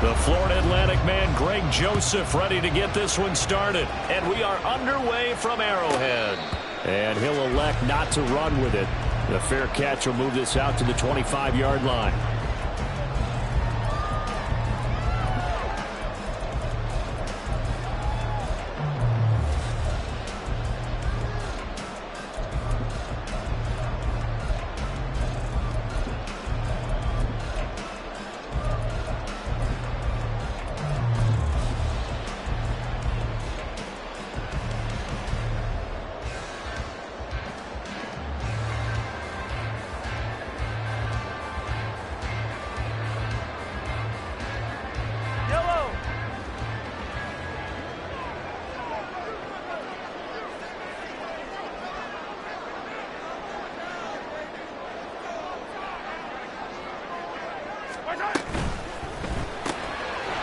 The Florida Atlantic man, Greg Joseph, ready to get this one started. And we are underway from Arrowhead. And he'll elect not to run with it. The fair catch will move this out to the 25-yard line.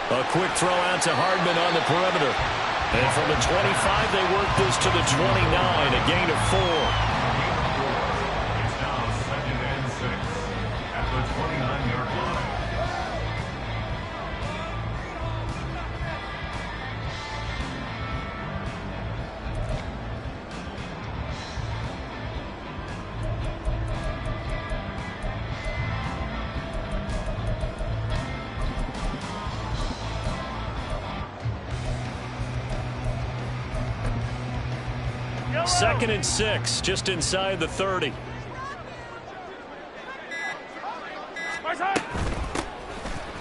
A quick throw out to Hardman on the perimeter. And from the 25, they work this to the 29, a gain of 4. It's now 2nd and 6 at the 29-yard line. Second and 6, just inside the 30.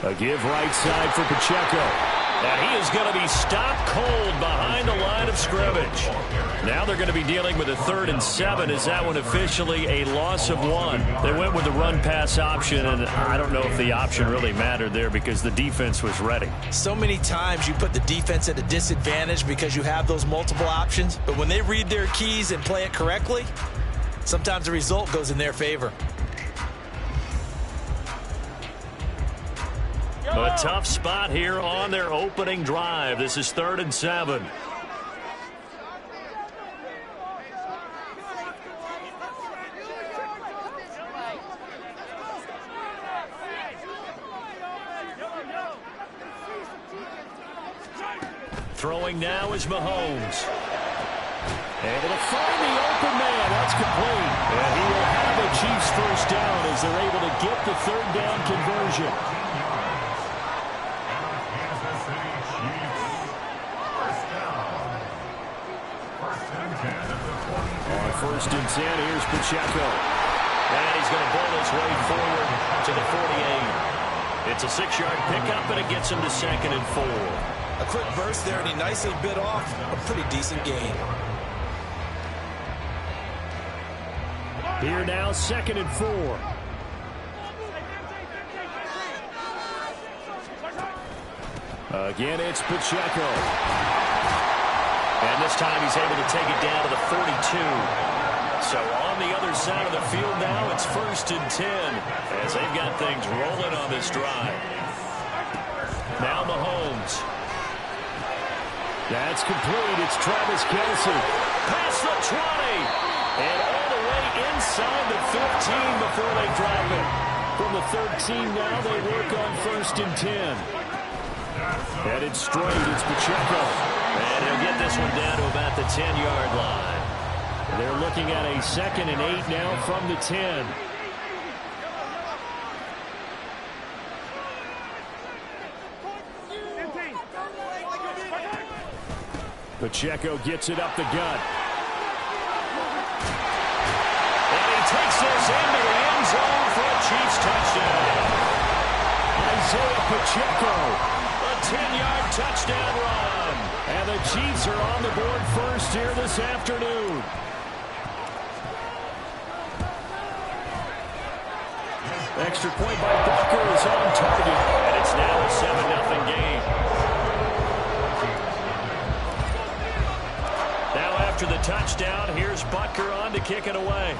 A give right side for Pacheco. And he is going to be stopped cold behind the line of scrimmage. Now they're going to be dealing with a 3rd and 7. Is that one officially a loss of 1? They went with the run-pass option, and I don't know if the option really mattered there because the defense was ready. So many times you put the defense at a disadvantage because you have those multiple options, but when they read their keys and play it correctly, sometimes the result goes in their favor. A tough spot here on their opening drive. This is 3rd and 7. Throwing now is Mahomes. Able to find the open man. That's complete. And he will have a Chiefs first down as they're able to get the 3rd down conversion. On 1st and 10, here's Pacheco. And he's going to bowl his way forward to the 48. It's a 6-yard pickup, and it gets him to 2nd and 4. A quick burst there, and he nicely bit off a pretty decent gain. Here now, 2nd and 4. Again, it's Pacheco. And this time he's able to take it down to the 42. So on the other side of the field now, it's 1st and 10 as they've got things rolling on this drive. Now Mahomes. That's complete. It's Travis Kelce. Past the 20. And all the way inside the 15 before they drop it. From the 13 now, they work on 1st and 10. Headed straight, it's Pacheco. And he'll get this one down to about the 10-yard line. They're looking at a 2nd and 8 now from the 10. Pacheco gets it up the gut. And he takes this into the end zone for a Chiefs touchdown. Isaiah Pacheco. A 10-yard touchdown run. And the Chiefs are on the board first here this afternoon. Extra point by Booker is on target. And it's now a 7-0 game. Now after the touchdown, here's Butker on to kick it away.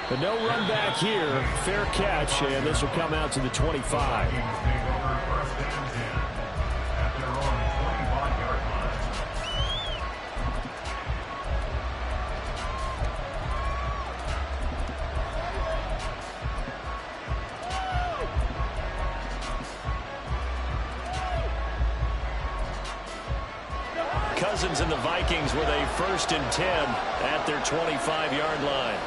But no run back here. Fair catch, and this will come out to the 25. Cousins and the Vikings with a 1st and 10 at their 25-yard line.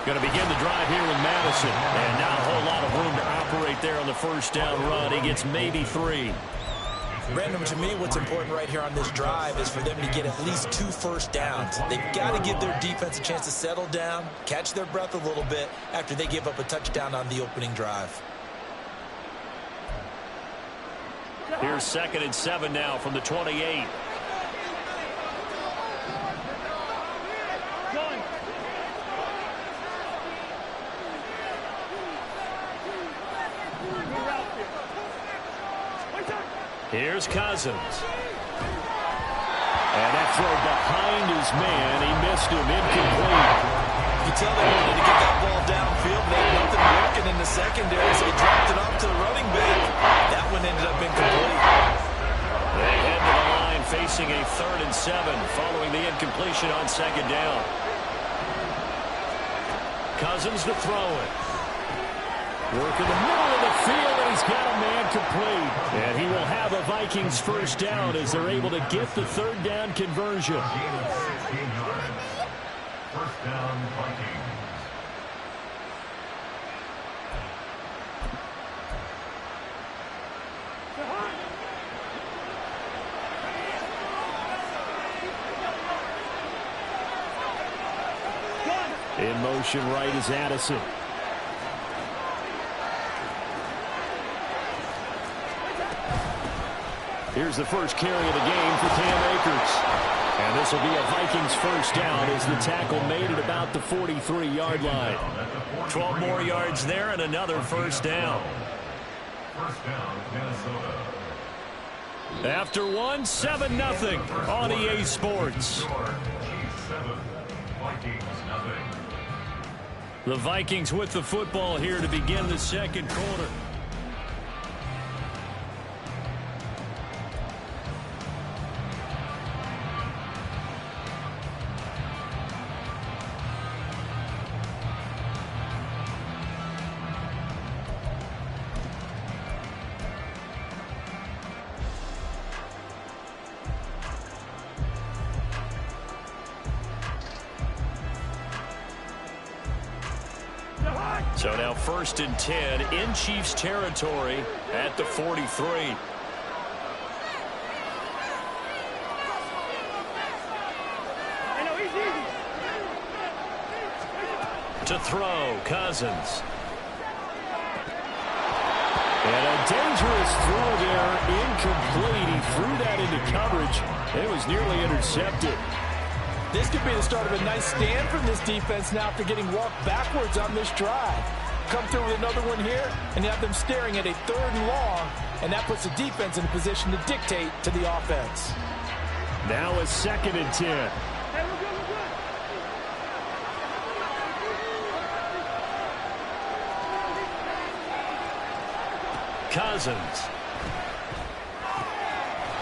Going to begin the drive here with Madison. And not a whole lot of room to operate there on the 1st down run. He gets maybe 3. Brandon, to me, what's important right here on this drive is for them to get at least 2 first downs. They've got to give their defense a chance to settle down, catch their breath a little bit after they give up a touchdown on the opening drive. Here's 2nd and 7 now from the 28. Here's Cousins. And that throw behind his man. He missed him. Incomplete. You can tell they wanted to get that ball downfield, but they had nothing working in the secondary, so he dropped it off to the running back. That one ended up incomplete. They head to the line facing a 3rd and 7 following the incompletion on 2nd down. Cousins to throw it. Work in the middle of the field, and he's got a man complete. And he will have a Vikings 1st down as they're able to get the 3rd down conversion. Gain of 16 yards. 1st down, Vikings. In motion right is Addison. Here's the first carry of the game for Cam Akers. And this will be a Vikings 1st down as the tackle made at about the 43-yard line. 12 more yards there and another 1st down. 1st down, Minnesota. After 1, 7-0 on EA Sports. Chiefs 7, Vikings nothing. The Vikings with the football here to begin the 2nd quarter. So now 1st and 10 in Chiefs territory at the 43. To throw, Cousins. And a dangerous throw there, incomplete. He threw that into coverage. It was nearly intercepted. This could be the start of a nice stand from this defense now after getting walked backwards on this drive. Come through with another one here, and you have them staring at a 3rd and long, and that puts the defense in a position to dictate to the offense. Now a 2nd and 10. Cousins.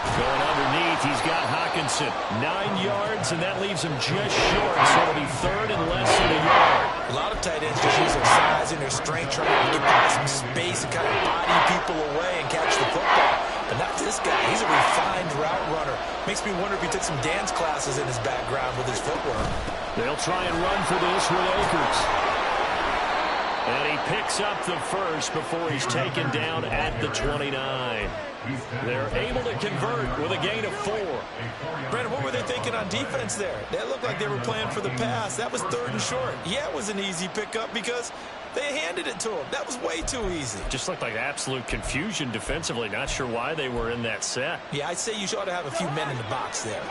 Going underneath, he's got Hockenson. 9 yards, and that leaves him just short, so it'll be 3rd and less than a yard. A lot of tight ends just use their size and their strength trying to get by some space and kind of body people away and catch the football. But not this guy. He's a refined route runner. Makes me wonder if he took some dance classes in his background with his footwork. They'll try and run for this with Akers. And he picks up the 1st before he's taken down at the 29. They're able to convert with a gain of 4. Brandon, what were they thinking on defense there? They looked like they were playing for the pass. That was 3rd and short. Yeah, it was an easy pickup because they handed it to him. That was way too easy. Just looked like absolute confusion defensively. Not sure why they were in that set. Yeah, I'd say you ought to have a few men in the box there.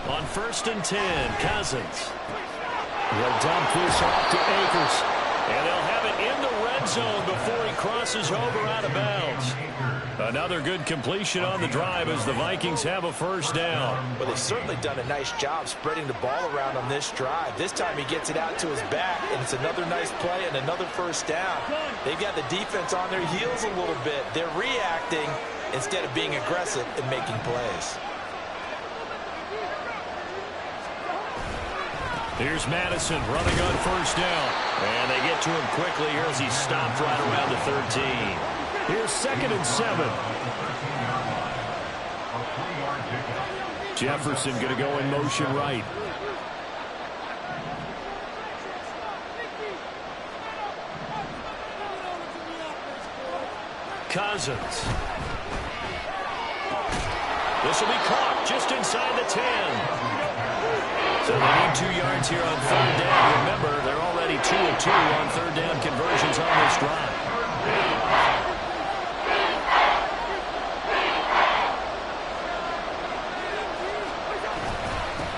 On 1st and 10, Cousins. He'll dump this off to Akers. And they'll have it in the red zone before he crosses over out of bounds. Another good completion on the drive as the Vikings have a 1st down. Well, they've certainly done a nice job spreading the ball around on this drive. This time he gets it out to his back, and it's another nice play and another 1st down. They've got the defense on their heels a little bit. They're reacting instead of being aggressive and making plays. Here's Madison running on first down. And they get to him quickly here as he stopped right around the 13. Here's 2nd and 7. Jefferson going to go in motion right. Cousins. This will be caught just inside the 10. So they need 2 yards here on 3rd down. Remember, they're already 2 of 2 on 3rd down conversions on this drive.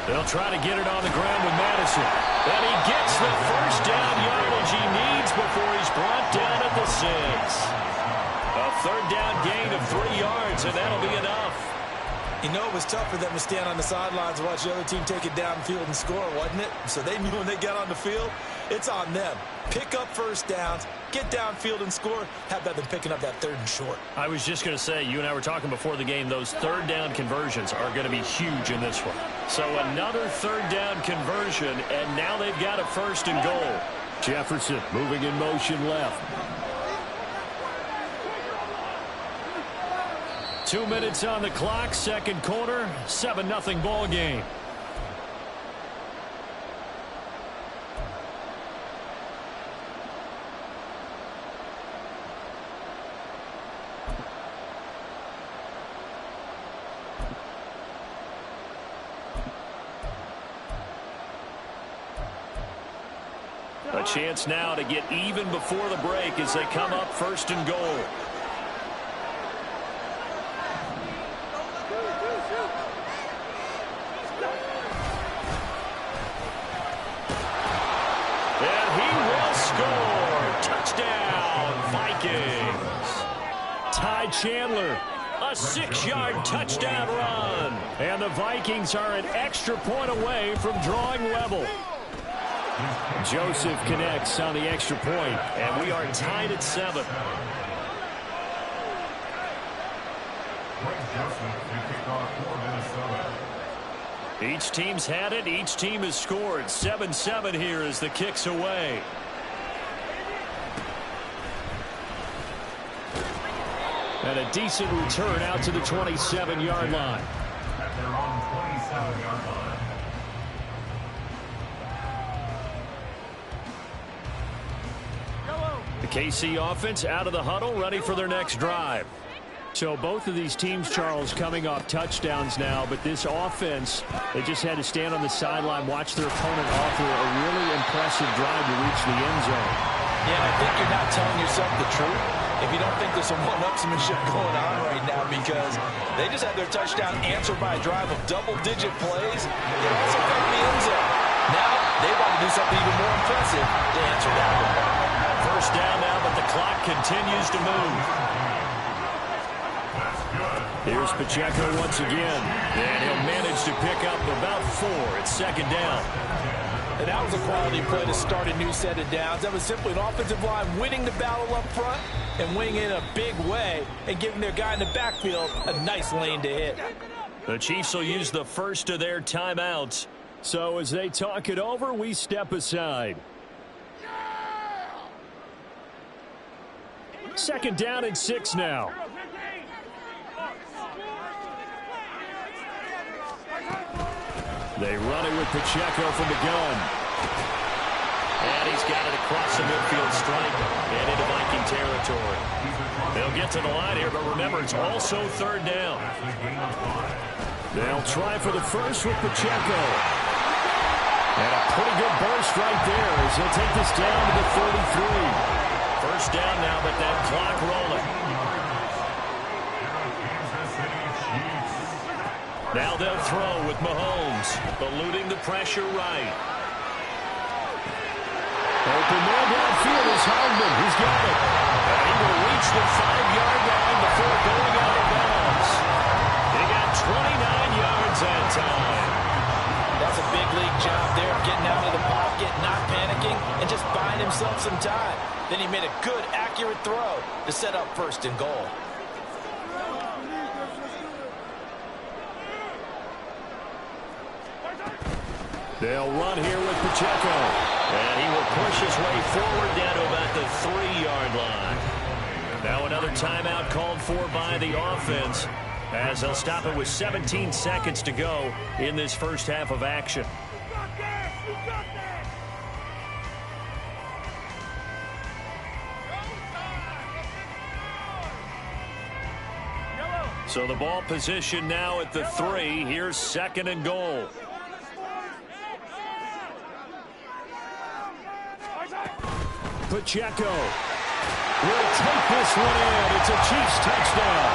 They'll try to get it on the ground with Madison. And he gets the first down yardage he needs before he's brought down at the 6. A 3rd down gain of 3 yards, and that'll be enough. You know, it was tough for them to stand on the sidelines and watch the other team take it downfield and score, wasn't it? So they knew when they got on the field, it's on them. Pick up first downs, get downfield and score. How about them picking up that 3rd and short? I was just going to say, you and I were talking before the game, those 3rd down conversions are going to be huge in this one. So another 3rd down conversion, and now they've got a 1st and goal. Jefferson moving in motion left. 2 minutes on the clock, 2nd quarter, 7-0 ball game. A chance now to get even before the break as they come up 1st and goal. Chandler, a 6-yard touchdown run. And the Vikings are an extra point away from drawing level. Joseph connects on the extra point, and we are tied at 7. Each team's had it. Each team has scored. 7-7 here as the kick's away. And a decent return out to the 27-yard line. At their own 27-yard line. The KC offense out of the huddle, ready for their next drive. So both of these teams, Charles, coming off touchdowns now, but this offense, they just had to stand on the sideline, watch their opponent offer a really impressive drive to reach the end zone. Yeah, I think you're not telling yourself the truth if you don't think there's some one-upsmanship going on right now, because they just had their touchdown answered by a drive of double-digit plays. They also got the end zone. Now they want to do something even more impressive to answer that one. First down now, but the clock continues to move. Here's Pacheco once again, and he'll manage to pick up about 4 at 2nd down. And that was a quality play to start a new set of downs. That was simply an offensive line winning the battle up front and winning it in a big way and giving their guy in the backfield a nice lane to hit. The Chiefs will use the first of their timeouts. So as they talk it over, we step aside. 2nd down and 6 now. They run it with Pacheco from the gun. And he's got it across the midfield stripe and into Viking territory. They'll get to the line here, but remember, it's also 3rd down. They'll try for the first with Pacheco. And a pretty good burst right there as they'll take this down to the 33. First down now, but that clock rolling. Now they'll throw with Mahomes, eluding the pressure right. Open man downfield is Hardman. He's got it. And he will reach the 5-yard line before going out of bounds. He got 29 yards that time. That's a big league job there, getting out of the pocket, not panicking, and just buying himself some time. Then he made a good, accurate throw to set up 1st and goal. They'll run here with Pacheco. And he will push his way forward down to about the 3-yard line. Now another timeout called for by the offense, as they'll stop it with 17 seconds to go in this first half of action. So the ball position now at the 3. Here's 2nd and goal. Pacheco will take this one in. It's a Chiefs touchdown.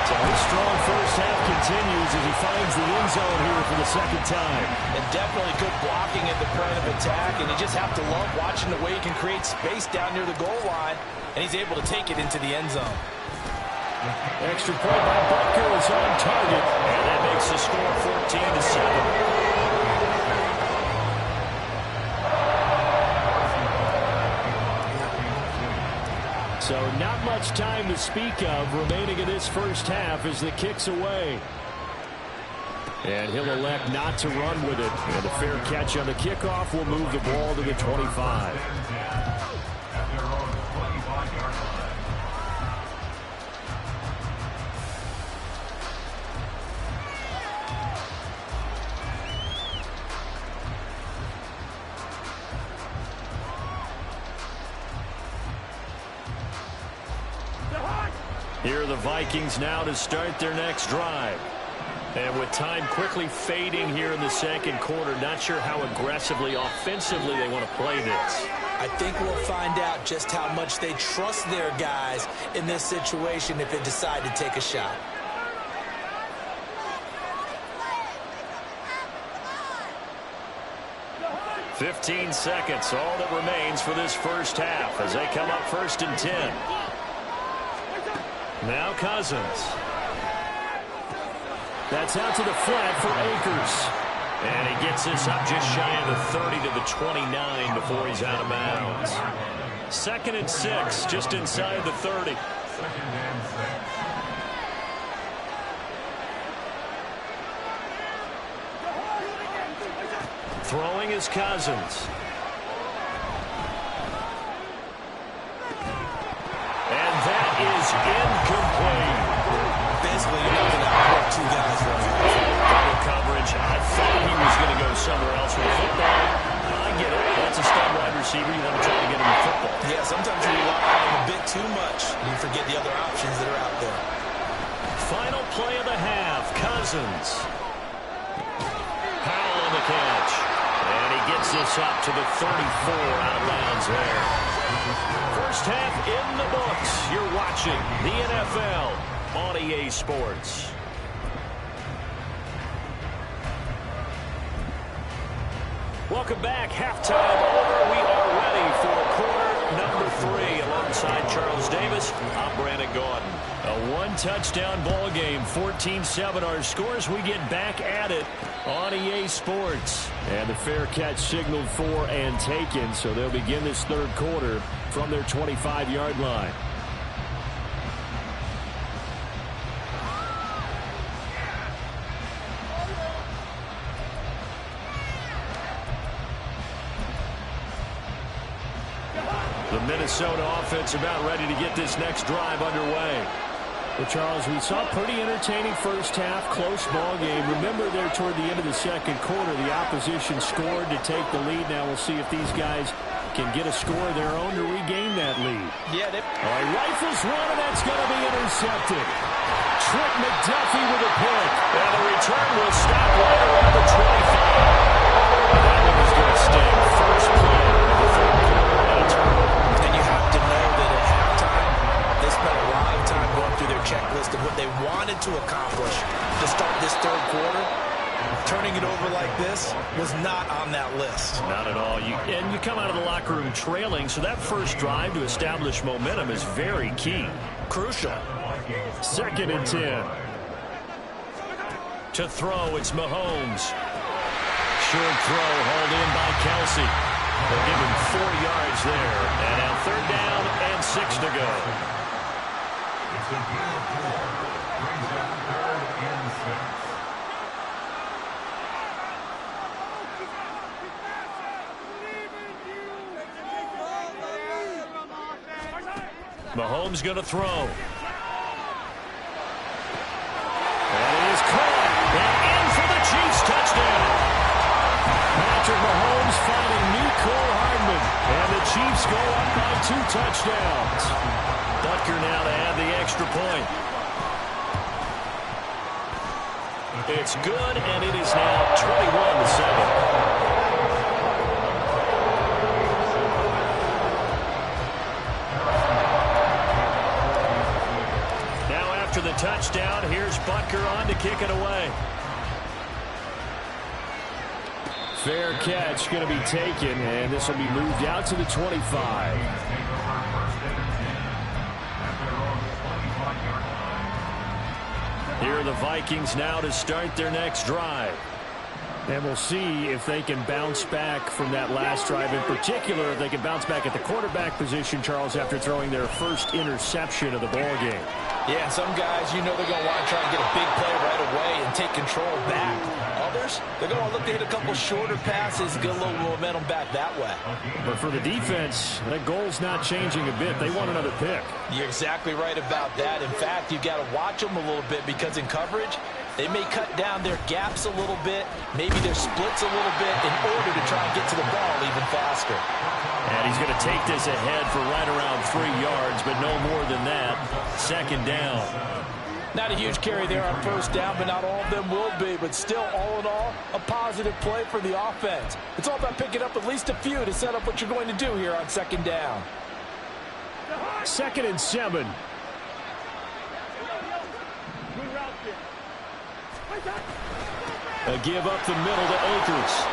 So his strong first half continues as he finds the end zone here for the 2nd time. And definitely good blocking at the point of attack, and you just have to love watching the way he can create space down near the goal line, and he's able to take it into the end zone. Extra point by Butker is on target. And that makes the score 14-7. So not much time to speak of remaining in this first half as the kick's away. And he'll elect not to run with it. And a fair catch on the kickoff will move the ball to the 25. Here are the Vikings now to start their next drive. And with time quickly fading here in the 2nd quarter, not sure how aggressively, offensively they want to play this. I think we'll find out just how much they trust their guys in this situation if they decide to take a shot. "15 seconds, all that remains for this first half as they come up 1st and 10. Now Cousins. That's out to the flat for Akers. And he gets this up just shy of the 30 to the 29 before he's out of bounds. 2nd and 6, just inside the 30. Throwing is Cousins. And that is incomplete. Basically, you're not going to outwork 2 guys right now. Double coverage. I thought he was going to go somewhere else with the football. I get it. That's a stud wide receiver. You want to try to get him the football. Yeah, sometimes you rely on him a bit too much, and you forget the other options that are out there. Final play of the half. Cousins. Powell on the catch. And he gets this up to the 34 out of bounds there. First half in the books. You're watching the NFL on EA Sports. Welcome back. Halftime over. We are ready for quarter number 3. Alongside Charles Davis, I'm Brandon Gordon. A one-touchdown ball game, 14-7 our scores. We get back at it on EA Sports. And the fair catch signaled for and taken, so they'll begin this 3rd quarter from their 25-yard line. The Minnesota offense about ready to get this next drive underway. Well, Charles, we saw a pretty entertaining first half, close ball game. Remember there toward the end of the 2nd quarter, the opposition scored to take the lead. Now we'll see if these guys can get a score of their own to regain that lead. Yeah, All right, rifles one, and that's going to be intercepted. Trent McDuffie with a pick. And the return will stop right around the 25. That one is going to stay. First play of the 3rd quarter and a turnover. And you have to know that at halftime, they spent a lot of time going through their checklist of what they wanted to accomplish to start this 3rd quarter. Turning it over like this was not on that list. Not at all. And you come out of the locker room trailing, so that first drive to establish momentum is very key. Crucial. 2nd and 10. To throw, it's Mahomes. Short throw hauled in by Kelsey. They'll give him 4 yards there. And now 3rd down and 6 to go. It's a gain of 4. Brings up 3rd and 6. Mahomes going to throw. And it is caught. And in for the Chiefs touchdown. Patrick Mahomes finding Nicole Hardman. And the Chiefs go up by 2 touchdowns. Butker now to add the extra point. It's good, and it is now 21-7. After the touchdown, here's Butker on to kick it away. Fair catch going to be taken, and this will be moved out to the 25. Here are the Vikings now to start their next drive. And we'll see if they can bounce back from that last drive. In particular, if they can bounce back at the quarterback position, Charles, after throwing their first interception of the ballgame. Yeah, and some guys, you know they're going to want to try and get a big play right away and take control back. Others, they're going to look to hit a couple shorter passes, get a little momentum back that way. But for the defense, that goal's not changing a bit. They want another pick. You're exactly right about that. In fact, you've got to watch them a little bit because in coverage, they may cut down their gaps a little bit, maybe their splits a little bit in order to try and get to the ball even faster. And he's going to take this ahead for right around 3 yards, but no more than that. Second down. Not a huge carry there on first down, but not all of them will be. But still, all in all, a positive play for the offense. It's all about picking up at least a few to set up what you're going to do here on second down. 2nd and 7. A give up the middle to Akers.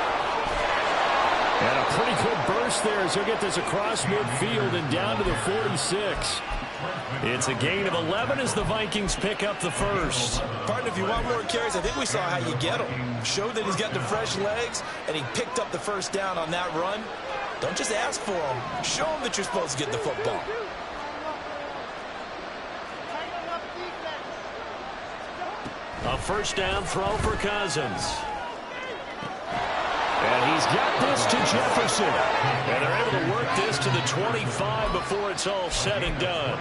And a pretty good burst there as he'll get this across midfield and down to the 46. It's a gain of 11 as the Vikings pick up the first. Partner, if you want more carries, I think we saw how you get him. Showed that he's got the fresh legs, and he picked up the first down on that run. Don't just ask for him. Show him that you're supposed to get the football. A first down throw for Cousins. And he's got this to Jefferson. And they're able to work this to the 25 before it's all said and done.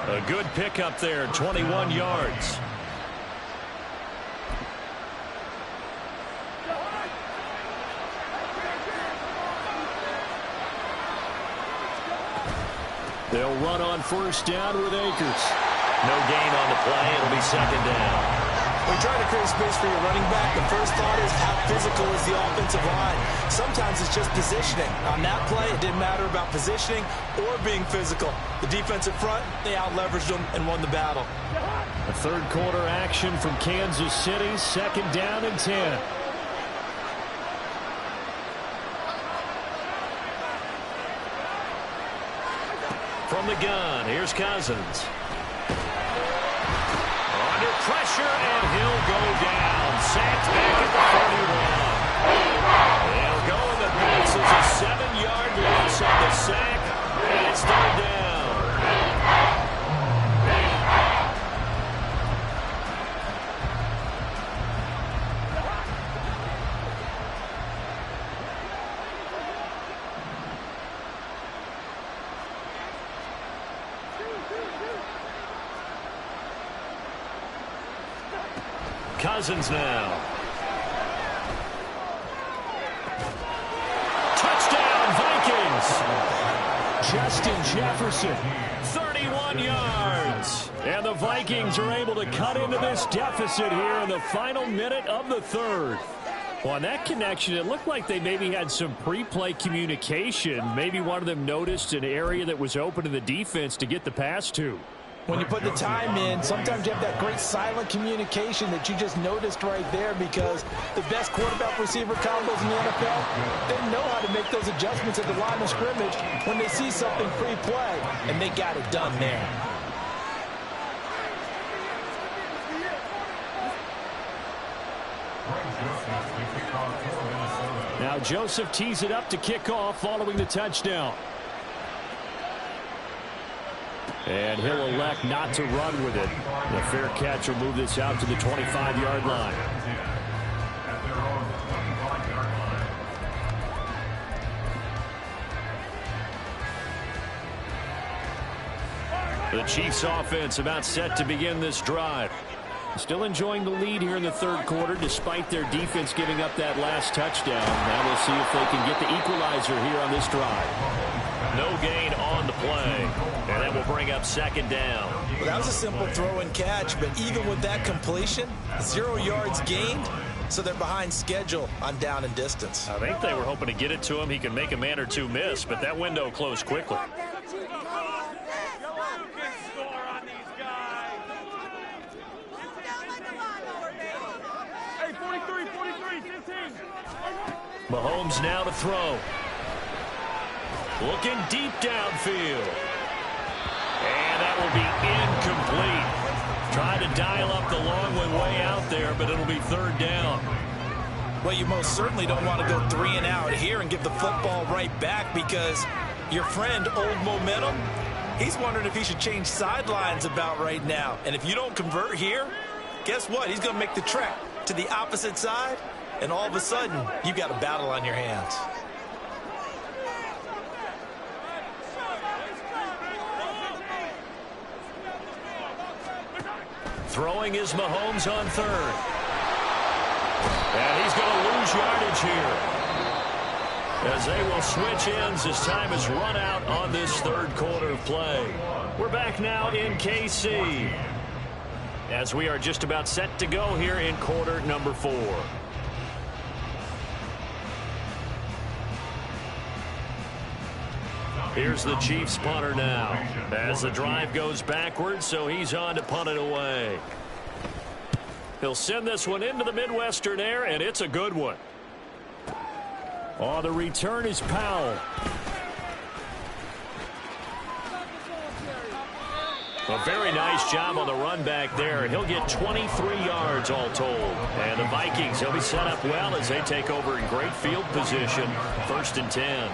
A good pickup there, 21 yards. They'll run on first down with Akers. No gain on the play. It'll be second down. When you're trying to create space for your running back, the first thought is how physical is the offensive line. Sometimes it's just positioning. On that play, it didn't matter about positioning or being physical. The defensive front, they out-leveraged them and won the battle. A third quarter action from Kansas City, second down and 10. From the gun, here's Cousins. Under pressure, and he'll go down. Sacked back at the 41. They'll go, and the pass is a 7-yard loss on the sack, and it's third down. Cousins now. Touchdown, Vikings. Justin Jefferson, 31 yards. And the Vikings are able to cut into this deficit here in the final minute of the third. Well, on that connection, it looked like they maybe had some pre-play communication. Maybe one of them noticed an area that was open to the defense to get the pass to. When you put the time in, sometimes you have that great silent communication that you just noticed right there, because the best quarterback-receiver combos in the NFL, they know how to make those adjustments at the line of scrimmage when they see something pre-play, and they got it done there. Now Joseph tees it up to kick off following the touchdown. And he'll elect not to run with it. The fair catch will move this out to the 25-yard line. The Chiefs offense about set to begin this drive. Still enjoying the lead here in the third quarter despite their defense giving up that last touchdown. Now we'll see if they can get the equalizer here on this drive. No gain on the play. And that will bring up second down. Well, that was a simple throw and catch, but even with that completion, 0 yards gained, so they're behind schedule on down and distance. I think they were hoping to get it to him. He can make a man or two miss, but that window closed quickly. Mahomes now to throw. Looking deep downfield. And that will be incomplete. Tried to dial up the long one way out there, but it'll be third down. Well, you most certainly don't want to go 3 and out here and give the football right back because your friend, Old Momentum, he's wondering if he should change sidelines about right now. And if you don't convert here, guess what? He's going to make the trek to the opposite side. And all of a sudden, you've got a battle on your hands. Throwing is Mahomes on third. And he's going to lose yardage here. As they will switch ends as time is run out on this third quarter of play. We're back now in KC. As we are just about set to go here in quarter number 4. Here's the Chiefs punter now as the drive goes backwards, so he's on to punt it away. He'll send this one into the Midwestern air, and it's a good one. Oh, the return is Powell. A very nice job on the run back there. He'll get 23 yards all told. And the Vikings, they'll be set up well as they take over in great field position. 1st and 10.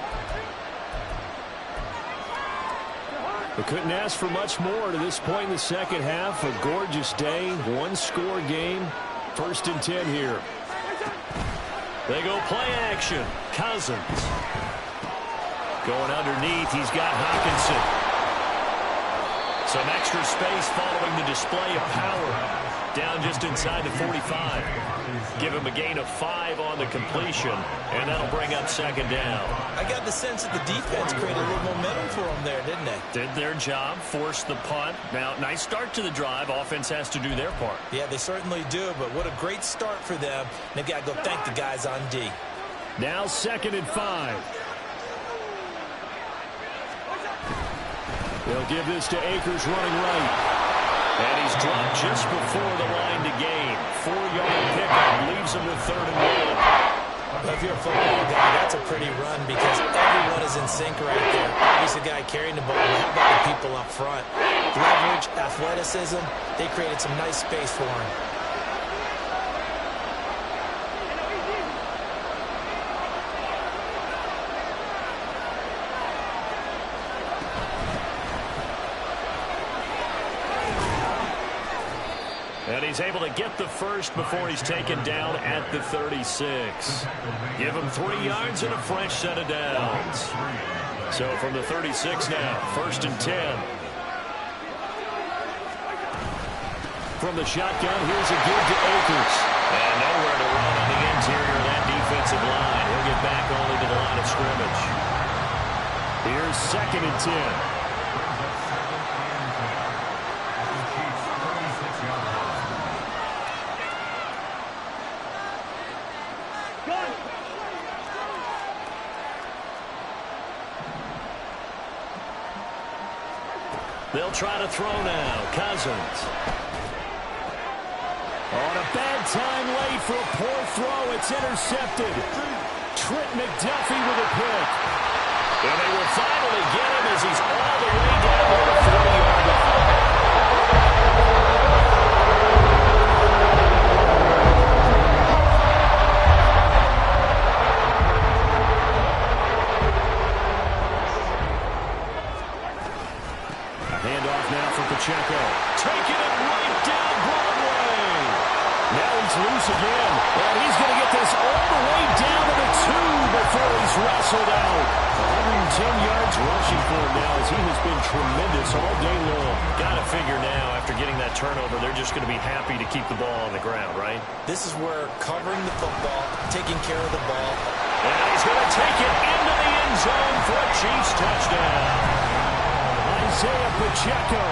We couldn't ask for much more to this point in the second half. A gorgeous day, one-score game. 1st and 10 here. They go play action. Cousins. Going underneath, he's got Hawkinson. Some extra space following the display of power. Down just inside the 45. Give him a gain of 5 on the completion, and that'll bring up second down. I got the sense that the defense created a little momentum for them there, didn't they? Did their job, forced the punt. Now, nice start to the drive. Offense has to do their part. Yeah, they certainly do, but what a great start for them. They've got to go thank the guys on D. Now 2nd and 5. They'll give this to Akers running right. And he's dropped just before the line to gain. 4-yard pickup leaves him with 3rd and 1. Well, if you're a football guy, that's a pretty run because everyone is in sync right there. Obviously, the guy carrying the ball. How about the people up front? Leverage, athleticism. They created some nice space for him. And he's able to get the first before he's taken down at the 36. Give him 3 yards and a fresh set of downs. So from the 36 now, 1st and 10. From the shotgun, here's a give to Akers. And nowhere to run on the interior of that defensive line. He'll get back only to the line of scrimmage. Here's 2nd and 10. They'll try to throw now. Cousins. On a bad time late for a poor throw. It's intercepted. Trent McDuffie with a pick. And they will finally get him as he's all the way down to the 40-yard line. Pacheco taking it right down Broadway. Now he's loose again. And he's going to get this all the way down to the 2 before he's wrestled out. 110 yards defense rushing for him now as he has been tremendous all day long. Got to figure now, after getting that turnover, they're just going to be happy to keep the ball on the ground, right? This is where covering the football, taking care of the ball. And he's going to take it into the end zone for a Chiefs touchdown. Isaiah Pacheco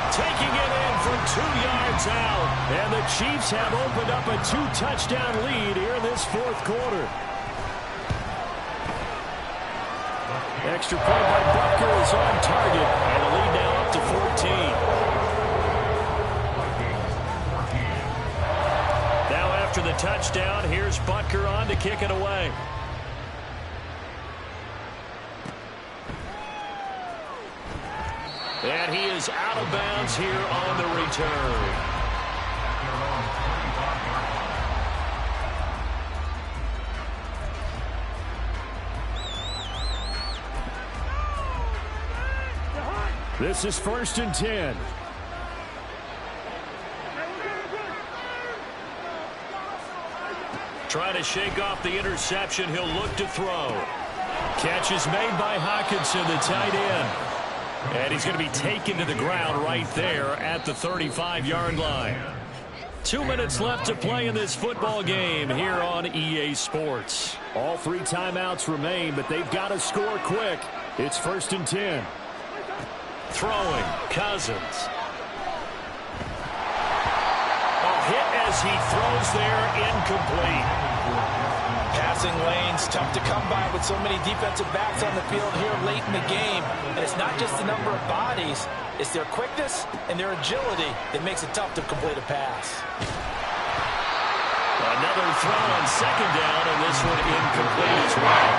Taking it in from 2 yards out. And the Chiefs have opened up a 2-touchdown lead here in this fourth quarter. Extra point by Butker is on target. And the lead now up to 14. Now after the touchdown, here's Butker on to kick it away. And he is out of bounds here on the return. This is 1st and 10. Trying to shake off the interception. He'll look to throw. Catch is made by Hockenson, the tight end. And he's going to be taken to the ground right there at the 35-yard line. 2 minutes left to play in this football game here on EA Sports. All 3 timeouts remain, but they've got to score quick. It's 1st and 10. Throwing, Cousins. A hit as he throws there, incomplete. Passing lanes, tough to come by with so many defensive backs on the field here late in the game. And it's not just the number of bodies, it's their quickness and their agility that makes it tough to complete a pass. Another throw on 2nd down, and this one incomplete as well.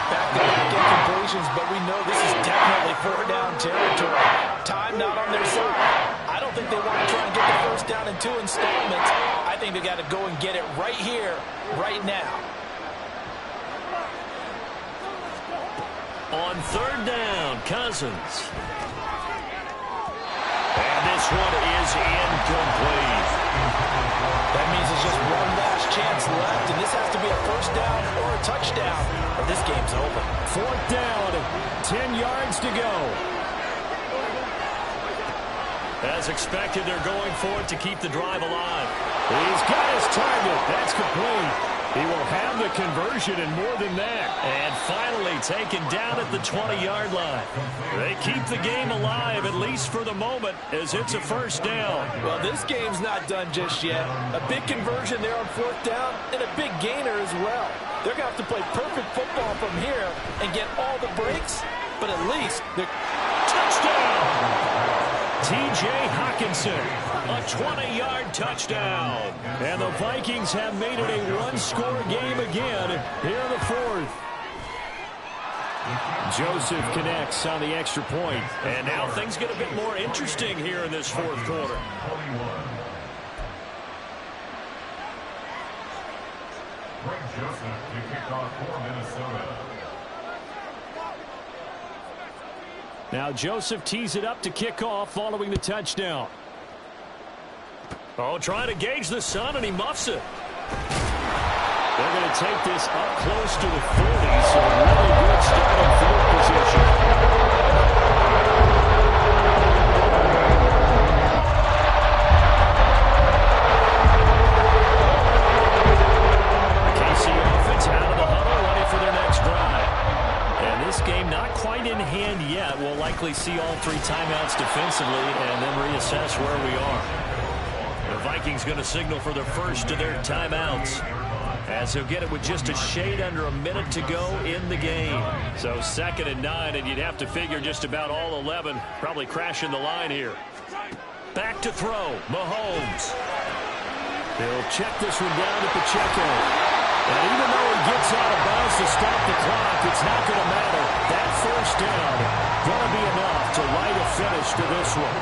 Back-to-back incompletions, but we know this is definitely 4th down territory. Time not on their side. I don't think they want to try and get the 1st down in 2 installments. I think they got to go and get it right here, right now. On 3rd down, Cousins. And this one is incomplete. That means there's just one last chance left, and this has to be a 1st down or a touchdown, or this game's over. 4th down, 10 yards to go. As expected, they're going for it to keep the drive alive. He's got his target. That's complete. He will have the conversion and more than that. And finally taken down at the 20-yard line. They keep the game alive, at least for the moment, as it's a 1st down. Well, this game's not done just yet. A big conversion there on 4th down and a big gainer as well. They're going to have to play perfect football from here and get all the breaks, but at least the touchdown! T.J. Hockenson, a 20-yard touchdown. And the Vikings have made it a 1-score game again here in the 4th. Joseph connects on the extra point. And now things get a bit more interesting here in this 4th quarter. Greg Joseph to kick off for Minnesota. Now Joseph tees it up to kick off following the touchdown. Oh, trying to gauge the sun, and he muffs it. They're going to take this up close to the 40, so really good starting field position. KC offense out of the huddle, ready for their next drive. And this game not quite in hand yet. We'll likely see all 3 timeouts defensively and then reassess where we are. The Vikings going to signal for their first of their timeouts, as he'll get it with just a shade under a minute to go in the game. So 2nd and 9, and you'd have to figure just about all 11 probably crashing the line here. Back to throw, Mahomes. He'll check this one down to Pacheco. And even though he gets out of bounds to stop the clock, it's not going to matter. That 1st down going to be enough to write a finish to this one.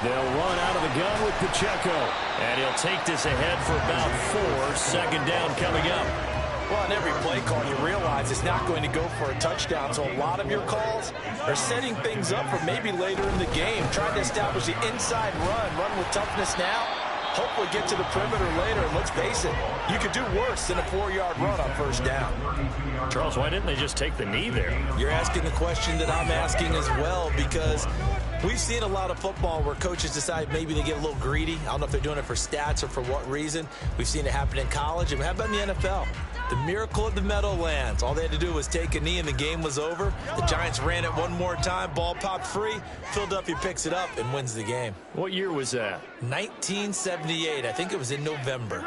They'll run out of the gun with Pacheco. And he'll take this ahead for about 4. 2nd down coming up. Well, in every play call, you realize it's not going to go for a touchdown. So a lot of your calls are setting things up for maybe later in the game. Trying to establish the inside run with toughness now. Hopefully get to the perimeter later, and let's face it, you could do worse than a 4-yard run on first down. Charles, why didn't they just take the knee there? You're asking the question that I'm asking as well, because we've seen a lot of football where coaches decide maybe they get a little greedy. I don't know if they're doing it for stats or for what reason. We've seen it happen in college, and how about in the NFL? The miracle of the Meadowlands. All they had to do was take a knee, and the game was over. The Giants ran it one more time. Ball popped free. Philadelphia picks it up and wins the game. What year was that? 1978. I think it was in November.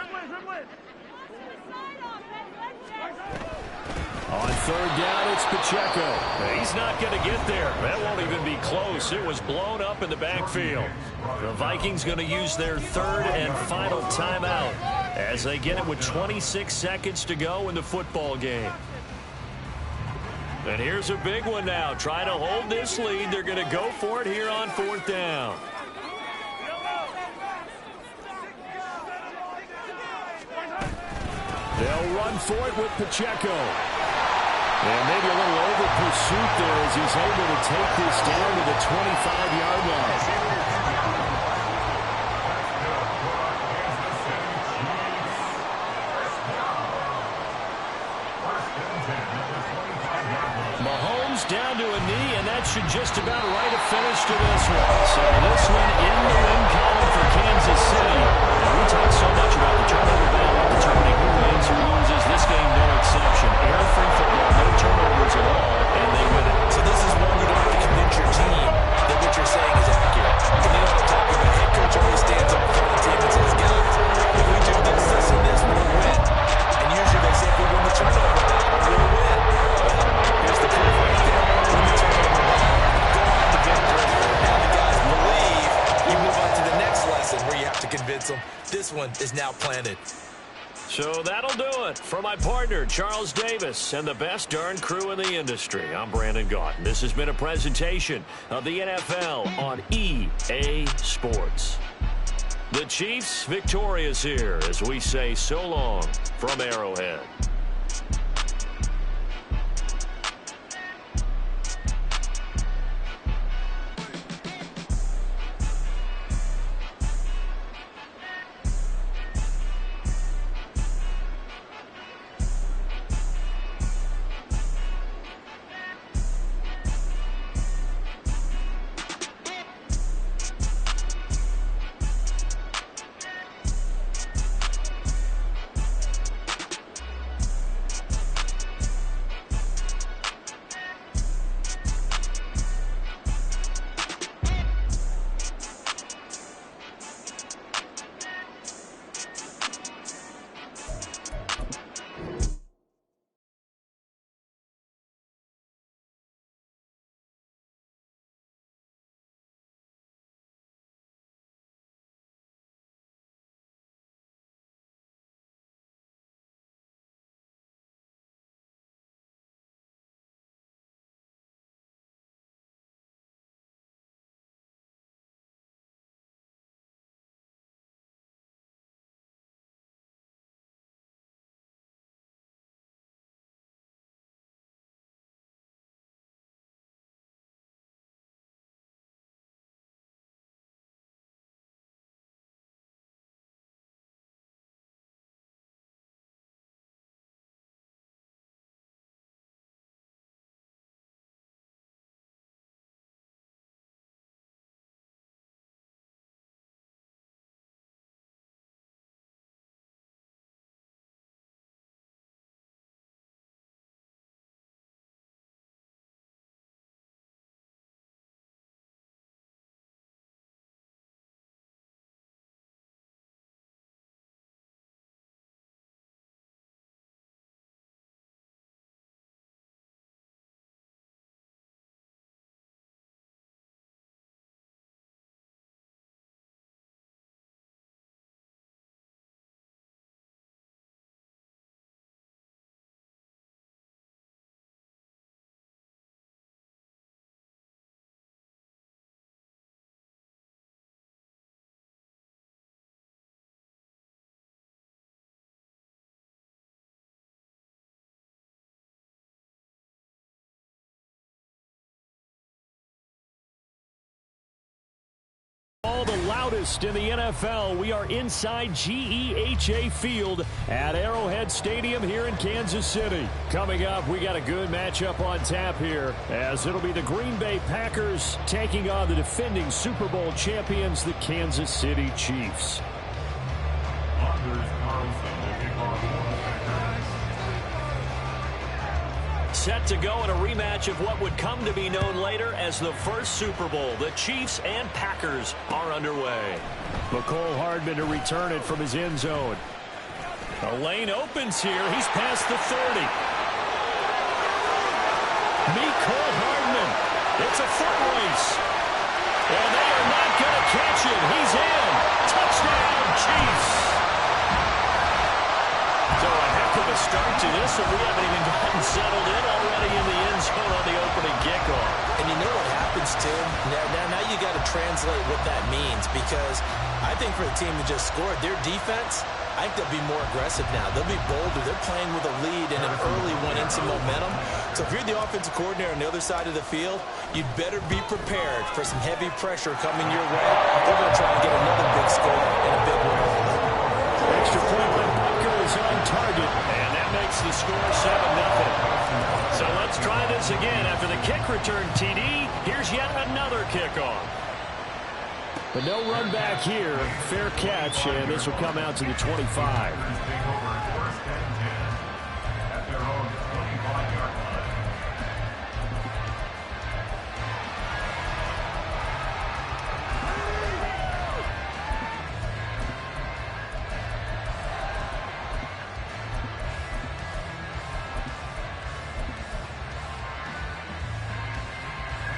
On third down, it's Pacheco. He's not going to get there. That won't even be close. It was blown up in the backfield. The Vikings going to use their third and final timeout as they get it with 26 seconds to go in the football game. And here's a big one now. Trying to hold this lead. They're going to go for it here on fourth down. They'll run for it with Pacheco. And maybe a little over pursuit there as he's able to take this down to the 25-yard line. Mahomes down to a knee, and that should just about write a finish to this one. So this one in the win column for Kansas City. And we talk so much about the turnover battle determining who wins or loses. This game, no exception. Air-free football, no turnovers at all, and they win it. So this is one you don't have to convince your team that what you're saying is accurate. And you know what I'm talking about. Head coach always stands up in front of the team and says, guys, if we do this, this, and this, we'll win. And usually they say, if we win the turnover battle, we'll win. Well, here's the proof right there. Win the turnover battle, go on to victory. Now the guys believe. You move on to the next lesson where you have to convince them. This one is now planted. So that'll do it for my partner, Charles Davis, and the best darn crew in the industry. I'm Brandon Gaunt. This has been a presentation of the NFL on EA Sports. The Chiefs victorious here as we say so long from Arrowhead. All the loudest in the NFL. We are inside GEHA Field at Arrowhead Stadium here in Kansas City. Coming up, we got a good matchup on tap here, as it'll be the Green Bay Packers taking on the defending Super Bowl champions, the Kansas City Chiefs. Set to go in a rematch of what would come to be known later as the first Super Bowl. The Chiefs and Packers are underway. McCole Hardman to return it from his end zone. The lane opens here. He's past the 30. McCole Hardman. It's a foot race. And they are not going to catch him. He's in. Touchdown, Chiefs. So a heck of a start to this, and we haven't even gotten settled in already in the end zone on the opening kickoff. And you know what happens, Tim? Now you got to translate what that means, because I think for the team that just scored, their defense, I think they'll be more aggressive now. They'll be bolder. They're playing with a lead and an early one and some momentum. So if you're the offensive coordinator on the other side of the field, you'd better be prepared for some heavy pressure coming your way. They're going to try and get another big score and a big win over them. Extra point by Butker is on target, and that makes the score 7-0. So let's try this again. After the kick return TD, here's yet another kickoff. But no run back here. Fair catch, and this will come out to the 25.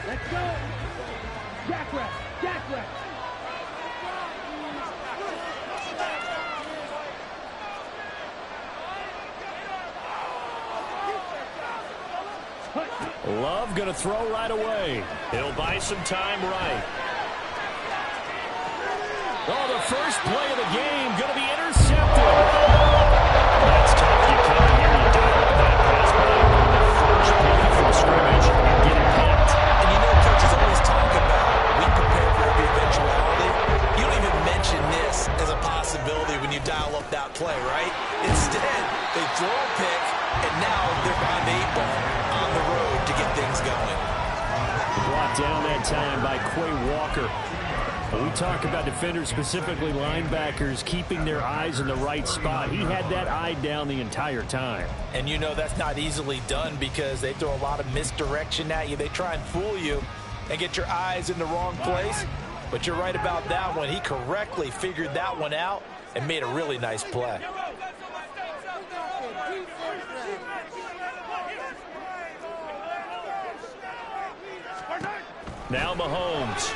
Let's go. Jackrack. Jackrack. Love going to throw right away. He'll buy some time right. Oh, the first play of the game going to be intercepted. That's tough. You come in here, you dial up that pass play on the first play from scrimmage and get it picked. And you know, coaches always talk about we prepare for every eventuality. You don't even mention this as a possibility when you dial up that play, right? Instead, they throw a pick, and now they're behind the 8 ball on the road to get things going. Brought down that time by Quay Walker. When we talk about defenders, specifically linebackers, keeping their eyes in the right spot, he had that eye down the entire time. And you know that's not easily done because they throw a lot of misdirection at you. They try and fool you and get your eyes in the wrong place. But you're right about that one. He correctly figured that one out and made a really nice play. Now Mahomes.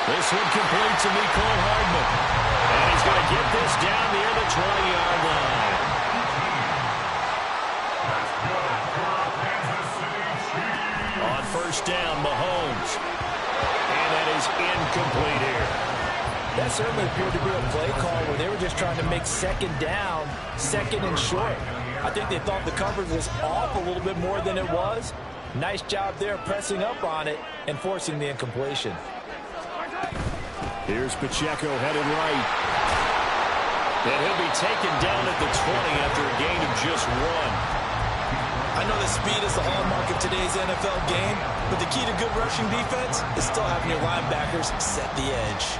This one complete to McCole Hardman. And he's going to get this down near the 20-yard line. On first down, Mahomes. And that is incomplete here. That certainly appeared to be a play call where they were just trying to make second down, second and short. I think they thought the coverage was off a little bit more than it was. Nice job there pressing up on it and forcing the incompletion. Here's Pacheco headed right. And he'll be taken down at the 20 after a gain of just 1. I know that speed is the hallmark of today's NFL game, but the key to good rushing defense is still having your linebackers set the edge.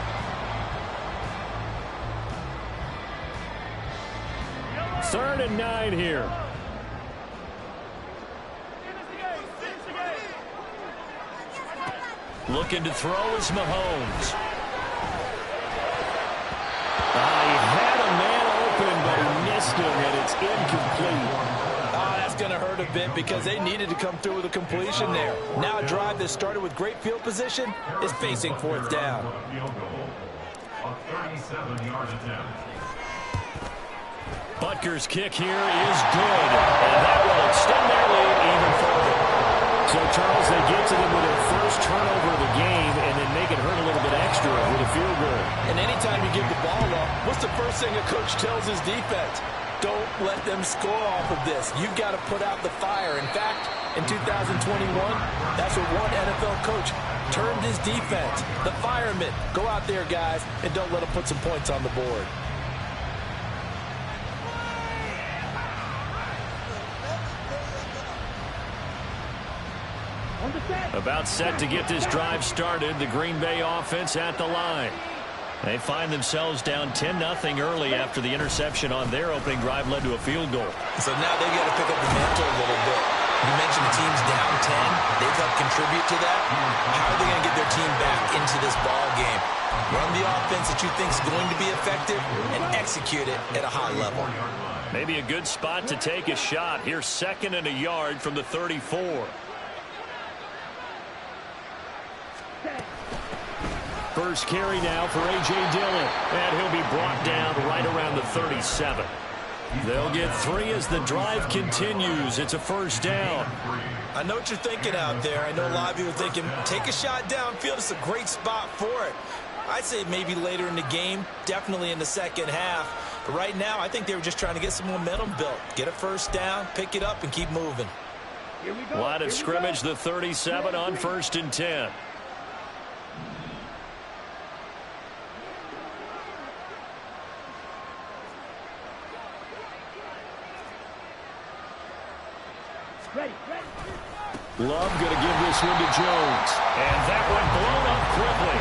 Third and 9 here. Looking to throw is Mahomes. He had a man open, but he missed him, and it's incomplete. Oh, that's going to hurt a bit because they needed to come through with a completion there. Now a drive that started with great field position is facing fourth down. A 37-yard attempt. Butker's kick here is good. And that will extend their lead even further. So, Charles, they get to them with their first turnover of the game and then make it hurt a little bit extra with a field goal. And anytime you give the ball up, what's the first thing a coach tells his defense? Don't let them score off of this. You've got to put out the fire. In fact, in 2021, that's what one NFL coach turned his defense. The firemen, go out there, guys, and don't let them put some points on the board. About set to get this drive started. The Green Bay offense at the line. They find themselves down 10-0 early after the interception on their opening drive led to a field goal. So now they've got to pick up the mantle a little bit. You mentioned the team's down 10. They've helped contribute to that. How are they going to get their team back into this ball game? Run the offense that you think is going to be effective and execute it at a high level. Maybe a good spot to take a shot. Here's 2nd and a yard from the 34. First carry now for A.J. Dillon, and he'll be brought down right around the 37. They'll get 3 as the drive continues. It's a first down. I know what you're thinking out there. I know a lot of you are thinking, take a shot downfield. It's a great spot for it. I'd say maybe later in the game, definitely in the second half. But right now, I think they were just trying to get some momentum built. Get a first down, pick it up, and keep moving. Line of scrimmage, the 37 on 1st and 10. Love going to give this one to Jones. And that one blown up quickly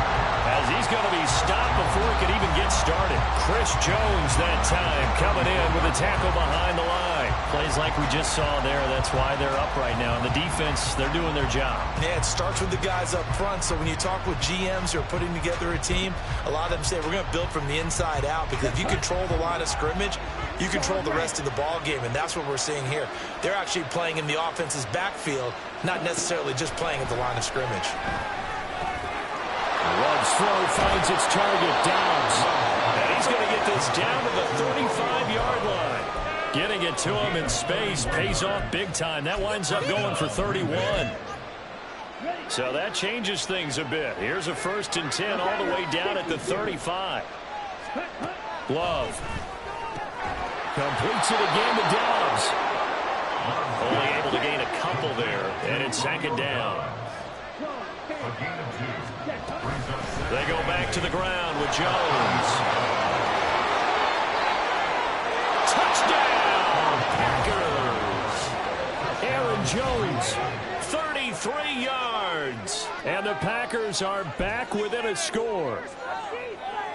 as he's going to be stopped before he can even get started. Chris Jones that time coming in with a tackle behind the line. Plays like we just saw there. That's why they're up right now. And the defense, they're doing their job. Yeah, it starts with the guys up front. So when you talk with GMs who are putting together a team, a lot of them say we're going to build from the inside out, because if you control the line of scrimmage, you control the rest of the ball game, and that's what we're seeing here. They're actually playing in the offense's backfield, not necessarily just playing at the line of scrimmage. Love's throw finds its target, Dobbs. And he's going to get this down to the 35-yard line. Getting it to him in space pays off big time. That winds up going for 31. So that changes things a bit. Here's a 1st and 10 all the way down at the 35. Love completes it again to Dobbs. Only able to gain a couple there, and it's 2nd down. They go back to the ground with Jones. Touchdown, Packers! Aaron Jones, 33 yards. And the Packers are back within a score.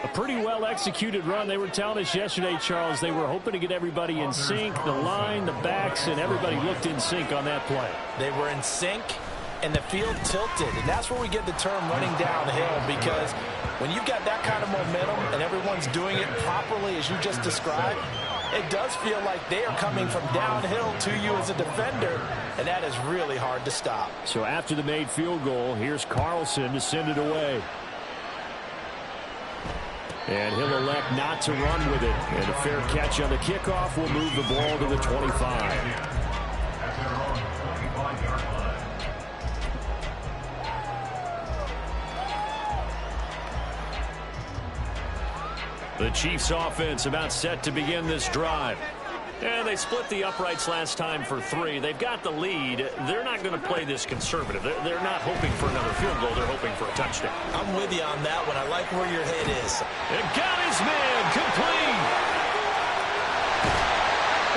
A pretty well-executed run. They were telling us yesterday, Charles, they were hoping to get everybody in sync, the line, the backs, and everybody looked in sync on that play. They were in sync, and the field tilted. And that's where we get the term running downhill, because when you've got that kind of momentum and everyone's doing it properly as you just described, it does feel like they are coming from downhill to you as a defender, and that is really hard to stop. So after the made field goal, here's Carlson to send it away. And he'll elect not to run with it. And a fair catch on the kickoff will move the ball to the 25. The Chiefs offense about set to begin this drive. And they split the uprights last time for 3. They've got the lead. They're not going to play this conservative. They're not hoping for another field goal. They're hoping for a touchdown. I'm with you on that one. I like where your head is. And got his man complete.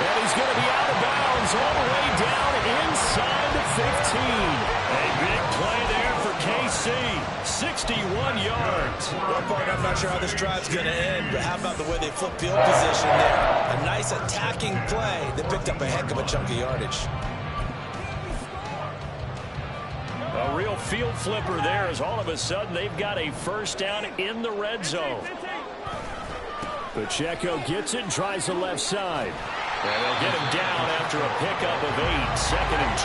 And he's going to be out of bounds all the way down inside the 15. A big play there for KC. 61 yards. One part, I'm not sure how this drive's going to end, but how about the way they flip field position there? A nice attacking play that picked up a heck of a chunk of yardage. A real field flipper there, as all of a sudden they've got a first down in the red zone. Pacheco gets it and tries the left side. And they'll get him down after a pickup of 8, 2nd and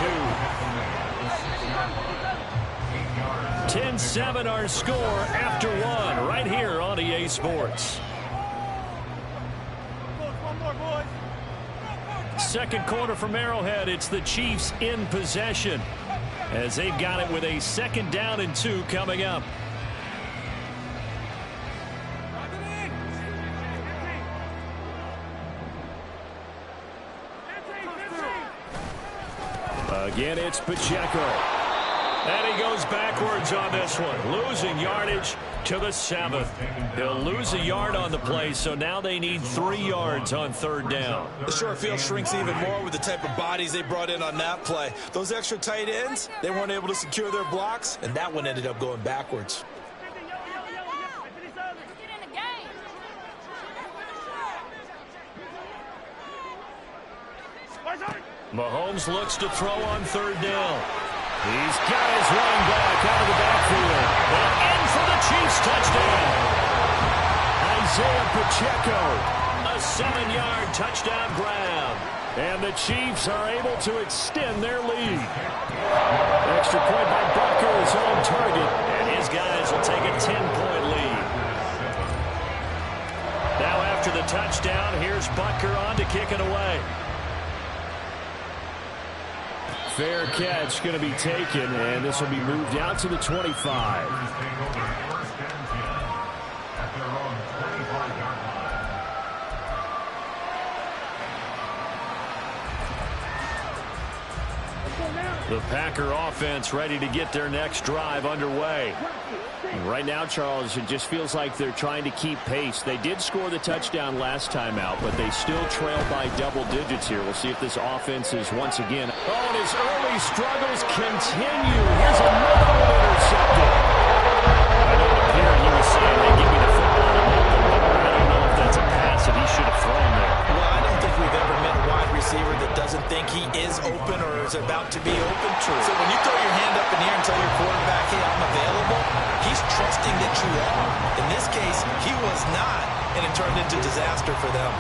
2. 10-7 our score after 1 right here on EA Sports. Second quarter from Arrowhead. It's the Chiefs in possession as they've got it with a 2nd down and 2 coming up. Again, it's Pacheco. And he goes backwards on this one, losing yardage to the 7th. He'll lose a yard on the play, so now they need 3 yards on 3rd down. The short field shrinks even more with the type of bodies they brought in on that play. Those extra tight ends, they weren't able to secure their blocks, and that one ended up going backwards. Mahomes looks to throw on 3rd down. He's got his running back out of the backfield. And in for the Chiefs touchdown. Isaiah Pacheco, a 7-yard touchdown grab. And the Chiefs are able to extend their lead. Extra point by Butker is on target. And his guys will take a 10-point lead. Now after the touchdown, here's Butker on to kick it away. Fair catch going to be taken, and this will be moved out to the 25. The Packer offense ready to get their next drive underway. And right now, Charles, it just feels like they're trying to keep pace. They did score the touchdown last time out, but they still trail by double digits here. We'll see if this offense is once again. Oh, and his early struggles continue. Here's another one intercepted. I know up here he was saying, hey, give me the football. I don't know if that's a pass that he should have thrown there. Well, I don't think we've ever met a wide receiver that doesn't think he is open or is about to be open. True. So when you throw your hand up in the air and tell your quarterback, hey, I'm available, he's trusting that you are. In this case, he was not, and it turned into disaster for them.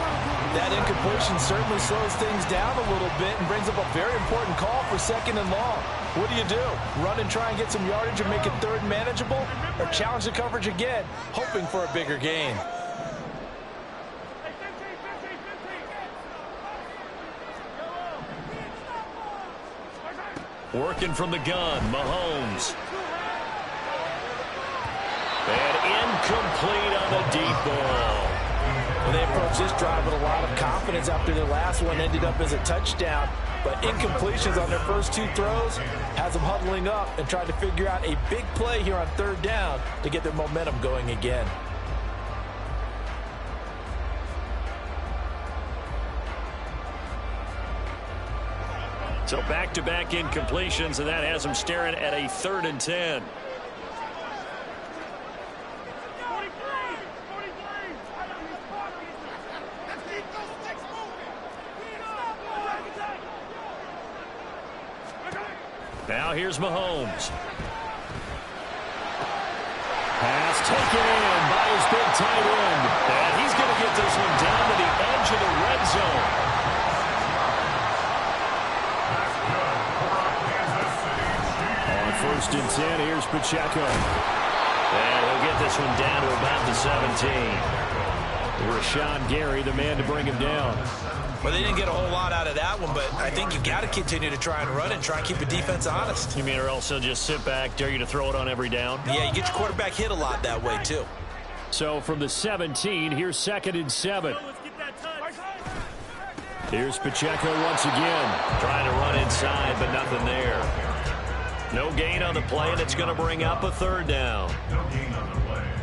That incompletion certainly slows things down a little bit and brings up a very important call for 2nd and long. What do? Run and try and get some yardage and make it 3rd manageable? Or challenge the coverage again, hoping for a bigger gain? Working from the gun, Mahomes. And incomplete on the deep ball. Well, they approached this drive with a lot of confidence after their last one ended up as a touchdown. But incompletions on their first 2 throws has them huddling up and trying to figure out a big play here on 3rd down to get their momentum going again. So back-to-back incompletions, and that has them staring at a 3rd and 10. Now here's Mahomes. Pass taken in by his big tight end. And he's going to get this one down to the edge of the red zone. On 1st and 10, here's Pacheco. And he'll get this one down to about the 17. Rashawn Gary, the man to bring him down. Well, they didn't get a whole lot out of that one, but I think you got to continue to try and run and try and keep the defense honest. You mean or else they'll just sit back, dare you to throw it on every down? Yeah, you get your quarterback hit a lot that way, too. So from the 17, here's 2nd and 7. Here's Pacheco once again. Trying to run inside, but nothing there. No gain on the play, and it's going to bring up a 3rd down.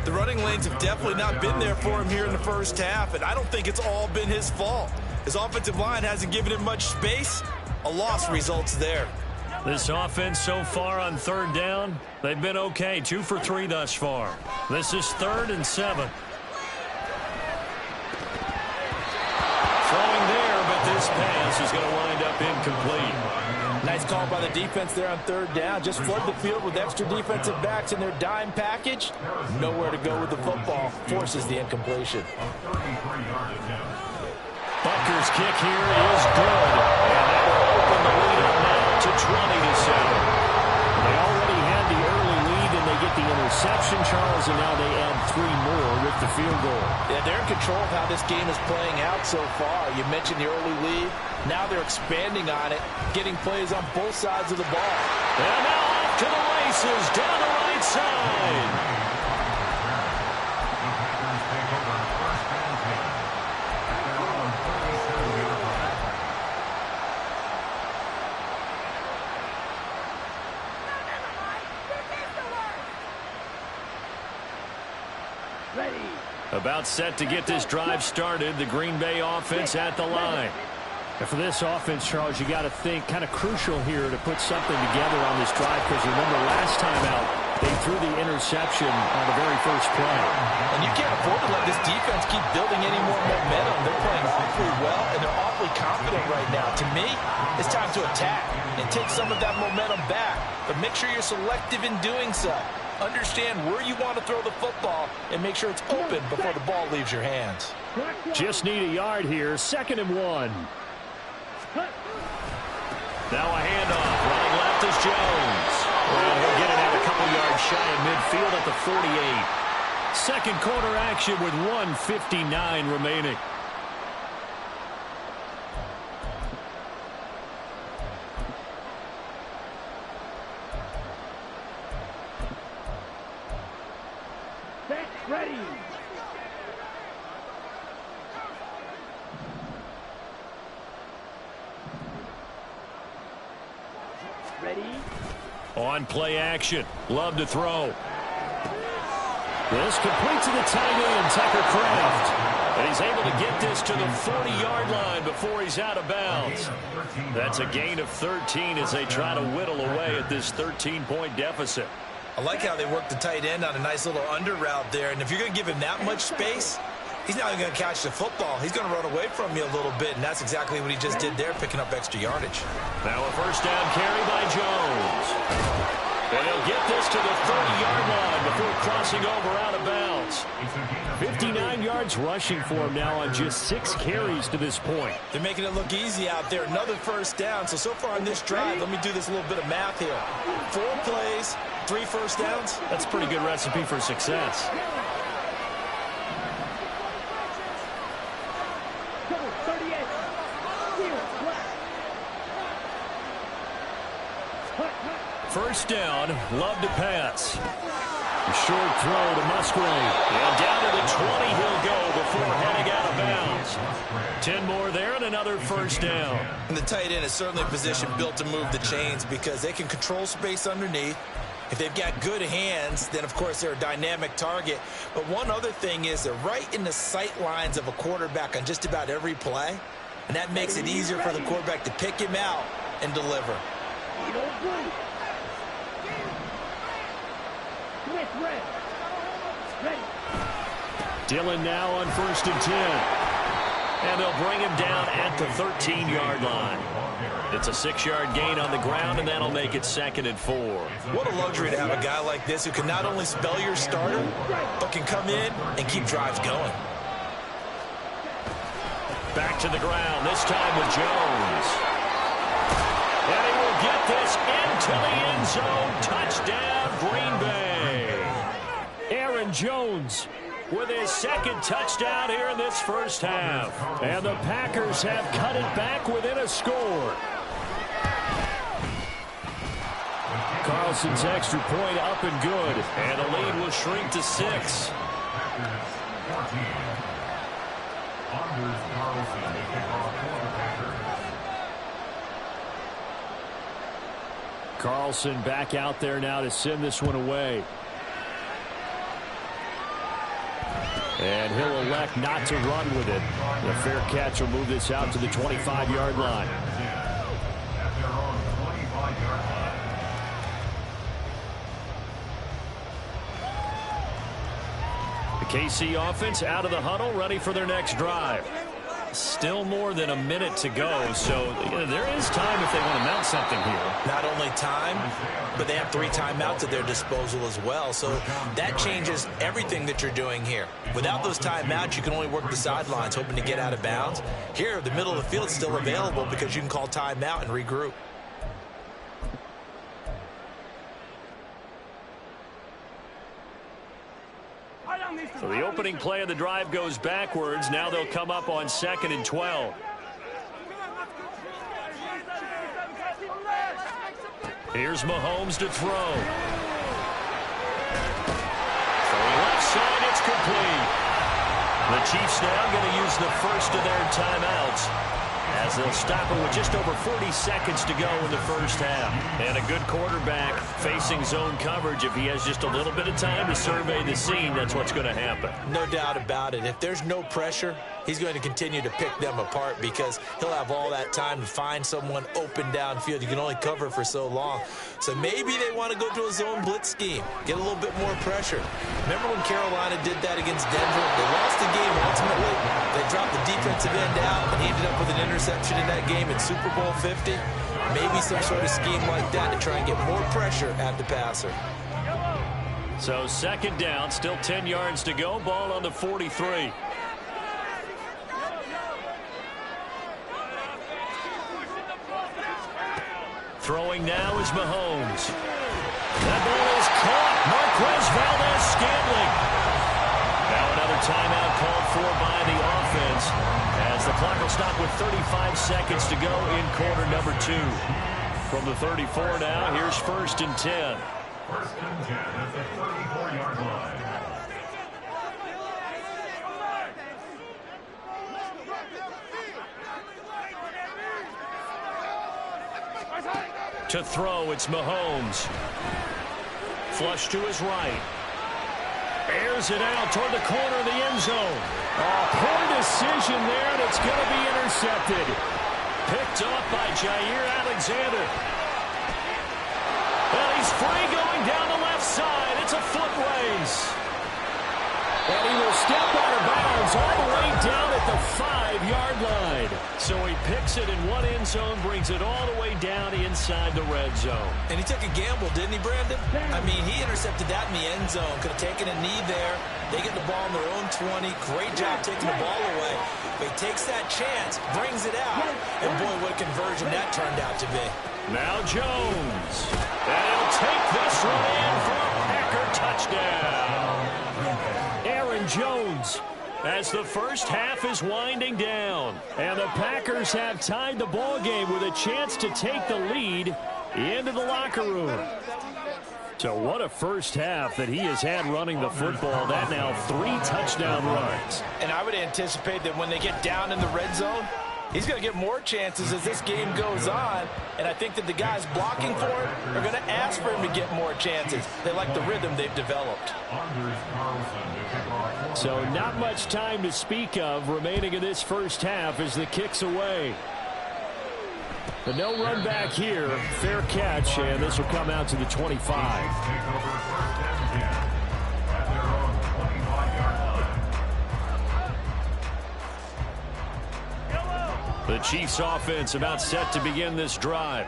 The running lanes have definitely not been there for him here in the first half, and I don't think it's all been his fault. His offensive line hasn't given him much space. A loss results there. This offense so far on 3rd down, they've been okay. 2 for 3 thus far. This is 3rd and 7. Throwing there, but this pass is going to wind up incomplete. Nice call by the defense there on 3rd down. Just flood the field with extra defensive backs in their dime package. Nowhere to go with the football. Forces the incompletion. Butker's kick here is good. And that will open the lead up now to 20-7. They already had the early lead, and they get the interception, Charles, and now they add 3 more with the field goal. Yeah, they're in control of how this game is playing out so far. You mentioned the early lead. Now they're expanding on it, getting plays on both sides of the ball. And now off to the races down the right side. About set to get this drive started. The Green Bay offense at the line. And for this offense, Charles, you got to think kind of crucial here to put something together on this drive, because remember last time out, they threw the interception on the very first play. And you can't afford to let this defense keep building any more momentum. They're playing awfully well, and they're awfully confident right now. To me, it's time to attack and take some of that momentum back. But make sure you're selective in doing so. Understand where you want to throw the football and make sure it's open before the ball leaves your hands. Just need a yard here. 2nd and 1. Now a handoff. Running left is Jones. Well, he'll get it out a couple yards shy of midfield at the 48. Second quarter action with 1:59 remaining. Set, ready. Ready. On play action. Love to throw. This complete to the tight end, Tucker Kraft. And he's able to get this to the 40-yard line before he's out of bounds. That's a gain of 13 as they try to whittle away at this 13-point deficit. I like how they work the tight end on a nice little under route there. And if you're going to give him that much space, he's not even going to catch the football. He's going to run away from you a little bit, and that's exactly what he just did there, picking up extra yardage. Now a first down carry by Jones. And he'll get this to the 30-yard line before crossing over out of bounds. 59 yards rushing for him now on just 6 carries to this point. They're making it look easy out there. Another first down. So far on this drive, let me do this little bit of math here. 4 plays, 3 first downs. That's a pretty good recipe for success. Double 38. Clear, black. First down, Love to pass. A short throw to Musgrave. And down to the 20 he'll go before heading out of bounds. 10 more there and another first down. And the tight end is certainly a position built to move the chains because they can control space underneath. If they've got good hands, then, of course, they're a dynamic target. But one other thing is they're right in the sight lines of a quarterback on just about every play. And that makes it easier for the quarterback to pick him out and deliver. Smith, red. Ready. Dillon now on 1st and 10. And they'll bring him down at the 13-yard line. It's a 6-yard gain on the ground, and that'll make it 2nd and 4. What a luxury to have a guy like this who can not only spell your starter, but can come in and keep drives going. Back to the ground, this time with Jones. And he will get this into the end zone. Touchdown, Green Bay. Aaron Jones with his 2nd touchdown here in this first half. And the Packers have cut it back within a score. Carlson's extra point up and good. And the lead will shrink to 6. Carlson back out there now to send this one away. And he'll elect not to run with it. The fair catch will move this out to the 25-yard line. The KC offense out of the huddle, ready for their next drive. Still more than a minute to go, so there is time if they want to mount something here. Not only time, but they have 3 timeouts at their disposal as well, so that changes everything that you're doing here. Without those timeouts, you can only work the sidelines, hoping to get out of bounds. Here, the middle of the field is still available because you can call timeout and regroup. So the opening play of the drive goes backwards. Now they'll come up on 2nd and 12. Here's Mahomes to throw. Throwing left side, it's complete. The Chiefs now going to use the first of their timeouts. as they'll stop it with just over 40 seconds to go in the first half. And a good quarterback facing zone coverage. If he has just a little bit of time to survey the scene, that's what's going to happen. No doubt about it. If there's no pressure, he's going to continue to pick them apart because he'll have all that time to find someone open downfield. You can only cover for so long. So maybe they want to go to a zone blitz scheme, get a little bit more pressure. Remember when Carolina did that against Denver? They lost the game ultimately. They dropped the defensive end out and ended up with an interception in that game in Super Bowl 50. Maybe some sort of scheme like that to try and get more pressure at the passer. So second down, still 10 yards to go. Ball on the 43. Throwing now is Mahomes. That ball is caught. Marquez Valdez-Scantling. Now another timeout called for by the offense as the clock will stop with 35 seconds to go in quarter number 2. From the 34 now, here's 1st and 10. 1st and 10 at the 34-yard line. To throw, it's Mahomes. Flush to his right. Airs it out toward the corner of the end zone. Oh, poor decision there, and it's going to be intercepted. Picked off by Jair Alexander. And he's free going down the left side. It's a foot race. And he will step out of bounds all the way down at the 5-yard line. So he picks it in one end zone, brings it all the way down inside the red zone. And he took a gamble, didn't he, Brandon? I mean, he intercepted that in the end zone. Could have taken a knee there. They get the ball in their own 20. Great job taking the ball away. But he takes that chance, brings it out. And boy, what a conversion that turned out to be. Now Jones. And he'll take this one in for a Packer touchdown. Aaron Jones, as the first half is winding down. And the Packers have tied the ball game with a chance to take the lead into the locker room. So what a first half that he has had running the football. That now 3 touchdown runs. And I would anticipate that when they get down in the red zone, he's going to get more chances as this game goes on. And I think that the guys blocking for him are going to ask for him to get more chances. They like the rhythm they've developed. So not much time to speak of remaining in this first half as the kick's away. But no run back here. Fair catch, and this will come out to the 25. The Chiefs offense about set to begin this drive.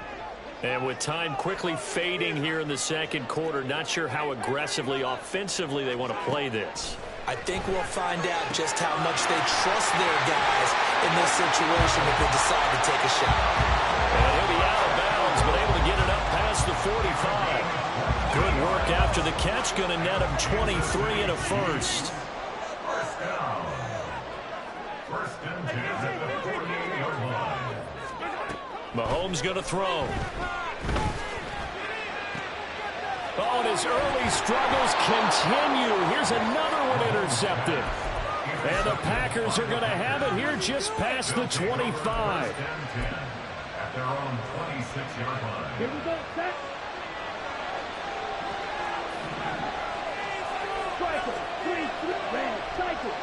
And with time quickly fading here in the second quarter, not sure how aggressively, offensively they want to play this. I think we'll find out just how much they trust their guys in this situation if they decide to take a shot. And he'll be out of bounds, but able to get it up past the 45. Good work after the catch, going to net him 23 and a first. First down. 1st and 10 at the 48-yard line. Mahomes going to throw. Oh, and his early struggles continue. Here's another one intercepted. And the Packers are going to have it here just past the 25. At their own 26-yard line. Here we go, set. Striker, 3, red, cycle.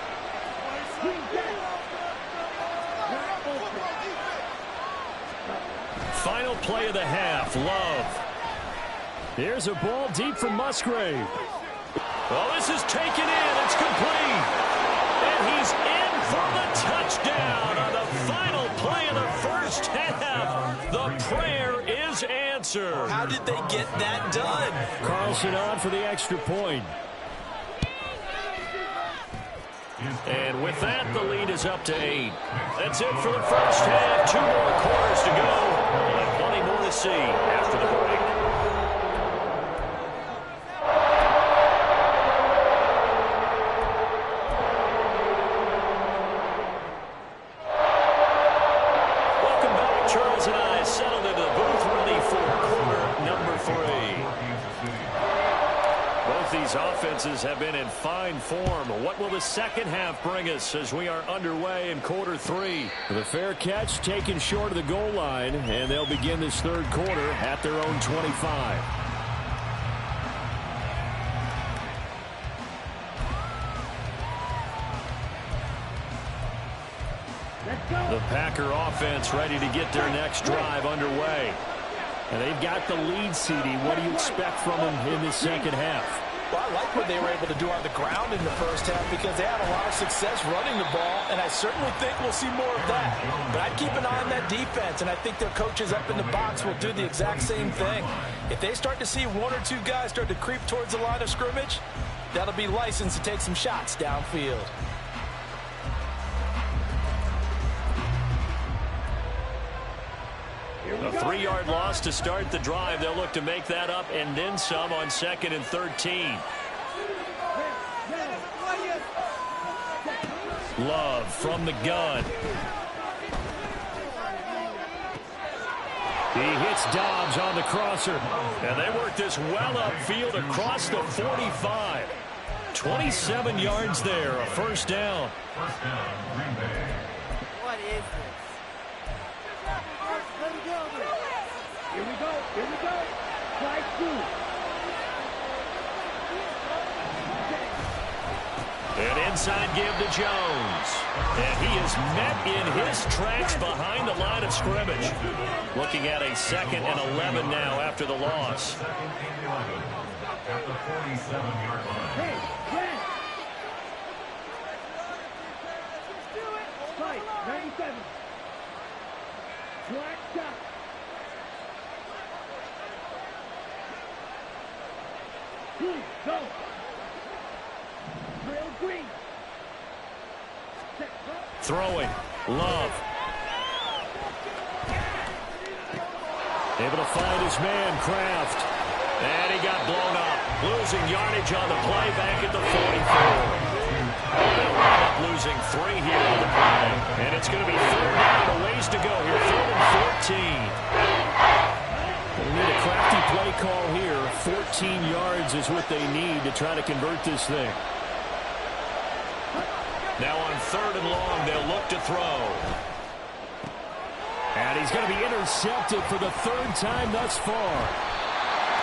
Green down. Final play of the half, Love. Here's a ball deep from Musgrave. Well, this is taken in. It's complete. And he's in for the touchdown on the final play of the first half. The prayer is answered. How did they get that done? Carlson on for the extra point. And with that, the lead is up to 8. That's it for the first half. 2 more quarters to go. We'll have plenty more to see after the break. Welcome back. Charles and I settled into the booth ready for quarter number 3. Both these offenses have been in fine form. What will the second half bring us as we are underway in quarter 3? The fair catch taken short of the goal line, and they'll begin this third quarter at their own 25. The Packer offense ready to get their next drive underway. And they've got the lead, CD. What do you expect from them in this second half? Well, I like what they were able to do on the ground in the first half because they had a lot of success running the ball, and I certainly think we'll see more of that. But I'd keep an eye on that defense, and I think their coaches up in the box will do the exact same thing. If they start to see one or two guys start to creep towards the line of scrimmage, that'll be licensed to take some shots downfield. A 3-yard loss to start the drive. They'll look to make that up and then some on 2nd and 13. Love from the gun. He hits Dobbs on the crosser. And they work this well upfield across the 45. 27 yards there, a first down. What is this? Here we go. Here we go. Try 2. An inside give to Jones. And he is met in his tracks behind the line of scrimmage. Looking at a 2nd and 11 now after the loss. At the 47-yard line. Hey, Brent. Fight, 97. Black shot. Go. Trail green. Throwing. Love. Able to find his man, Kraft. And he got blown up. Losing yardage on the play back at the 44. They'll end up losing 3 here on the play. And it's going to be 3rd down, a ways to go here. 3rd and 14. They need a crafty play call here. 14 yards is what they need to try to convert this thing. Now on 3rd and long, they'll look to throw. And he's going to be intercepted for the 3rd time thus far.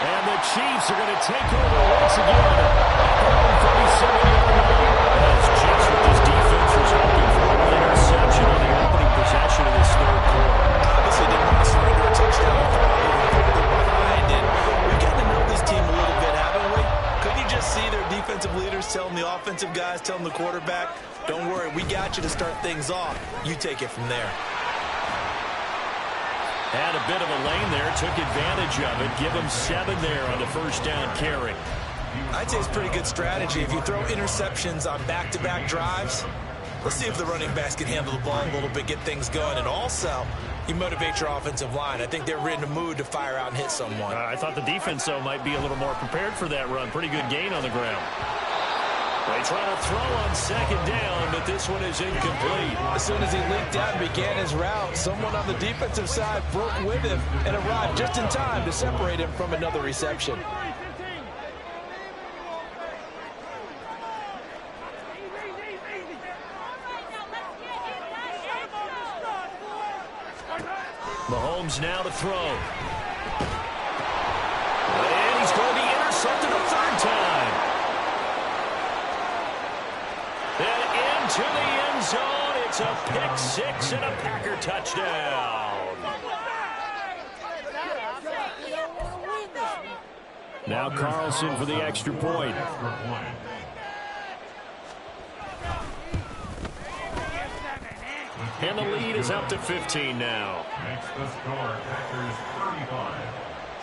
And the Chiefs are going to take over once again. 37-yard line. That's just what this defense was hoping for. An interception on the opening possession of this third quarter. Obviously, they want to surrender a touchdown behind, and we've gotten to know this team a little bit, haven't we? Couldn't you just see their defensive leaders telling the offensive guys, telling the quarterback, don't worry, we got you to start things off. You take it from there. Had a bit of a lane there, took advantage of it. Give him 7 there on the first down carry. I'd say it's pretty good strategy. If you throw interceptions on back-to-back drives, let's see if the running backs can handle the ball a little bit, get things going. And also, you motivate your offensive line. I think they're in the mood to fire out and hit someone. I thought the defense, though, might be a little more prepared for that run. Pretty good gain on the ground. They try to throw on 2nd down, but this one is incomplete. As soon as he leaked out and began his route, someone on the defensive side broke with him and arrived just in time to separate him from another reception. Mahomes now to throw. And he's going to be intercepted a 3rd time. And into the end zone. It's a pick-6 and a Packer touchdown. Now Carlson for the extra point. And the lead is up to 15 now. Makes the score Packers 35,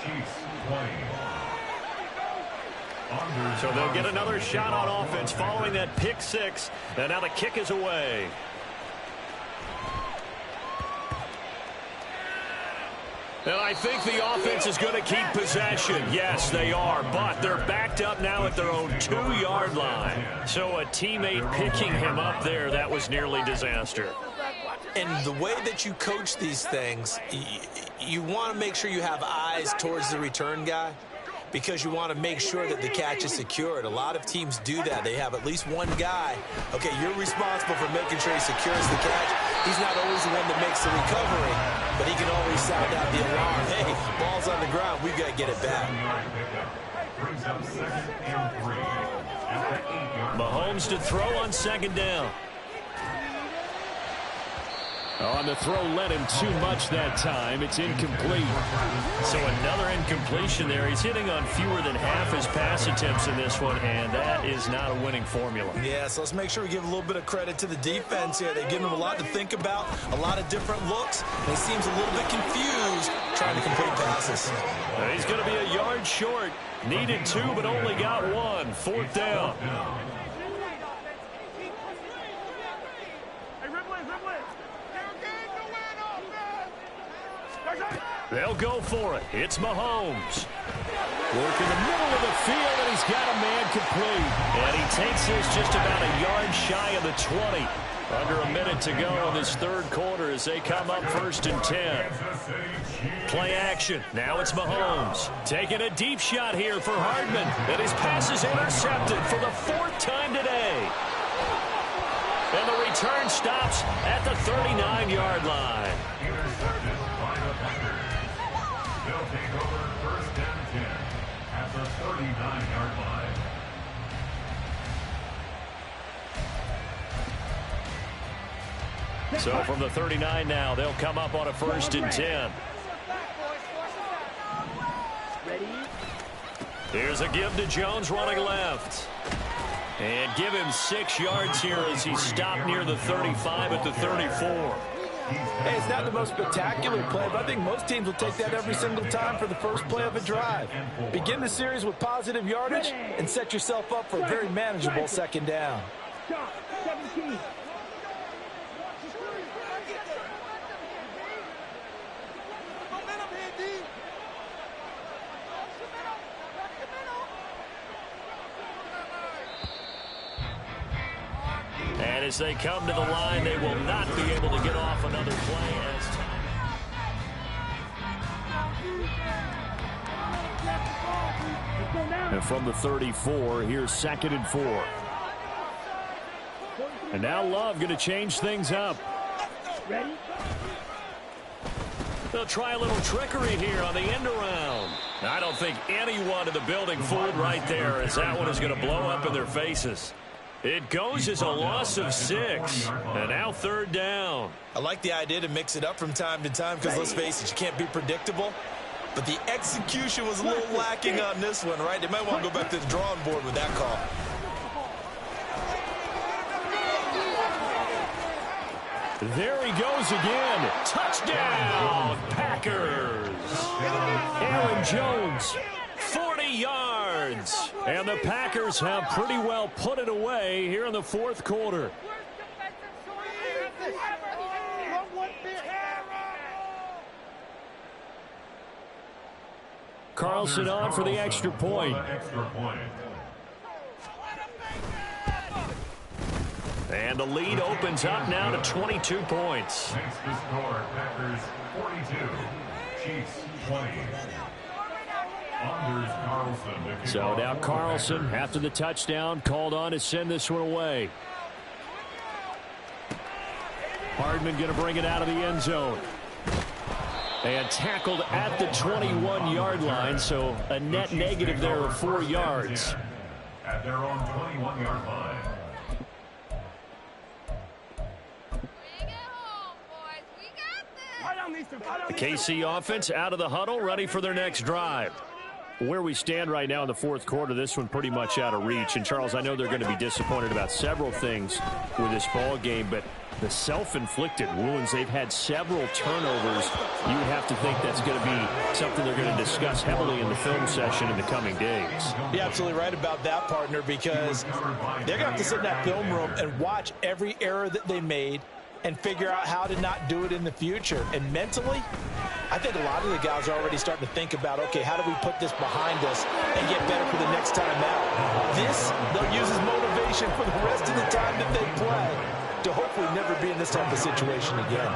Chiefs 20. So they'll get another shot on offense following that pick-6. And now the kick is away. And I think the offense is going to keep possession. Yes, they are, but they're backed up now at their own 2-yard line. So a teammate picking him up there, that was nearly disaster. And the way that you coach these things, you want to make sure you have eyes towards the return guy. because you want to make sure that the catch is secured. A lot of teams do that. They have at least one guy. Okay, you're responsible for making sure he secures the catch. He's not always the one that makes the recovery, but he can always sound out the alarm. Hey, ball's on the ground. We've got to get it back. Brings up 2nd and 3 at the 8-yard line. Mahomes to throw on 2nd down. On the throw led him too much that time. It's incomplete. So another incompletion there. He's hitting on fewer than half his pass attempts in this one, and that is not a winning formula. Yeah, so let's make sure we give a little bit of credit to the defense here. They give him a lot to think about, a lot of different looks, and he seems a little bit confused trying to complete passes. He's going to be a yard short. Needed 2, but only got 1. 4th down. They'll go for it. It's Mahomes. Work in the middle of the field, and he's got a man complete. And he takes this just about a yard shy of the 20. Under a minute to go in this 3rd quarter as they come up 1st and 10. Play action. Now it's Mahomes. Taking a deep shot here for Hardman. And his pass is intercepted for the 4th time today. And the return stops at the 39-yard line. Intercepted by the Packers. They'll take over 1st and 10 at the 39-yard line. So from the 39 now, they'll come up on a 1st and 10. Here's a give to Jones running left. And give him 6 yards here as he stopped near the 35 at the 34. Hey, it's not the most spectacular play, but I think most teams will take that every single time for the first play of a drive. Begin the series with positive yardage and set yourself up for a very manageable 2nd down. 17. And as they come to the line, they will not be able to get off another play. And from the 34, here's 2nd and 4. And now Love going to change things up. Ready? They'll try a little trickery here on the end around. I don't think anyone in the building fooled right there, as that one is going to blow up in their faces. It goes as a loss of 6. And now 3rd down. I like the idea to mix it up from time to time because, let's face it, you can't be predictable. But the execution was a little lacking on this one, right? They might want to go back to the drawing board with that call. There he goes again. Touchdown, Packers. Aaron Jones, 40 yards. And the Packers have pretty well put it away here in the 4th quarter. Carlson on for the extra point. And the lead opens up now to 22 points. Makes the score Packers 42, Chiefs 20. Anders Carlson. So now Carlson, after the touchdown, called on to send this one away. Hardman going to bring it out of the end zone. And tackled at the 21-yard line, so a net negative there of 4 yards. At their own 21-yard line. The KC offense out of the huddle, ready for their next drive. Where we stand right now in the 4th quarter, this one pretty much out of reach. And, Charles, I know they're going to be disappointed about several things with this ball game, but the self-inflicted wounds, they've had several turnovers. You would have to think that's going to be something they're going to discuss heavily in the film session in the coming days. You're absolutely right about that, partner, because they're going to have to sit in that film room and watch every error that they made and figure out how to not do it in the future. And mentally, I think a lot of the guys are already starting to think about, okay, how do we put this behind us and get better for the next time out? This, they'll use as motivation for the rest of the time that they play to hopefully never be in this type of situation again.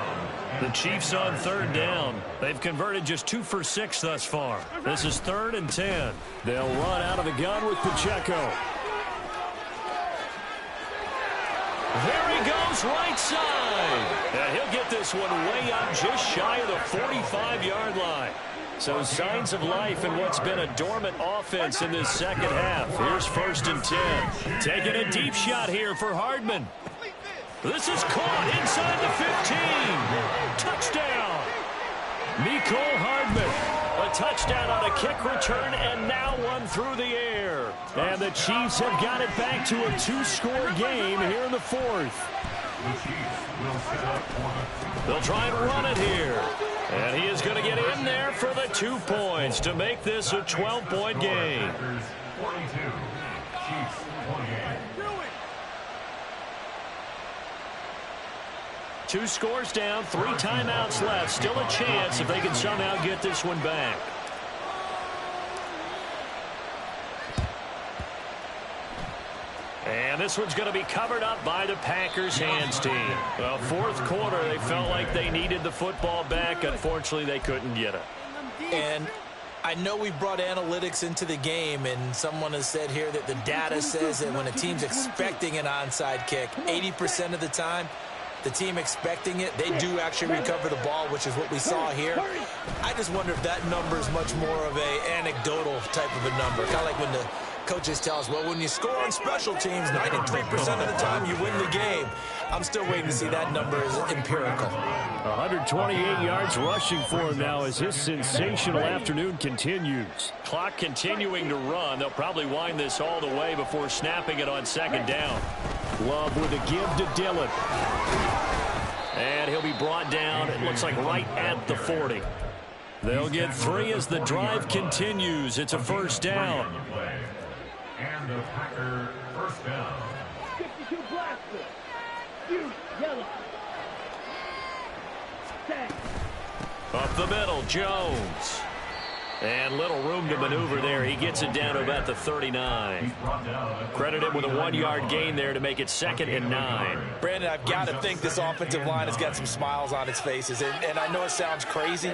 The Chiefs on third down. They've converted just 2 for 6 thus far. This is 3rd and 10. They'll run out of the gun with Pacheco. There he goes, right side. And he'll get this one way up just shy of the 45-yard line. So signs of life in what's been a dormant offense in this second half. Here's 1st and 10. Taking a deep shot here for Hardman. This is caught inside the 15. Touchdown. Mecole Hardman. A touchdown on a kick return and now one through the air. And the Chiefs have got it back to a 2-score game here in the 4th. They'll try and run it here. And he is going to get in there for the 2 points to make this a 12-point game. 2 scores down, 3 timeouts left. Still a chance if they can somehow get this one back. And this one's going to be covered up by the Packers hands team. Well, 4th quarter, they felt like they needed the football back. Unfortunately, they couldn't get it. And I know we brought analytics into the game, and someone has said here that the data says that when a team's expecting an onside kick, 80% of the time, the team expecting it, they do actually recover the ball, which is what we saw here. I just wonder if that number is much more of a anecdotal type of a number. Kind of like when the coaches tell us, well, when you score on special teams, 93% of the time you win the game. I'm still waiting to see that number is empirical. 128 yards rushing for him now as his sensational afternoon continues. Clock continuing to run. They'll probably wind this all the way before snapping it on 2nd down. Love with a give to Dillon. And he'll be brought down, it looks like right at the 40. They'll get 3 as the drive continues. It's a 1st down. And the Packer 1st down. 52 blaster. You yellow. Tag. Up the middle, Jones. And little room to maneuver there. He gets it down to about the 39. Credit him with a 1-yard gain there to make it 2nd and 9. Brandon, I've got to think this offensive line has got some smiles on its faces. And I know it sounds crazy,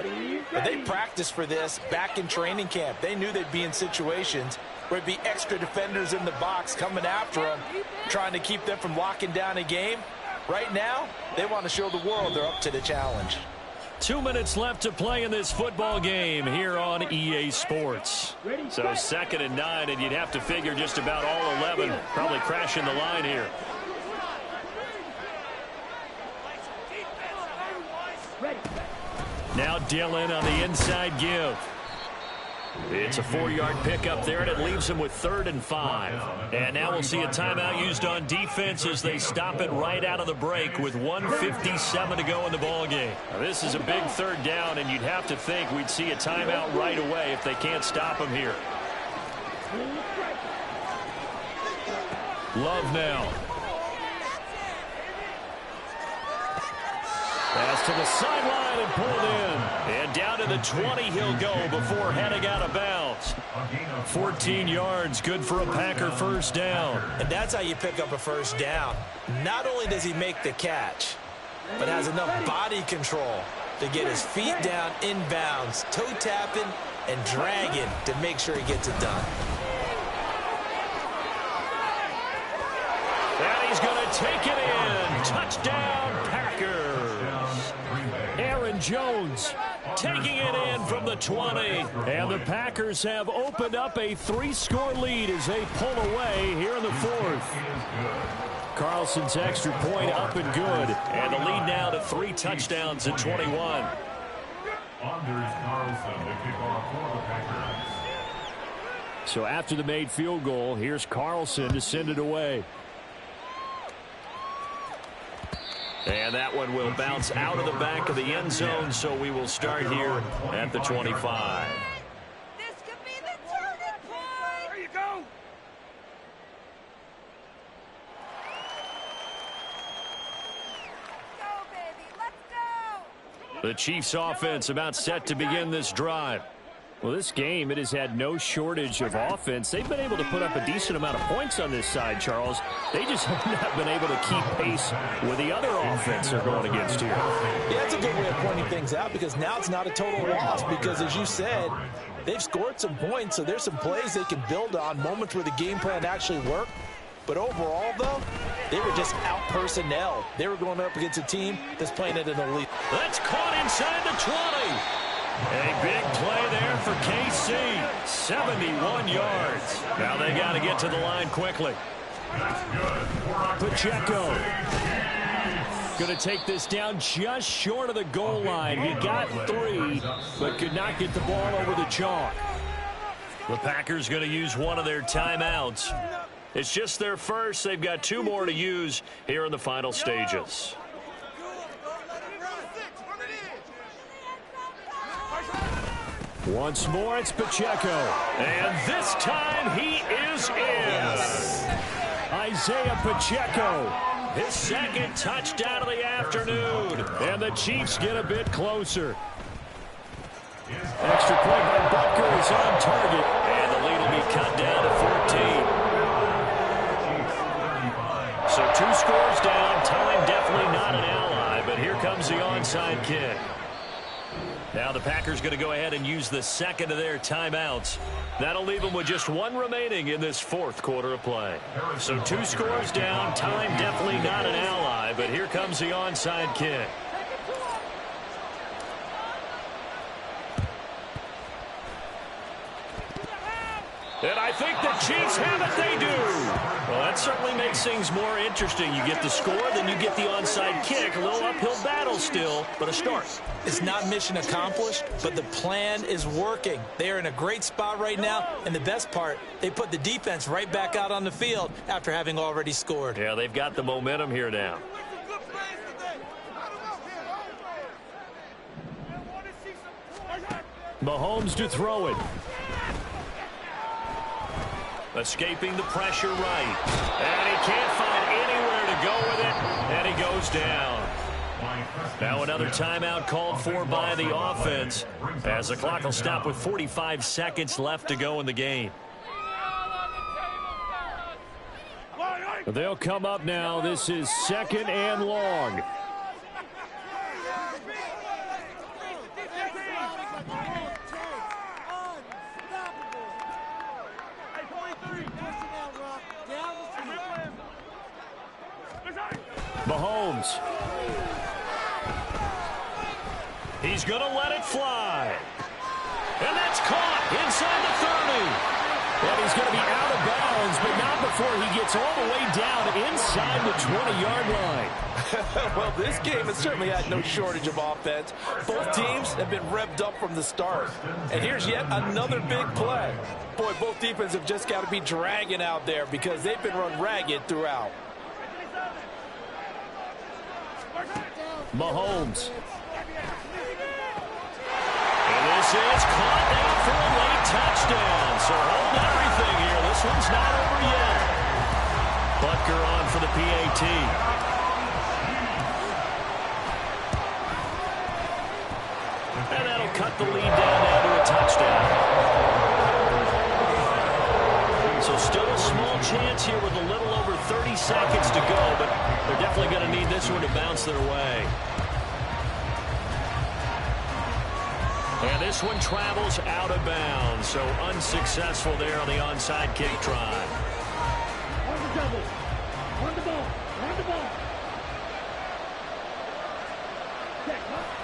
but they practiced for this back in training camp. They knew they'd be in situations where it'd be extra defenders in the box coming after them, trying to keep them from locking down a game. Right now, they want to show the world they're up to the challenge. 2 minutes left to play in this football game here on EA Sports. So 2nd and 9, and you'd have to figure just about all 11 probably crashing the line here. Now Dillon on the inside give. It's a 4-yard pickup there, and it leaves him with 3rd and 5. And now we'll see a timeout used on defense as they stop it right out of the break with 1:57 to go in the ballgame. This is a big 3rd down, and you'd have to think we'd see a timeout right away if they can't stop him here. Love now. Pass to the sideline and pulled in. And down to the 20 he'll go before heading out of bounds. 14 yards, good for a Packer 1st down. And that's how you pick up a 1st down. Not only does he make the catch, but has enough body control to get his feet down inbounds, toe tapping and dragging to make sure he gets it done. And he's going to take it in. Touchdown, Packers. Aaron Jones taking it in from the 20. And the Packers have opened up a 3-score lead as they pull away here in the 4th. Carlson's extra point up and good. And the lead now to 3 touchdowns at 21. Anders Carlson, the kickoff for the Packers. So after the made field goal, here's Carlson to send it away. And that one will bounce out of the back of the end zone, so we will start here at the 25. This could be the turning point. There you go. Go, baby. Let's go. The Chiefs offense about set to begin this drive. Well, this game, it has had no shortage of offense. They've been able to put up a decent amount of points on this side, Charles. They just have not been able to keep pace with the other offense they're going against here. Yeah, that's a good way of pointing things out because now it's not a total loss because, as you said, they've scored some points, so there's some plays they can build on, moments where the game plan actually worked. But overall, though, they were just out-personnel. They were going up against a team that's playing at an elite. That's caught inside the 20. A big play there for KC. 71 yards. Now they got to get to the line quickly. Pacheco going to take this down just short of the goal line. He got 3, but could not get the ball over the chalk. The Packers going to use one of their timeouts. It's just their first. They've got 2 more to use here in the final stages. Once more, it's Pacheco. And this time he is in. Isaiah Pacheco. His second touchdown of the afternoon. And the Chiefs get a bit closer. Extra point by Butker is on target. And the lead will be cut down to 14. So 2 scores down. Time definitely not an ally. But here comes the onside kick. Now the Packers going to go ahead and use the second of their timeouts. That'll leave them with just 1 remaining in this 4th quarter of play. So 2 scores down. Time definitely not an ally. But here comes the onside kick. And I think the Chiefs have it. They do. Well, that certainly makes things more interesting. You get the score, then you get the onside kick. A little uphill battle still, but a start. It's not mission accomplished, but the plan is working. They are in a great spot right now, and the best part, they put the defense right back out on the field after having already scored. Yeah, they've got the momentum here now. Mahomes to throw it. Escaping the pressure right. And he can't find anywhere to go with it. And he goes down. Now another timeout called for by the offense as the clock will stop with 45 seconds left to go in the game. They'll come up now. This is 2nd and long. Mahomes. He's going to let it fly. And that's caught inside the 30. And he's going to be out of bounds, but not before he gets all the way down inside the 20-yard line. Well, this game has certainly had no shortage of offense. Both teams have been revved up from the start. And here's yet another big play. Boy, both defenses have just got to be dragging out there because they've been run ragged throughout. Mahomes. And this is caught down for a late touchdown. So hold everything here. This one's not over yet. Butker on for the PAT. And that'll cut the lead down now to a touchdown. So still a small chance here with a little over 30 seconds to go, but they're definitely going to need this one to bounce their way. And this one travels out of bounds, so unsuccessful there on the onside kick try. On the double. On the ball. On the ball.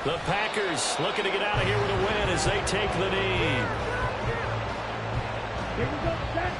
The Packers looking to get out of here with a win as they take the knee. Here we go. Set.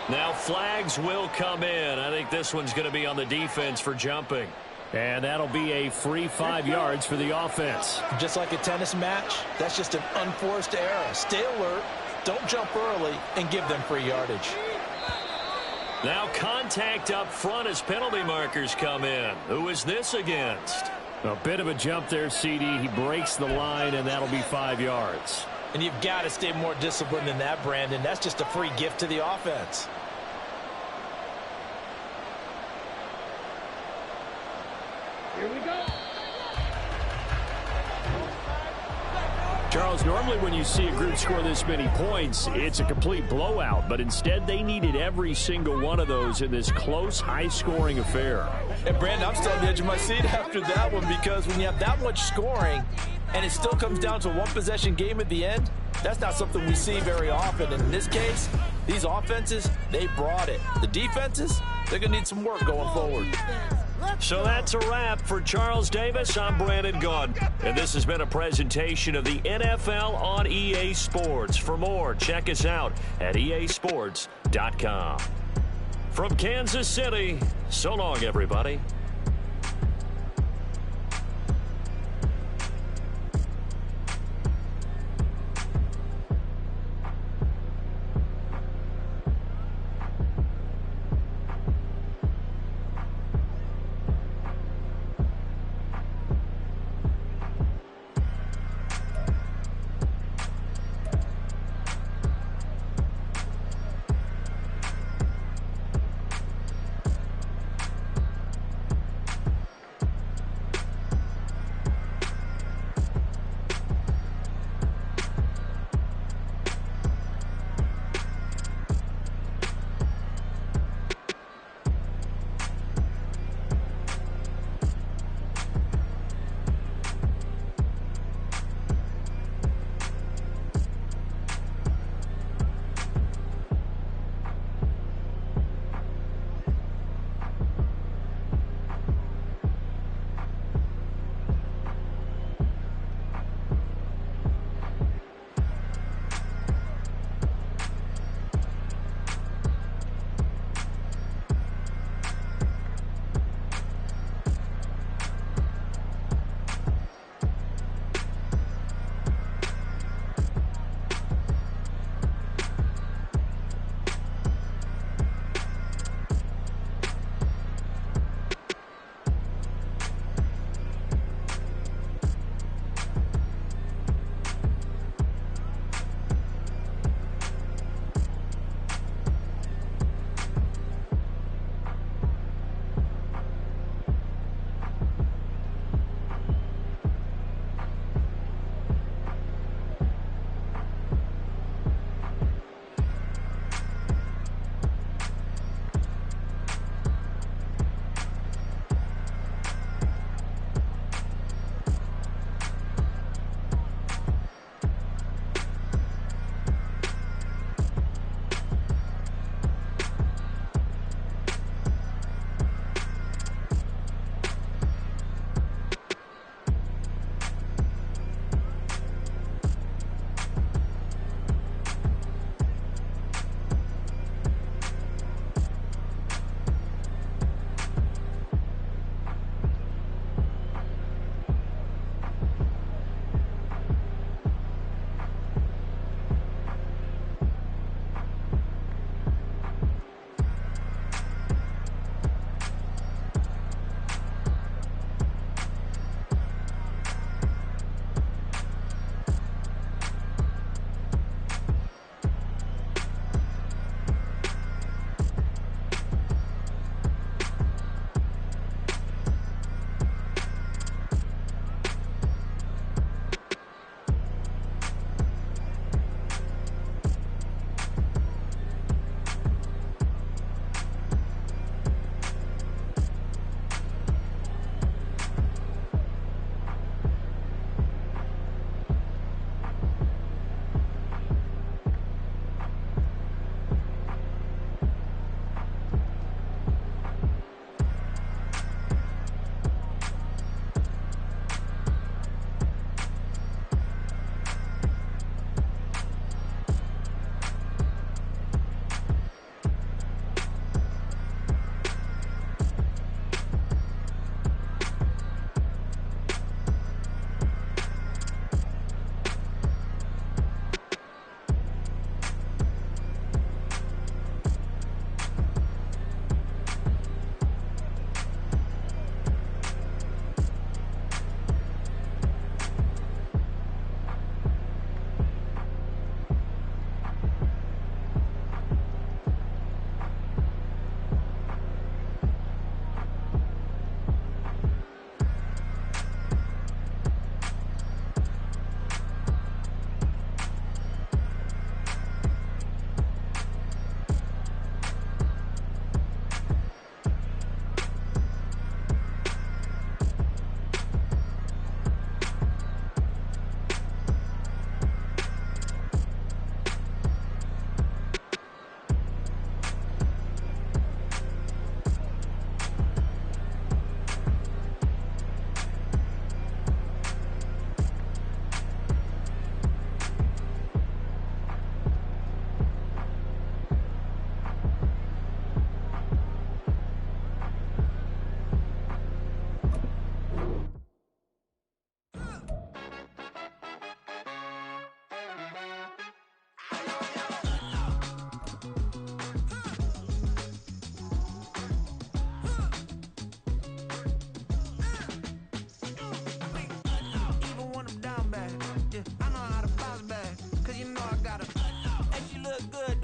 Now flags will come in. I think this one's going to be on the defense for jumping. And that'll be a free 5 yards for the offense. Just like a tennis match, that's just an unforced error. Stay alert, don't jump early, and give them free yardage. Now contact up front as penalty markers come in. Who is this against? A bit of a jump there, CD. He breaks the line, and that'll be 5 yards. And you've got to stay more disciplined than that, Brandon. That's just a free gift to the offense. Here we go. Charles, normally when you see a group score this many points, it's a complete blowout. But instead, they needed every single one of those in this close, high-scoring affair. And, Brandon, I'm still on the edge of my seat after that one, because when you have that much scoring and it still comes down to a one-possession game at the end, that's not something we see very often. And in this case, these offenses, they brought it. The defenses, they're going to need some work going forward. So that's a wrap for Charles Davis. I'm Brandon Gunn. And this has been a presentation of the NFL on EA Sports. For more, check us out at easports.com. From Kansas City, so long, everybody.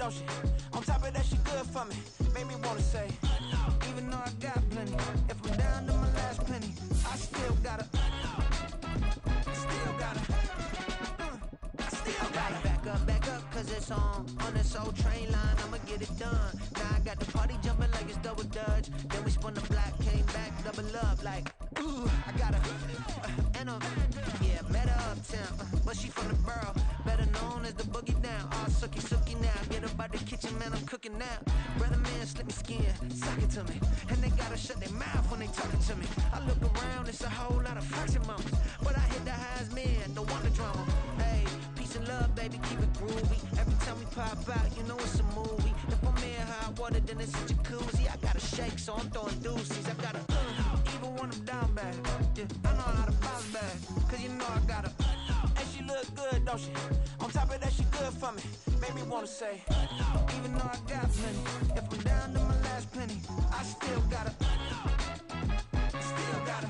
don't she? On top of that, she good for me. Made me wanna say, even though I got plenty, if I'm down to my last penny, I still gotta, back up, cause it's on this old train line, I'ma get it done. Now I got the party jumping like it's double dutch. Then we spun the block, came back, double up, like, ooh, I got a, yeah, met her uptown, but she from the borough, better known as the boogie down. All sookie now, get up out the kitchen, man, I'm cooking now. Brother man, slip me skin, suck it to me, and they gotta shut their mouth when they talking to me. I look around, it's a whole lot of flexing moments, but I hit the highs, man, don't want the drama. Hey, peace and love, baby, keep it groovy. Every time we pop out, you know it's a movie. If I'm in hot water, then it's a jacuzzi. I gotta shake, so I'm throwing deuces. I gotta, even when I'm down bad, yeah, I know how to bounce back, cause you know I gotta, and she look good, don't she? On top of that, she good for me. Made me wanna say, even though I got plenty, if I'm down to my last penny, I still gotta, still gotta.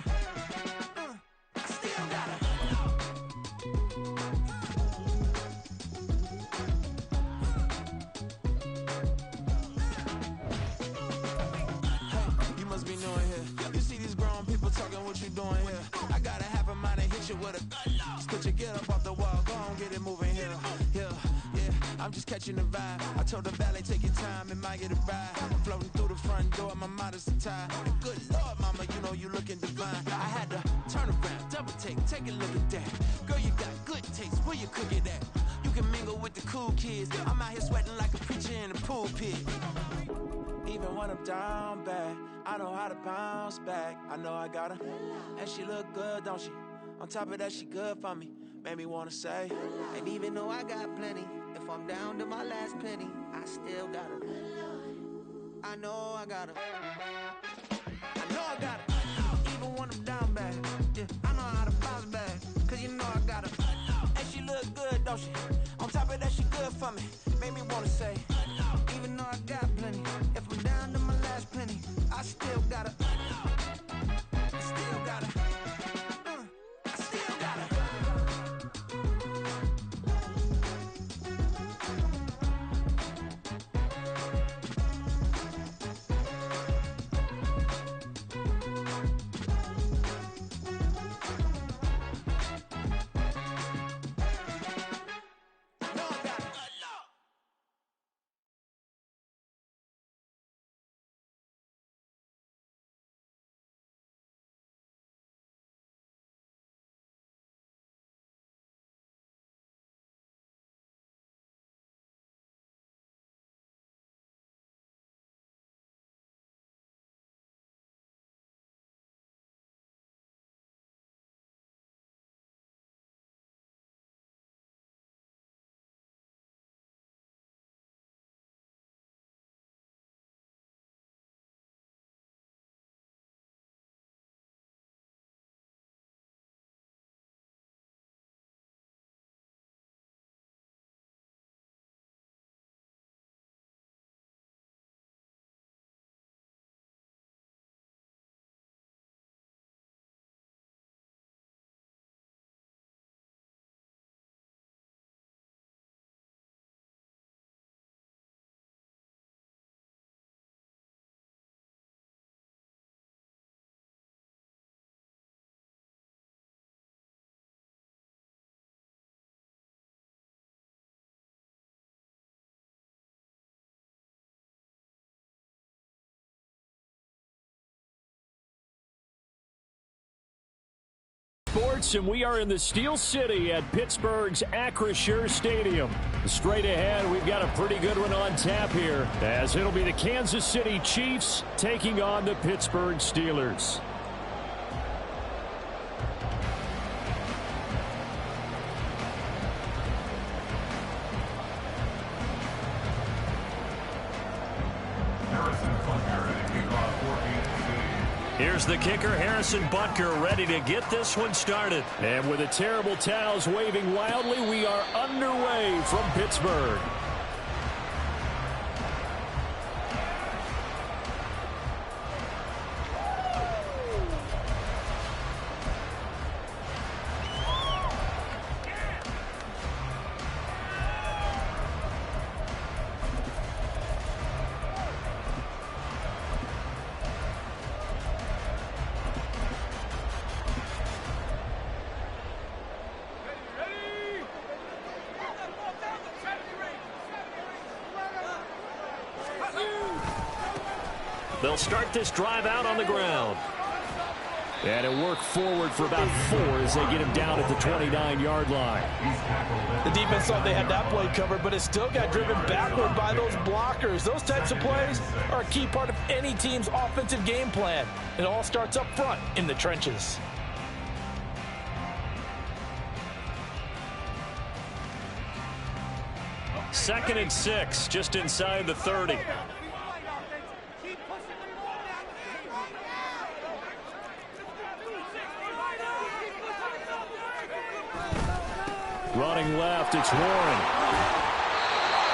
What you doing here? I gotta have a mind to hit you with a could you get up off the wall, go on, get it moving here. Yeah, I'm just catching the vibe. I told the valet, take your time, it might get a ride. I'm floating through the front door, my modest attire. And good Lord, mama, you know you looking divine. I had to turn around, double take a look at that. Girl, you got good taste, where you cook it at? You can mingle with the cool kids. I'm out here sweating like a preacher in a pulpit. Even when I'm down bad, I know how to bounce back. I know I got her, and she look good, don't she? On top of that, she good for me. Made me wanna say, and even though I got plenty, if I'm down to my last penny, I still got her. I know I got her. I know I got her. Even when I'm down bad, yeah, I know how to bounce back, cause you know I got her. And she look good, don't she? On top of that, she good for me. Made me wanna say, even though I got plenty, if I'm down to my last penny, I still gotta, still gotta, still gotta. Sports, and we are in the Steel City at Pittsburgh's Acrisure Stadium. Straight ahead, we've got a pretty good one on tap here, as it'll be the Kansas City Chiefs taking on the Pittsburgh Steelers. Here's the kicker, Harrison Butker, ready to get this one started. And with the terrible towels waving wildly, we are underway from Pittsburgh. They'll start this drive out on the ground. And it'll work forward for about 4 as they get him down at the 29-yard line. The defense thought they had that play covered, but it still got driven backward by those blockers. Those types of plays are a key part of any team's offensive game plan. It all starts up front in the trenches. Second and 6, just inside the 30. Running left, it's Warren.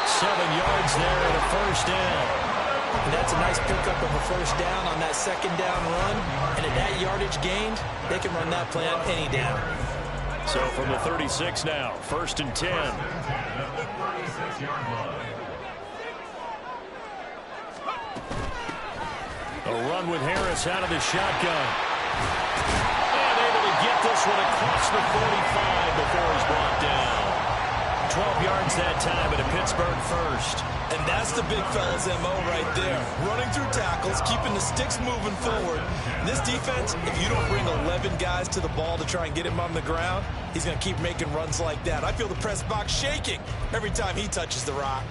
7 yards there and a first down. And that's a nice pickup of a first down on that second down run. And at that yardage gained, they can run that play on any down. So from the 36 now, first and 10. A run with Harris out of the shotgun. And able to get this one across the 45 before he's brought down. 12 yards that time at a Pittsburgh first. And that's the big fella's MO right there. Running through tackles, keeping the sticks moving forward. This defense, if you don't bring 11 guys to the ball to try and get him on the ground, he's going to keep making runs like that. I feel the press box shaking every time he touches the rock.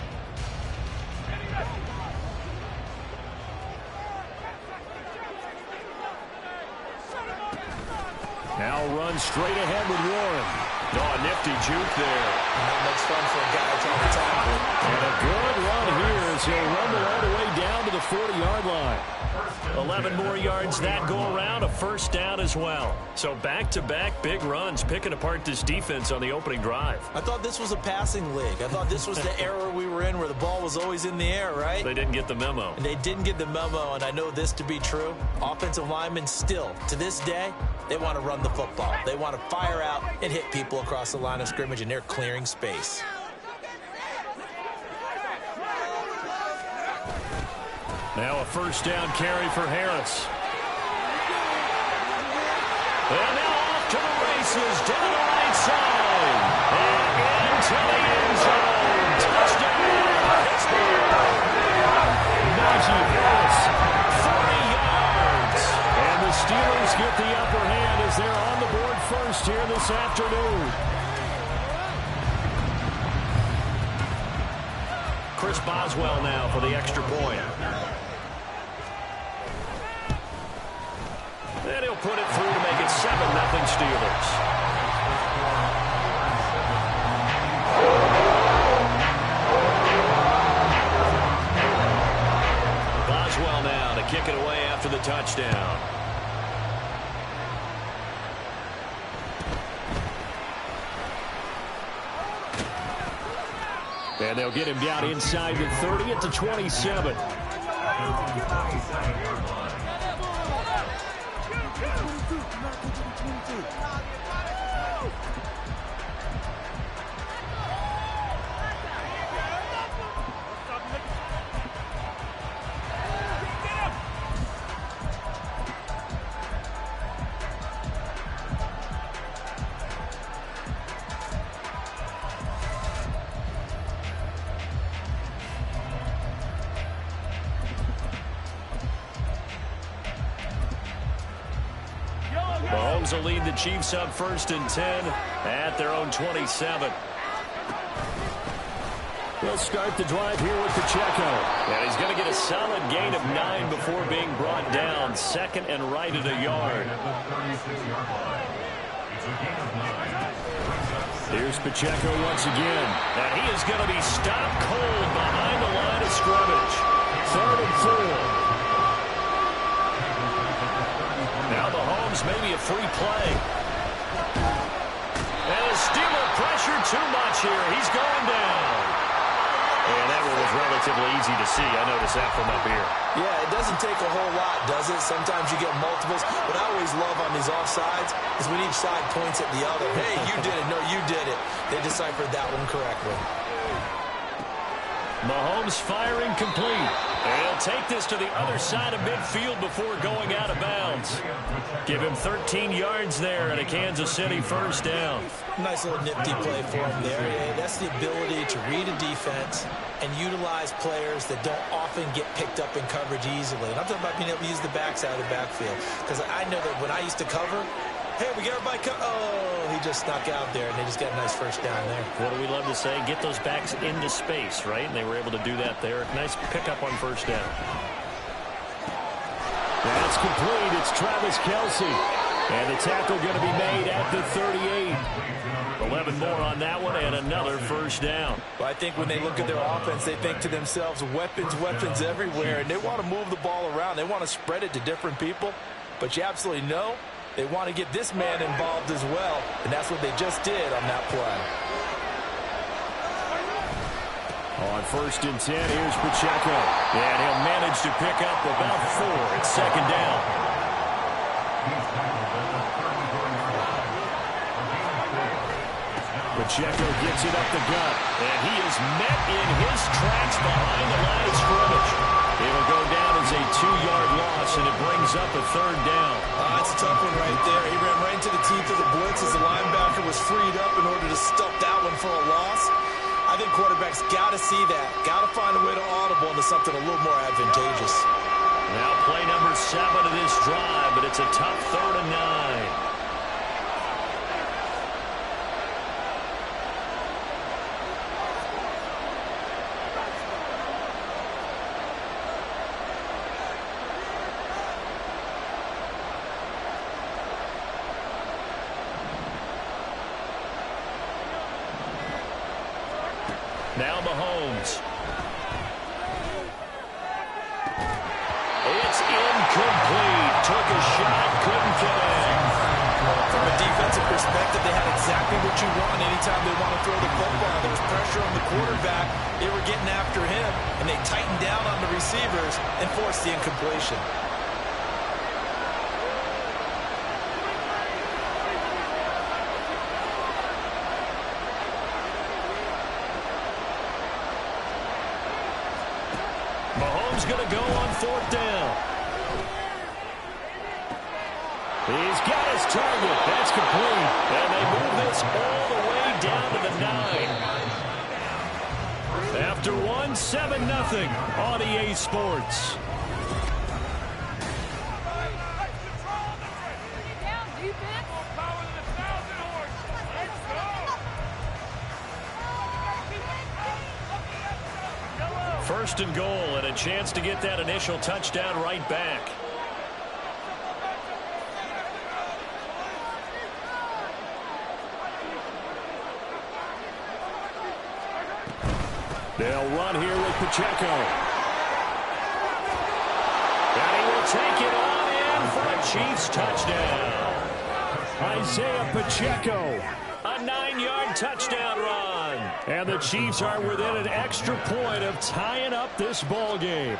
Now run straight ahead with Warren. Oh, a nifty juke there. Not much fun for a guy trying to tackle. And a good run here as he'll rumble all the way down to the 40-yard line. 11 more yards that go around, a first down as well. So back-to-back big runs, picking apart this defense on the opening drive. I thought this was a passing league. I thought this was the era we were in where the ball was always in the air, right? They didn't get the memo. And they didn't get the memo, and I know this to be true. Offensive linemen still, to this day, they want to run the football. They want to fire out and hit people across the line of scrimmage, and they're clearing space. Now a first down carry for Harris. And now off to the races, down the right side. And into the end zone. Touchdown, Pittsburgh. Najee Harris, 40 yards. And the Steelers get the upper hand as they're on the board first here this afternoon. Chris Boswell now for the extra point. And he'll put it through to make it 7-0 Steelers. Boswell now to kick it away after the touchdown. And they'll get him down inside the 30 at the 27. Mahomes will lead the Chiefs up first and 10 at their own 27. We'll start the drive here with Pacheco. And he's going to get a solid gain of 9 before being brought down. Second and right at a yard. Here's Pacheco once again. And he is going to be stopped cold behind the line of scrimmage. 3rd and 4. Now Mahomes maybe a free play. And the Steeler pressure too much here. He's going down. And that one was relatively easy to see. I noticed that from up here. Yeah, it doesn't take a whole lot, does it? Sometimes you get multiples. What I always love on these offsides is when each side points at the other. Hey, you did it. No, you did it. They deciphered that one correctly. Mahomes firing complete. And he'll take this to the other side of midfield before going out of bounds. Give him 13 yards there and a Kansas City first down. Nice little nifty play for him there. Yeah, that's the ability to read a defense and utilize players that don't often get picked up in coverage easily. And I'm talking about being able to use the backside of the backfield. Because I know that when I used to cover, hey, we got everybody oh, he just snuck out there, and they just got a nice first down there. What do we love to say? Get those backs into space, right? And they were able to do that there. Nice pickup on first down. That's complete. It's Travis Kelce. And the tackle going to be made at the 38. 11 more on that one and another first down. Well, I think when they look at their offense, they think to themselves, weapons, weapons everywhere. And they want to move the ball around. They want to spread it to different people. But you absolutely know they want to get this man involved as well. And that's what they just did on that play. On 1st and 10, here's Pacheco. And he'll manage to pick up about 4. It's second down. Pacheco gets it up the gut, and he is met in his tracks behind the line of scrimmage. It'll go down as a 2-yard loss, and it brings up a third down. That's a tough one right there. He ran right into the teeth of the blitz as the linebacker was freed up in order to stuff that one for a loss. I think quarterbacks got to see that. Got to find a way to audible into something a little more advantageous. Now play number 7 of this drive, but it's a tough 3rd and 9. Now Mahomes. It's incomplete. Took a shot, couldn't connect. From a defensive perspective, they had exactly what you want anytime they want to throw the football. There was pressure on the quarterback. They were getting after him, and they tightened down on the receivers and forced the incompletion. Mahomes going to go on 4th down. He's got his target. That's complete. And they move this all the way down to the 9. After 1, 7-0 on EA Sports. First and goal, and a chance to get that initial touchdown right back. They'll run here with Pacheco. And he will take it on in for a Chiefs touchdown. Isaiah Pacheco, a 9-yard touchdown run. And the Chiefs are within an extra point of tying up this ball game.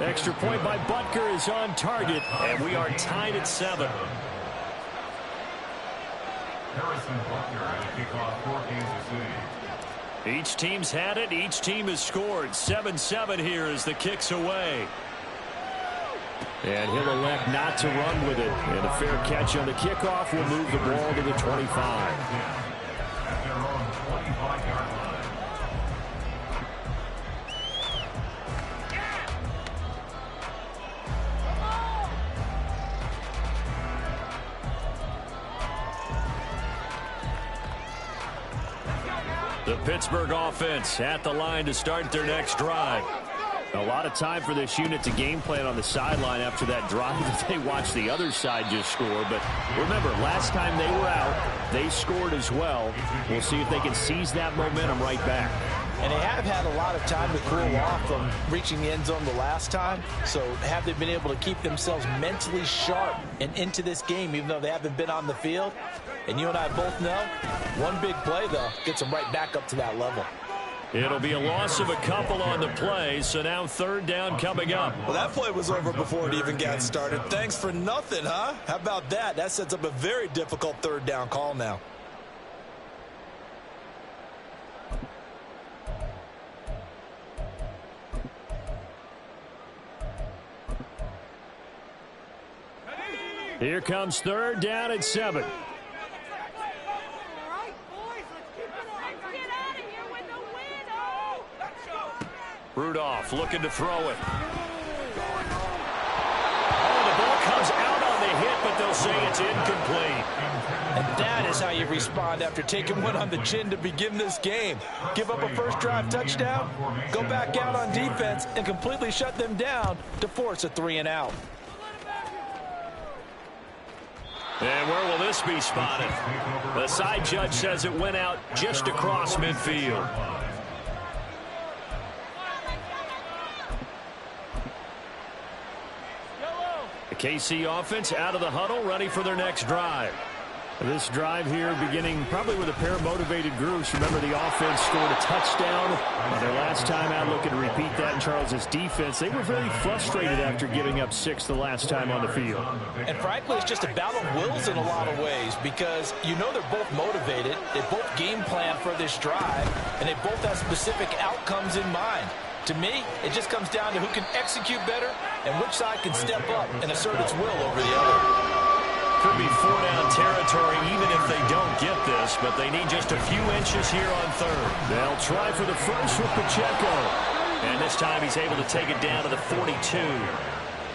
Extra point by Butker is on target, and we are tied at 7. Harrison Butker at a kickoff for Kansas City. Each team's had it. Each team has scored. 7-7 here as the kick's away. And he'll elect not to run with it. And a fair catch on the kickoff will move the ball to the 25. At their own 25-yard line. The Pittsburgh offense at the line to start their next drive. A lot of time for this unit to game plan on the sideline after that drive that they watched the other side just score. But remember, last time they were out, they scored as well. We'll see if they can seize that momentum right back. And they have had a lot of time to cool off from reaching the end zone the last time. So have they been able to keep themselves mentally sharp and into this game, even though they haven't been on the field? And you and I both know, one big play, though, gets them right back up to that level. It'll be a loss of a couple on the play, so now 3rd down coming up. Well, that play was over before it even got started. Thanks for nothing, huh? How about that? That sets up a very difficult 3rd down call now. Here comes third down at 7. Rudolph looking to throw it. Oh, the ball comes out on the hit, but they'll say it's incomplete. And that is how you respond after taking one on the chin to begin this game. Give up a first drive touchdown, go back out on defense, and completely shut them down to force a 3-and-out. And where will this be spotted? The side judge says it went out just across midfield. The KC offense out of the huddle, ready for their next drive. This drive here beginning probably with a pair of motivated groups. Remember, the offense scored a touchdown their last time out. Looking to repeat that in Charles's defense. They were very frustrated after giving up 6 the last time on the field. And frankly, it's just a battle of wills in a lot of ways because you know they're both motivated. They both game plan for this drive, and they both have specific outcomes in mind. To me, it just comes down to who can execute better and which side can step up and assert its will over the other. Could be 4-down territory even if they don't get this, but they need just a few inches here on third. They'll try for the first with Pacheco. And this time he's able to take it down to the 42.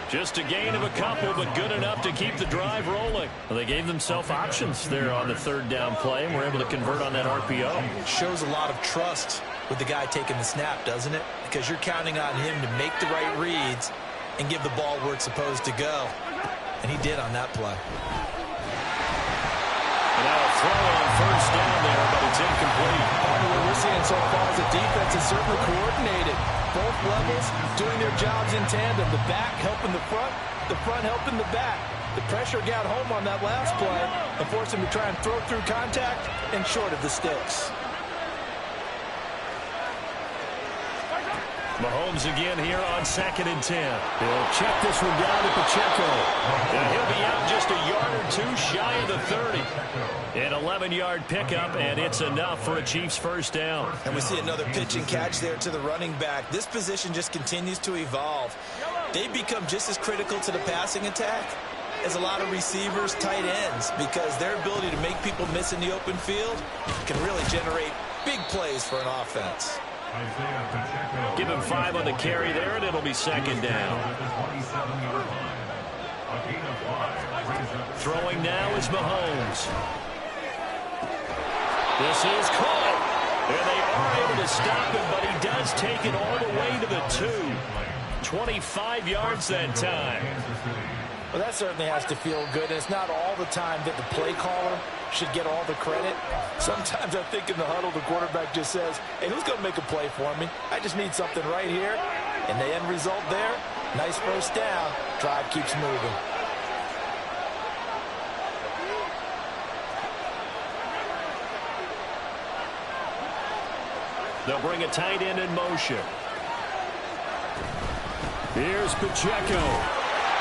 Just a gain of a couple, but good enough to keep the drive rolling. Well, they gave themselves options there on the third down play, and were able to convert on that RPO. Shows a lot of trust with the guy taking the snap, doesn't it? Because you're counting on him to make the right reads and give the ball where it's supposed to go. And he did on that play. And now a throw on first down there, but it's incomplete. What we're seeing so far is the defense is certainly coordinated. Both levels doing their jobs in tandem. The back helping the front helping the back. The pressure got home on that last play and forced him to try and throw through contact and short of the sticks. Mahomes again here on 2nd and 10. He'll check this one down to Pacheco. And he'll be out just a yard or two shy of the 30. An 11-yard pickup, and it's enough for a Chiefs first down. And we see another pitch and catch there to the running back. This position just continues to evolve. They become just as critical to the passing attack as a lot of receivers, tight ends, because their ability to make people miss in the open field can really generate big plays for an offense. Give him 5 on the carry there, and it'll be 2nd down. Throwing now is Mahomes. This is caught. And they are able to stop him, but he does take it all the way to the 2. 25 yards that time. Well, that certainly has to feel good. And it's not all the time that the play caller should get all the credit. Sometimes I think in the huddle, the quarterback just says, hey, who's going to make a play for me? I just need something right here. And the end result there, nice first down. Drive keeps moving. They'll bring a tight end in motion. Here's Pacheco.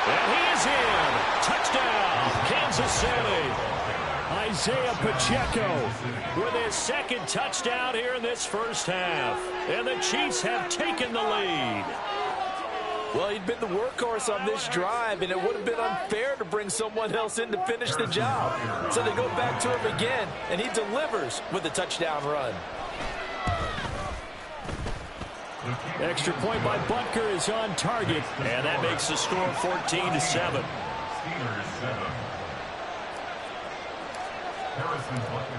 And he is in. Touchdown, Kansas City. Isaiah Pacheco With his 2nd touchdown here in this first half. And the Chiefs have taken the lead. Well, he'd been the workhorse on this drive, and it would have been unfair to bring someone else in to finish the job. So they go back to him again, and he delivers with a touchdown run. Extra point by Butker is on target, and that makes the score 14-7.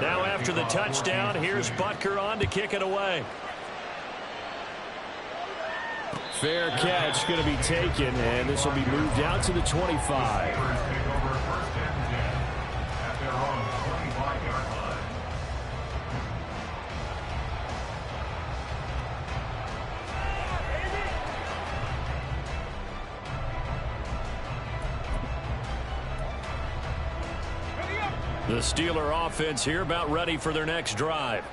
Now after the touchdown, here's Butker on to kick it away. fair catch going to be taken, and this will be moved out to the 25. The Steeler offense here about ready for their next drive.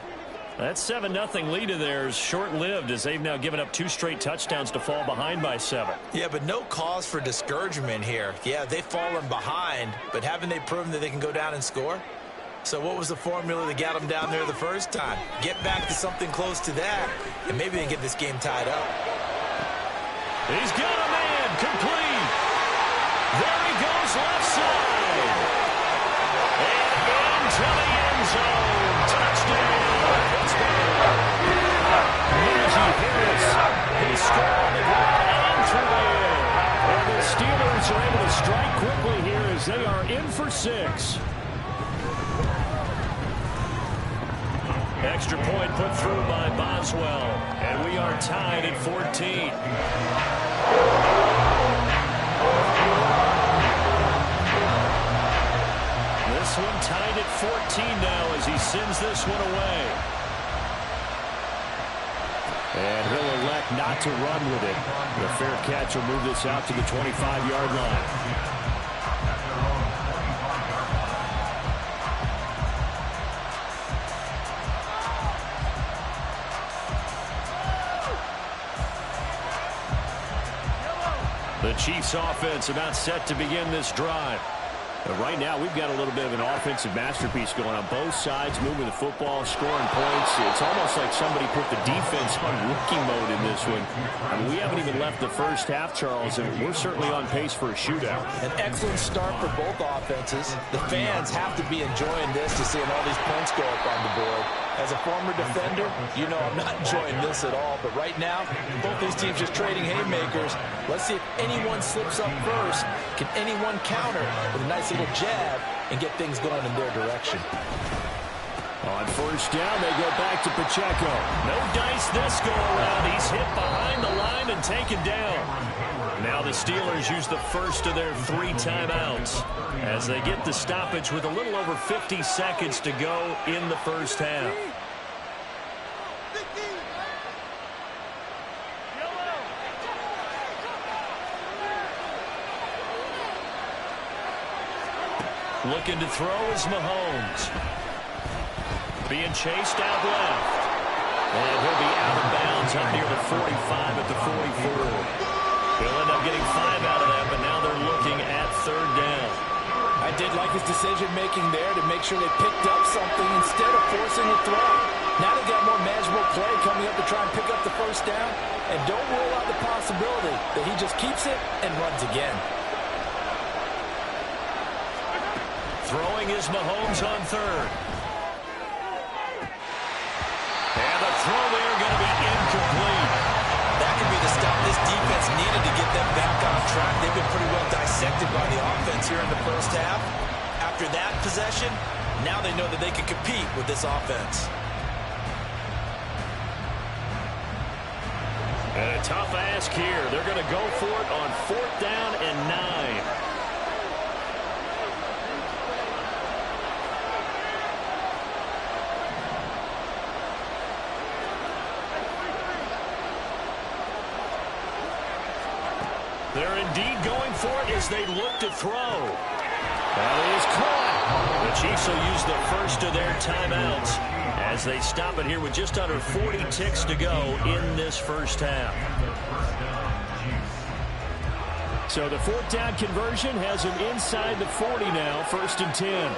That 7-0 lead of theirs short-lived as they've now given up 2 straight touchdowns to fall behind by 7. Yeah, but no cause for discouragement here. Yeah, they've fallen behind, but haven't they proven that they can go down and score? So what was the formula that got them down there the first time? Get back to something close to that, and maybe they get this game tied up. He's got a man complete. There he goes left side. Chiefs are able to strike quickly here as they are in for 6. Extra point put through by Boswell, and we are tied at 14. This one tied at 14 now as he sends this one away. And he'll elect not to run with it. The fair catch will move this out to the 25-yard line. The Chiefs offense about set to begin this drive. But right now, we've got a little bit of an offensive masterpiece going on both sides, moving the football, scoring points. It's almost like somebody put the defense on rookie mode in this one. I mean, we haven't even left the first half, Charles, and we're certainly on pace for a shootout. An excellent start for both offenses. The fans have to be enjoying this to seeing all these points go up on the board. As a former defender, you know I'm not enjoying this at all. But right now, both these teams just trading haymakers. Let's see if anyone slips up first. Can anyone counter with a nice little jab and get things going in their direction? On first down, they go back to Pacheco. No dice this go around. He's hit behind the line and taken down. Now the Steelers use the first of their 3 timeouts as they get the stoppage with a little over 50 seconds to go in the first half. Looking to throw is Mahomes. Being chased out left. And he'll be out of bounds up near the 45 at the 44. He'll end up getting 5 out of that, but now they're looking at 3rd down. I did like his decision-making there to make sure they picked up something instead of forcing a throw. Now they got more manageable play coming up to try and pick up the first down. And don't rule out the possibility that he just keeps it and runs again. Throwing is Mahomes on 3rd. And the throw there going to be incomplete. That could be the stop this defense needed to get them back on track. They've been pretty well dissected by the offense here in the first half. After that possession, now they know that they can compete with this offense. And a tough ask here. They're going to go for it on 4th down and 9. They're indeed going for it as they look to throw. That is caught. The Chiefs will use the first of their timeouts as they stop it here with just under 40 ticks to go in this first half. So the 4th down conversion has them inside the 40 now, 1st and 10.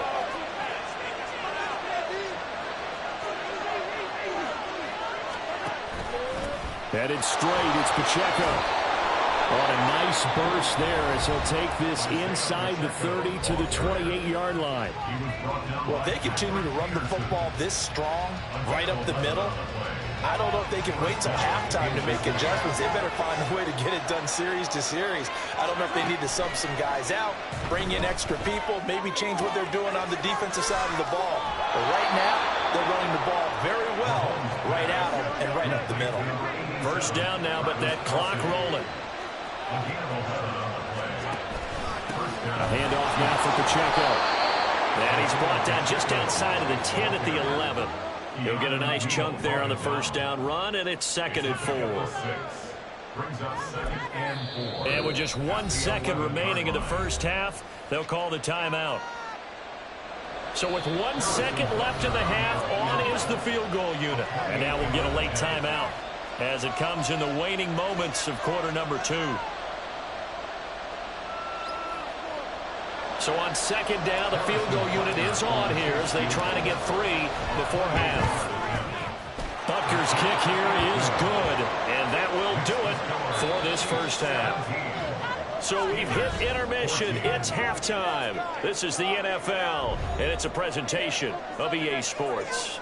Headed straight, it's Pacheco. On a nice burst there as he'll take this inside the 30 to the 28-yard line. Well, if they continue to run the football this strong, right up the middle, I don't know if they can wait till halftime to make adjustments. They better find a way to get it done series to series. I don't know if they need to sub some guys out, bring in extra people, maybe change what they're doing on the defensive side of the ball. But right now, they're running the ball very well right at them and right up the middle. First down now, but that clock rolling. A handoff now for Pacheco. And he's brought down just outside of the 10 at the 11. He'll get a nice chunk there on the first down run, and it's 2nd and 4. And with just 1 second remaining in the first half, they'll call the timeout. So with 1 second left in the half, on is the field goal unit. And now we'll get a late timeout as it comes in the waning moments of quarter number 2. So on 2nd down, the field goal unit is on here as they try to get 3 before half. Butker's kick here is good, and that will do it for this first half. So we've hit intermission. It's halftime. This is the NFL, and it's a presentation of EA Sports.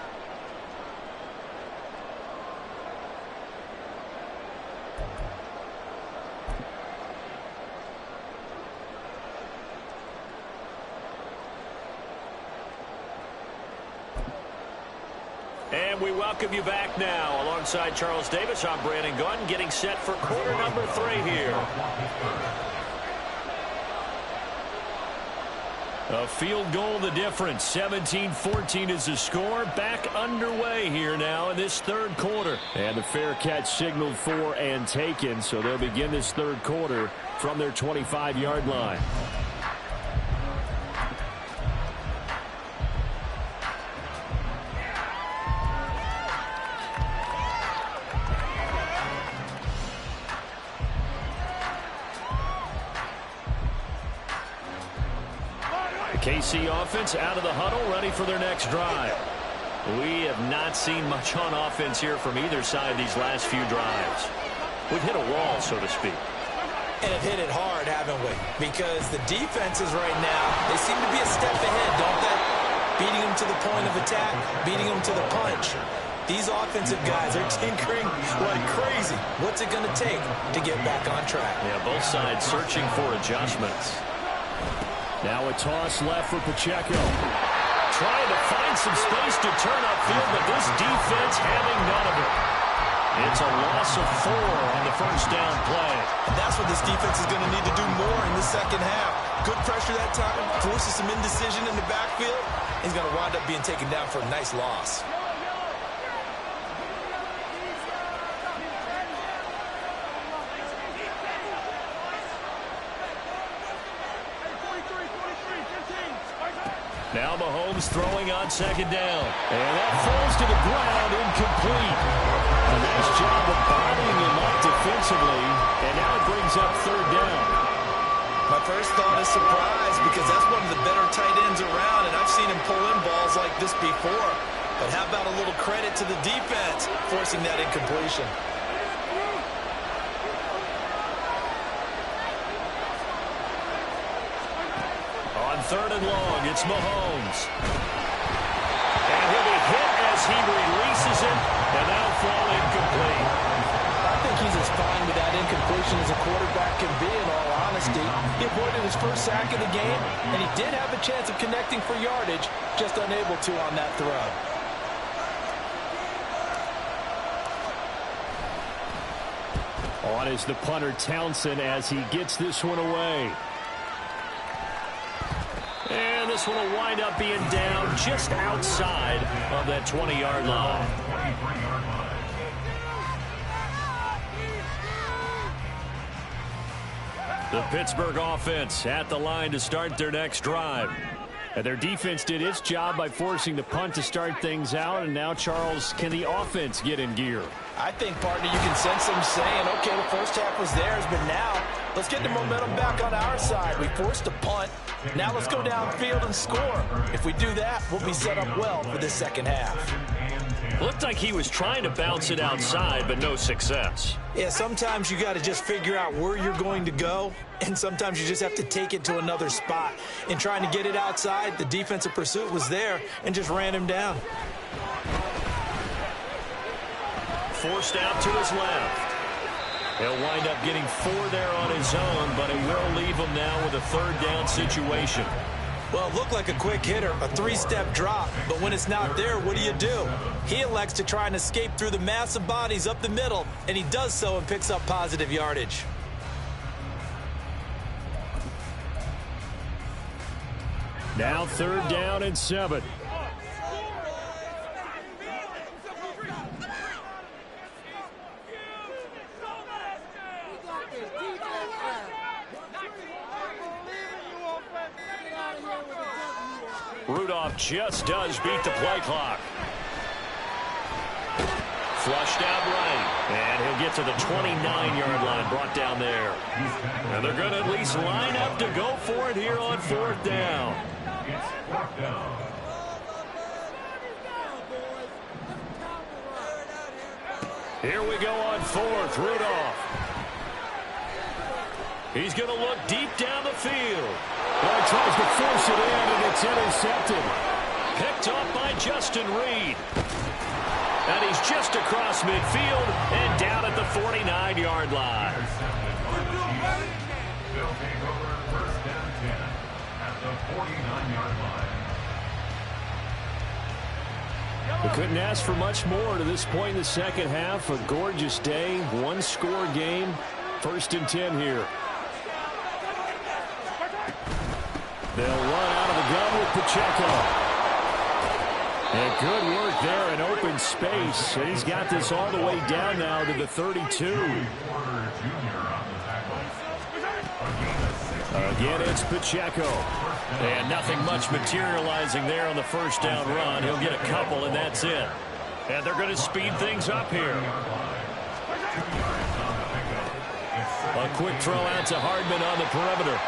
And we welcome you back now. Alongside Charles Davis, I'm Brandon Gunn, getting set for quarter number 3 here. A field goal the difference. 17-14 is the score. Back underway here now in this third quarter. And the fair catch signaled for and taken, so they'll begin this third quarter from their 25-yard line. KC offense out of the huddle, ready for their next drive. We have not seen much on offense here from either side these last few drives. We've hit a wall, so to speak. And have hit it hard, haven't we? Because the defenses right now, they seem to be a step ahead, don't they? Beating them to the point of attack, beating them to the punch. These offensive guys are tinkering like crazy. What's it going to take to get back on track? Yeah, both sides searching for adjustments. Now a toss left for Pacheco. Trying to find some space to turn upfield, but this defense having none of it. It's a loss of 4 on the first down play. And that's what this defense is going to need to do more in the second half. Good pressure that time, forces some indecision in the backfield. He's going to wind up being taken down for a nice loss. Now Mahomes throwing on second down. And that falls to the ground, incomplete. A nice job of bottling him up defensively. And now it brings up third down. My first thought is surprise, because that's one of the better tight ends around, and I've seen him pull in balls like this before. But how about a little credit to the defense forcing that incompletion? Third and long, it's Mahomes. And he'll be hit as he releases it, and that'll fall incomplete. I think he's as fine with that incompletion as a quarterback can be, in all honesty. He avoided his first sack of the game, and he did have a chance of connecting for yardage, just unable to on that throw. On is the punter Townsend as he gets this one away. And this one will wind up being down just outside of that 20-yard line. The Pittsburgh offense at the line to start their next drive. And their defense did its job by forcing the punt to start things out. And now, Charles, can the offense get in gear? I think, partner, you can sense them saying, okay, the first half was theirs, but now let's get the momentum back on our side. We forced a punt. Now let's go downfield and score. If we do that, we'll be set up well for this second half. Looked like he was trying to bounce it outside, but no success. Yeah, sometimes you got to just figure out where you're going to go, and sometimes you just have to take it to another spot. In trying to get it outside, the defensive pursuit was there and just ran him down. Forced out to his left. He'll wind up getting 4 there on his own, but it will leave him now with a third down situation. Well, it looked like a quick hitter, a 3-step drop, but when it's not there, what do? He elects to try and escape through the massive bodies up the middle, and he does so and picks up positive yardage. Now third down and 7. Rudolph just does beat the play clock. Flushed out right. And he'll get to the 29-yard line, brought down there. And they're going to at least line up to go for it here on fourth down. Here we go on fourth. Rudolph. He's going to look deep down the field. Well, he tries to force it in, and it's intercepted. Picked up by Justin Reed. And he's just across midfield and down at the 49-yard line. They'll take over first and 10 at the 49-yard line. We couldn't ask for much more to this point in the second half. A gorgeous day, one-score game. 1st and 10 here. They'll run out of the gun with Pacheco. And good work there in open space. And he's got this all the way down now to the 32. Again, it's Pacheco. And nothing much materializing there on the first down run. He'll get a couple, and that's it. And they're going to speed things up here. A quick throw out to Hardman on the perimeter.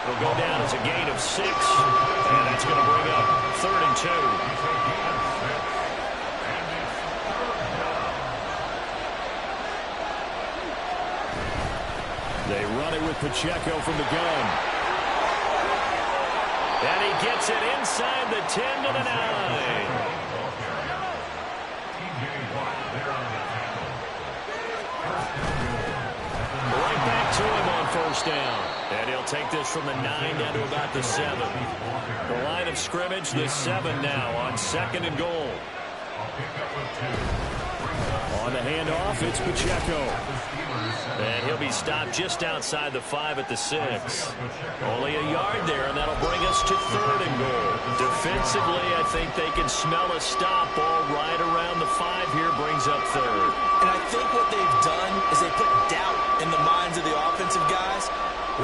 It'll go down as a gain of 6. And that's going to bring up 3rd and 2. They run it with Pacheco from the gun. And he gets it inside the 10 to the 9. Right back to him on 1st down. And he'll take this from the 9 down to about the 7. The line of scrimmage, the 7 now on 2nd and goal. On the handoff, it's Pacheco. And he'll be stopped just outside the 5 at the 6. Only a yard there, and that'll bring us to 3rd and goal. Defensively, I think they can smell a stop ball right around the 5 here, brings up 3rd. And I think what they've done is they put doubt in the minds of the offensive guys.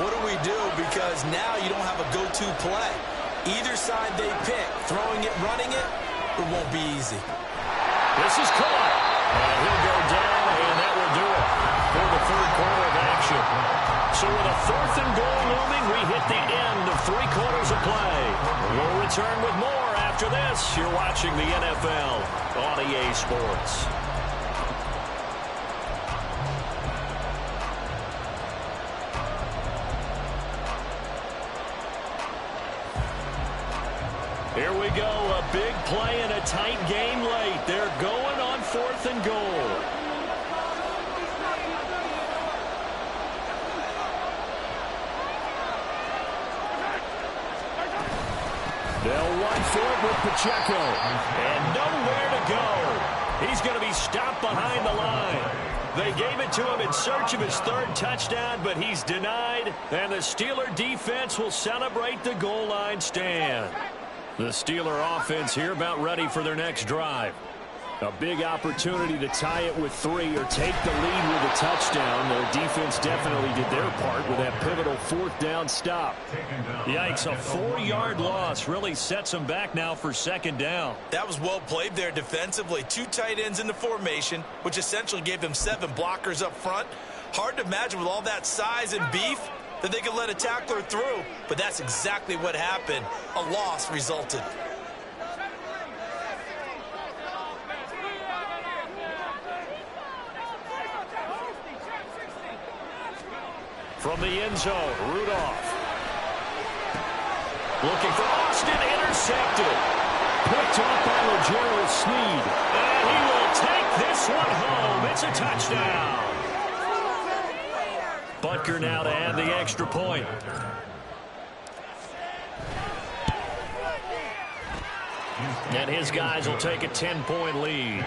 What do we do? Because now you don't have a go-to play. Either side they pick, throwing it, running it, it won't be easy. This is caught. And he'll go down, and that will do it for the 3rd quarter of action. So with a 4th and goal looming, we hit the end of 3 quarters of play. We'll return with more after this. You're watching the NFL on EA Sports. Here we go, a big play and a tight game late. They're going on 4th and goal. They'll run for it with Pacheco. And nowhere to go. He's going to be stopped behind the line. They gave it to him in search of his 3rd touchdown, but he's denied. And the Steeler defense will celebrate the goal line stand. The Steeler offense here about ready for their next drive. A big opportunity to tie it with 3 or take the lead with a touchdown. Their defense definitely did their part with that pivotal 4th down stop. Yikes, a 4-yard loss really sets them back now for 2nd down. That was well played there defensively. 2 tight ends in the formation, which essentially gave them 7 blockers up front. Hard to imagine with all that size and beef that they could let a tackler through, but that's exactly what happened. A loss resulted. From the end zone, Rudolph. Looking for Austin, intercepted. Picked off by Legero Sneed. And he will take this one home. It's a touchdown. Butker now to add the extra point. And his guys will take a 10-point lead.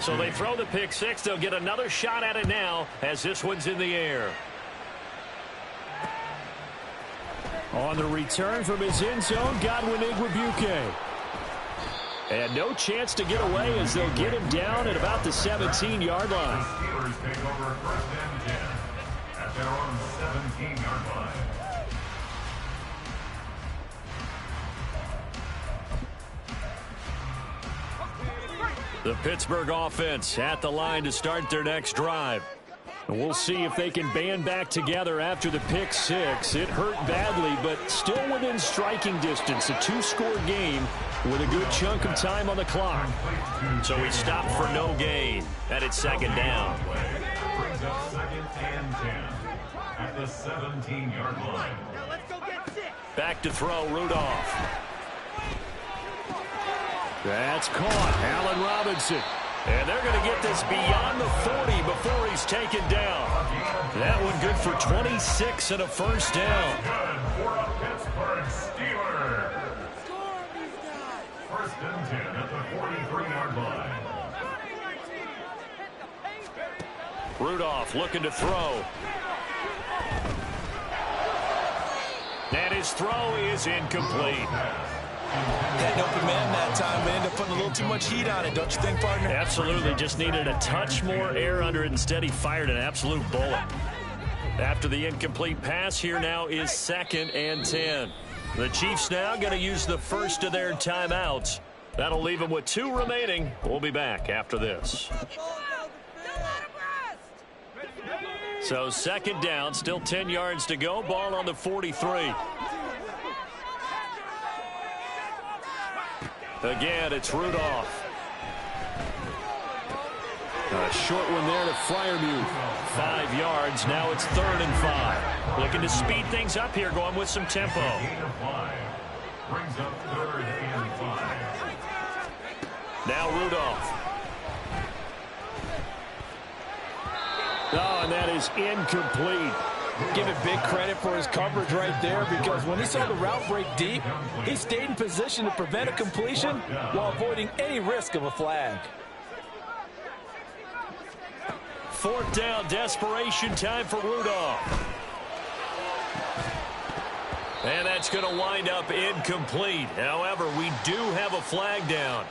So they throw the pick 6. They'll get another shot at it now as this one's in the air. On the return from his end zone, Godwin Igwebuike. And no chance to get away as they'll get him down at about the 17-yard line. Steelers take over 1st and 10 at their own 17-yard line. The Pittsburgh offense at the line to start their next drive. And we'll see if they can band back together after the pick 6. It hurt badly, but still within striking distance. A 2-score game with a good chunk of time on the clock. So he stopped for no gain. And it's 2nd down. Brings up 2nd and 10 at the 17-yard line. Back to throw, Rudolph. That's caught. Allen Robinson. And they're going to get this beyond the 40 before he's taken down. That one good for 26 and a first down. Good for a Pittsburgh Steelers. First and 10 at the 43-yard line. Rudolph looking to throw. And his throw is incomplete. Had an open man that time, but ended up putting a little too much heat on it, don't you think, partner? Absolutely, just needed a touch more air under it. Instead, he fired an absolute bullet. After the incomplete pass, here now is 2nd and 10. The Chiefs now going to use the first of their timeouts. That'll leave them with 2 remaining. We'll be back after this. So 2nd down, still 10 yards to go. Ball on the 43. Again, it's Rudolph. A short one there to Freiermuth. 5 yards. Now it's 3rd and 5. Looking to speed things up here, going with some tempo. Gain of 5. Brings up 3rd and 5. Now Rudolph. Oh, and that is incomplete. Give it big credit for his coverage right there, because when he saw the route break deep, he stayed in position to prevent a completion while avoiding any risk of a flag. 4th down, desperation time for Rudolph. And that's going to wind up incomplete. However, we do have a flag down.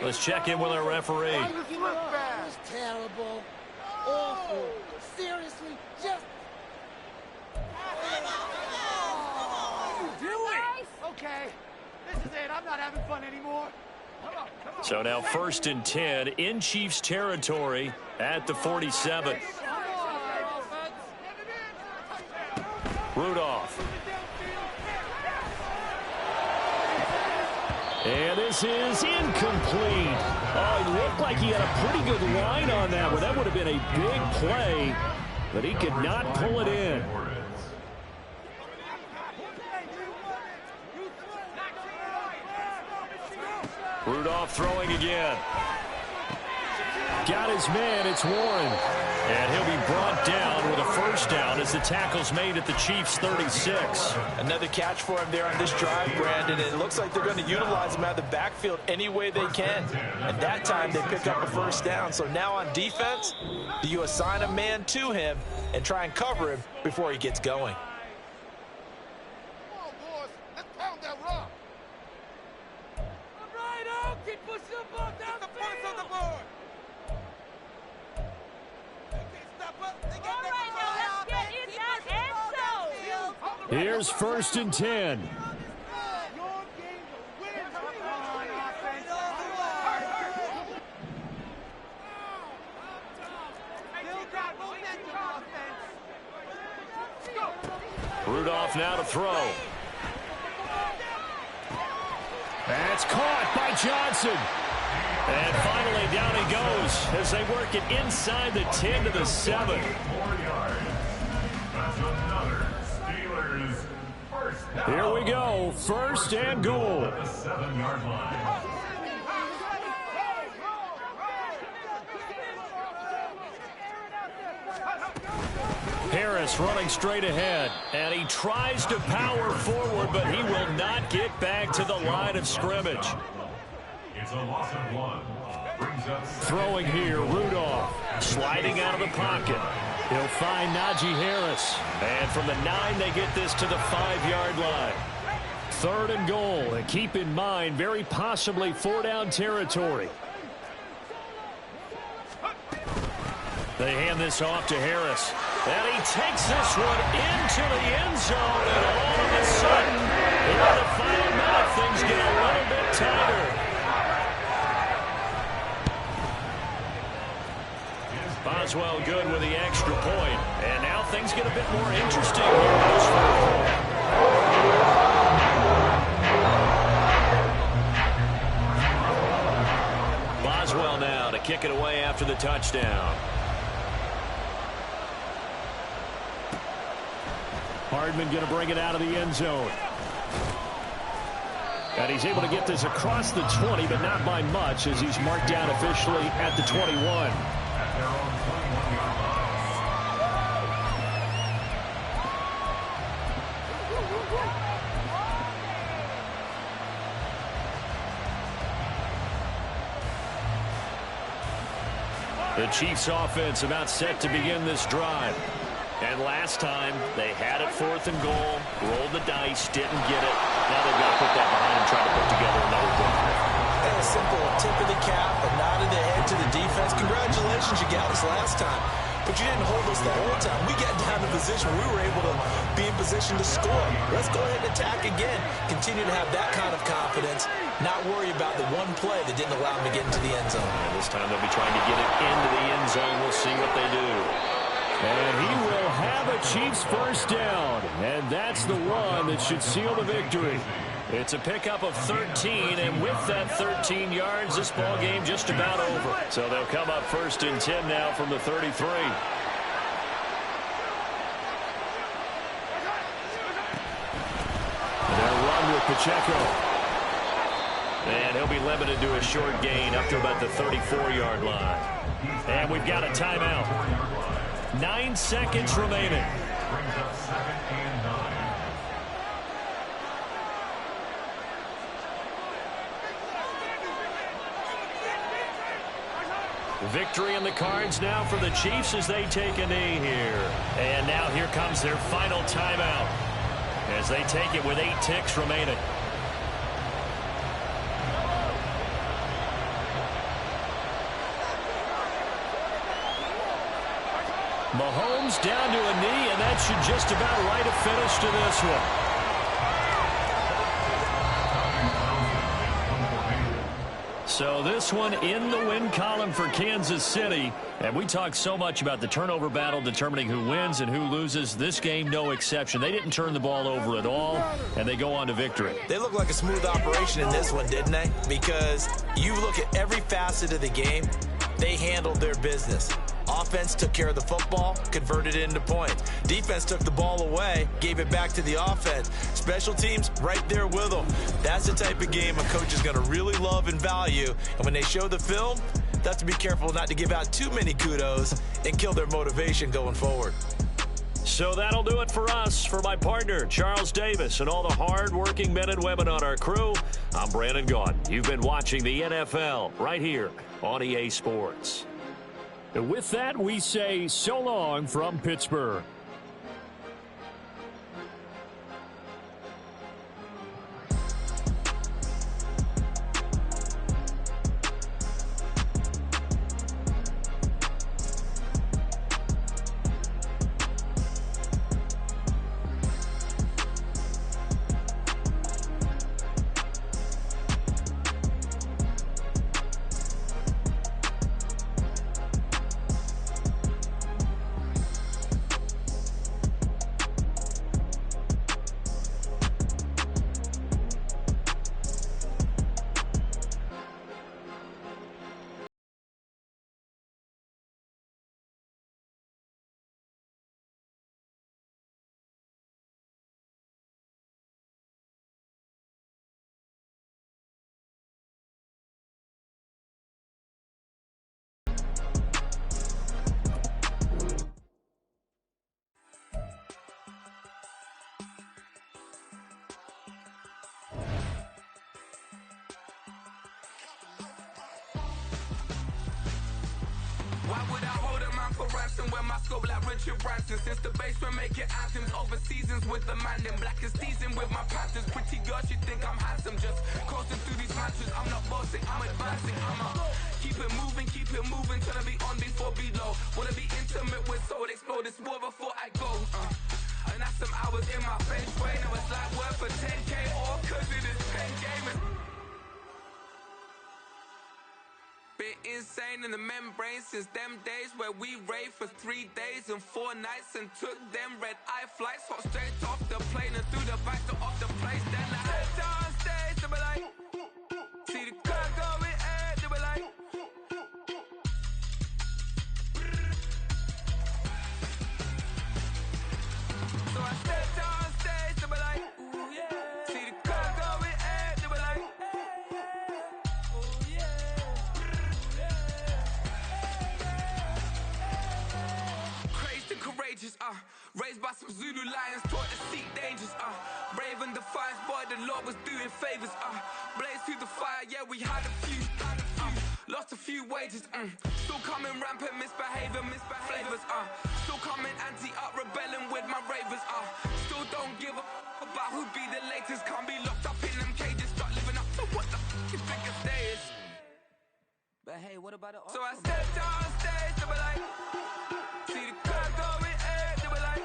Let's check in with our referee. That was terrible. Awful. Seriously, just... Okay, this is it. I'm not having fun anymore. So now 1st and 10 in Chiefs territory at the 47. Rudolph. And this is incomplete. Oh, it looked like he had a pretty good line on that one. That would have been a big play, but he could not pull it in. Rudolph throwing again. Got his man, it's Warren. And he'll be brought down with a first down as the tackle's made at the Chiefs' 36. Another catch for him there on this drive, Brandon. It looks like they're going to utilize him out of the backfield any way they can. And that time they pick up a first down. So now on defense, do you assign a man to him and try and cover him before he gets going? Come on, boys. Let's pound that rock. Keep pushing the ball down the points on the board. They can't stop us. They All right, now let's get in that end zone. Here's 1st and 10. Your game to win. Come on, offense. Still got momentum, offense. Rudolph now to throw. That's caught by Johnson. And finally down he goes as they work it inside the 10 to the 7. 4 yards. That's another Steelers first down. Here we go. 1st and goal. At the 7-yard line. Harris running straight ahead, and he tries to power forward, but he will not get back to the line of scrimmage. It's a loss of 1. Brings up Throwing here, Rudolph sliding out of the pocket. He'll find Najee Harris, and from the 9 they get this to the 5-yard line. 3rd and goal, and keep in mind, very possibly 4-down territory. They hand this off to Harris. And he takes this one into the end zone. And all of a sudden, in the final minute, things get a little bit tighter. Boswell good with the extra point. And now things get a bit more interesting here in this fourth quarter. Boswell now to kick it away after the touchdown. Hardman going to bring it out of the end zone. And he's able to get this across the 20, but not by much, as he's marked down officially at the 21. The Chiefs offense about set to begin this drive. And last time, they had it 4th and goal, rolled the dice, didn't get it. Now they've got to put that behind and try to put together another drive. And a simple tip of the cap, a nod of the head to the defense. Congratulations, you got us last time. But you didn't hold us the whole time. We got down to position where we were able to be in position to score. Let's go ahead and attack again. Continue to have that kind of confidence. Not worry about the one play that didn't allow them to get into the end zone. And this time they'll be trying to get it into the end zone. We'll see what they do. And he will have a Chiefs first down. And that's the one that should seal the victory. It's a pickup of 13, and with that 13 yards, this ball game just about over. So they'll come up 1st and 10 now from the 33. They'll run with Pacheco. And he'll be limited to a short gain up to about the 34-yard line. And we've got a timeout. 9 seconds remaining. Brings up 2nd and 9. Victory in the cards now for the Chiefs as they take a knee here. And now here comes their final timeout as they take it with 8 ticks remaining. Mahomes down to a knee, and that should just about write a finish to this one. So this one in the win column for Kansas City. And we talked so much about the turnover battle determining who wins and who loses. This game, no exception. They didn't turn the ball over at all, and they go on to victory. They look like a smooth operation in this one, didn't they? Because you look at every facet of the game, they handled their business. Offense took care of the football, converted it into points. Defense took the ball away, gave it back to the offense. Special teams, right there with them. That's the type of game a coach is going to really love and value. And when they show the film, they have to be careful not to give out too many kudos and kill their motivation going forward. So that'll do it for us. For my partner, Charles Davis, and all the hard-working men and women on our crew, I'm Brandon Gaudin. You've been watching the NFL right here on EA Sports. And with that, we say so long from Pittsburgh. Why would I hold a man for ransom when my scope like Richard Branson? Since the basement making anthems over seasons with the man in black is seasoned with my Panthers. Pretty girl, she think I'm handsome. Just coasting through these matches. I'm not bossing, I'm advancing. Keep it moving, trying to be on before below. Wanna be intimate with soul, explode this war before I go. And that's some hours in my bench way. Now it's like work for 10K all cause it is pen gaming. Been insane in the membrane since them days where we raved for 3 days and 4 nights and took them red-eye flights. Hot straight off the plane and through the back door of the place. Then I head downstairs, they be like, see the car going air, they be like, so I step downstairs, they be like, ooh yeah, see the car going air, they be like, oh yeah. Courageous, raised by some Zulu lions, taught to seek dangers, brave and defiant, boy, the Lord was doing favors, blaze through the fire, yeah, we had a few, lost lost a few wages. Still coming rampant, misbehaving, flavors. Still coming anti-up, rebelling with my ravers. Still don't give a about who be the latest. Can't be locked up in them cages. Start living up to what the you think a stay is. But hey, what about the so I stepped on stage, they were like, see the crowd going air, they were like.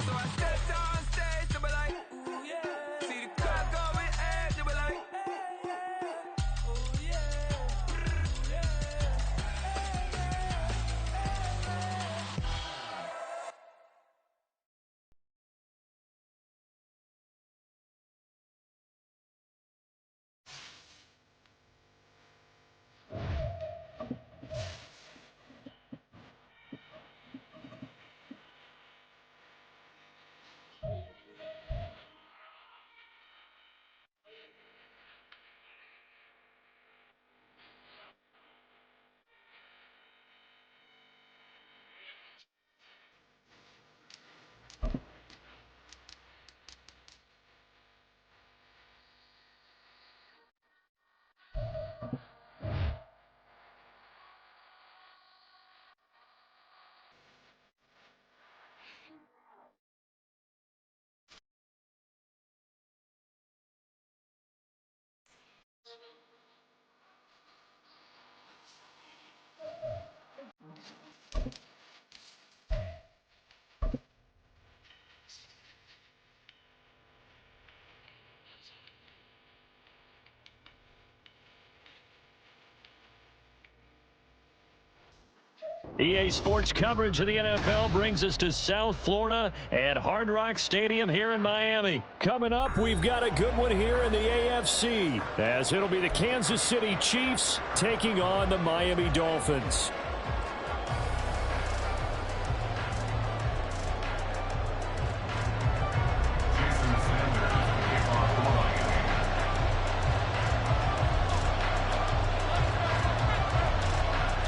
So I stepped on stage, they were like, ooh yeah. See the crowd going air, they were like, ooh yeah. EA Sports coverage of the NFL brings us to South Florida at Hard Rock Stadium here in Miami. Coming up, we've got a good one here in the AFC, as it'll be the Kansas City Chiefs taking on the Miami Dolphins.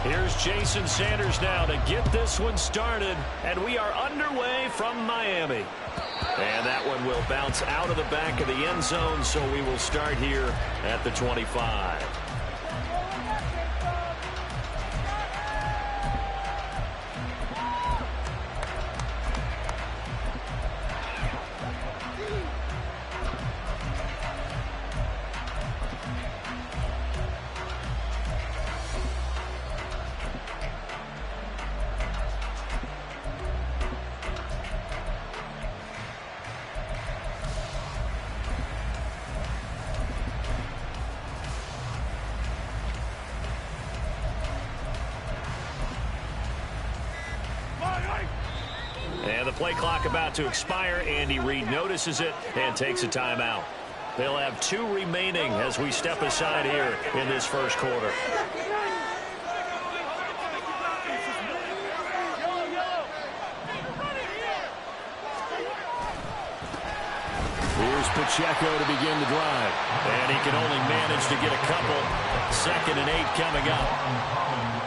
Here's Jason Sanders now to get this one started, and we are underway from Miami. And that one will bounce out of the back of the end zone, so we will start here at the 25. And the play clock about to expire. Andy Reid notices it and takes a timeout. They'll have 2 remaining as we step aside here in this first quarter. Here's Pacheco to begin the drive. And he can only manage to get a couple. 2nd and 8 coming up.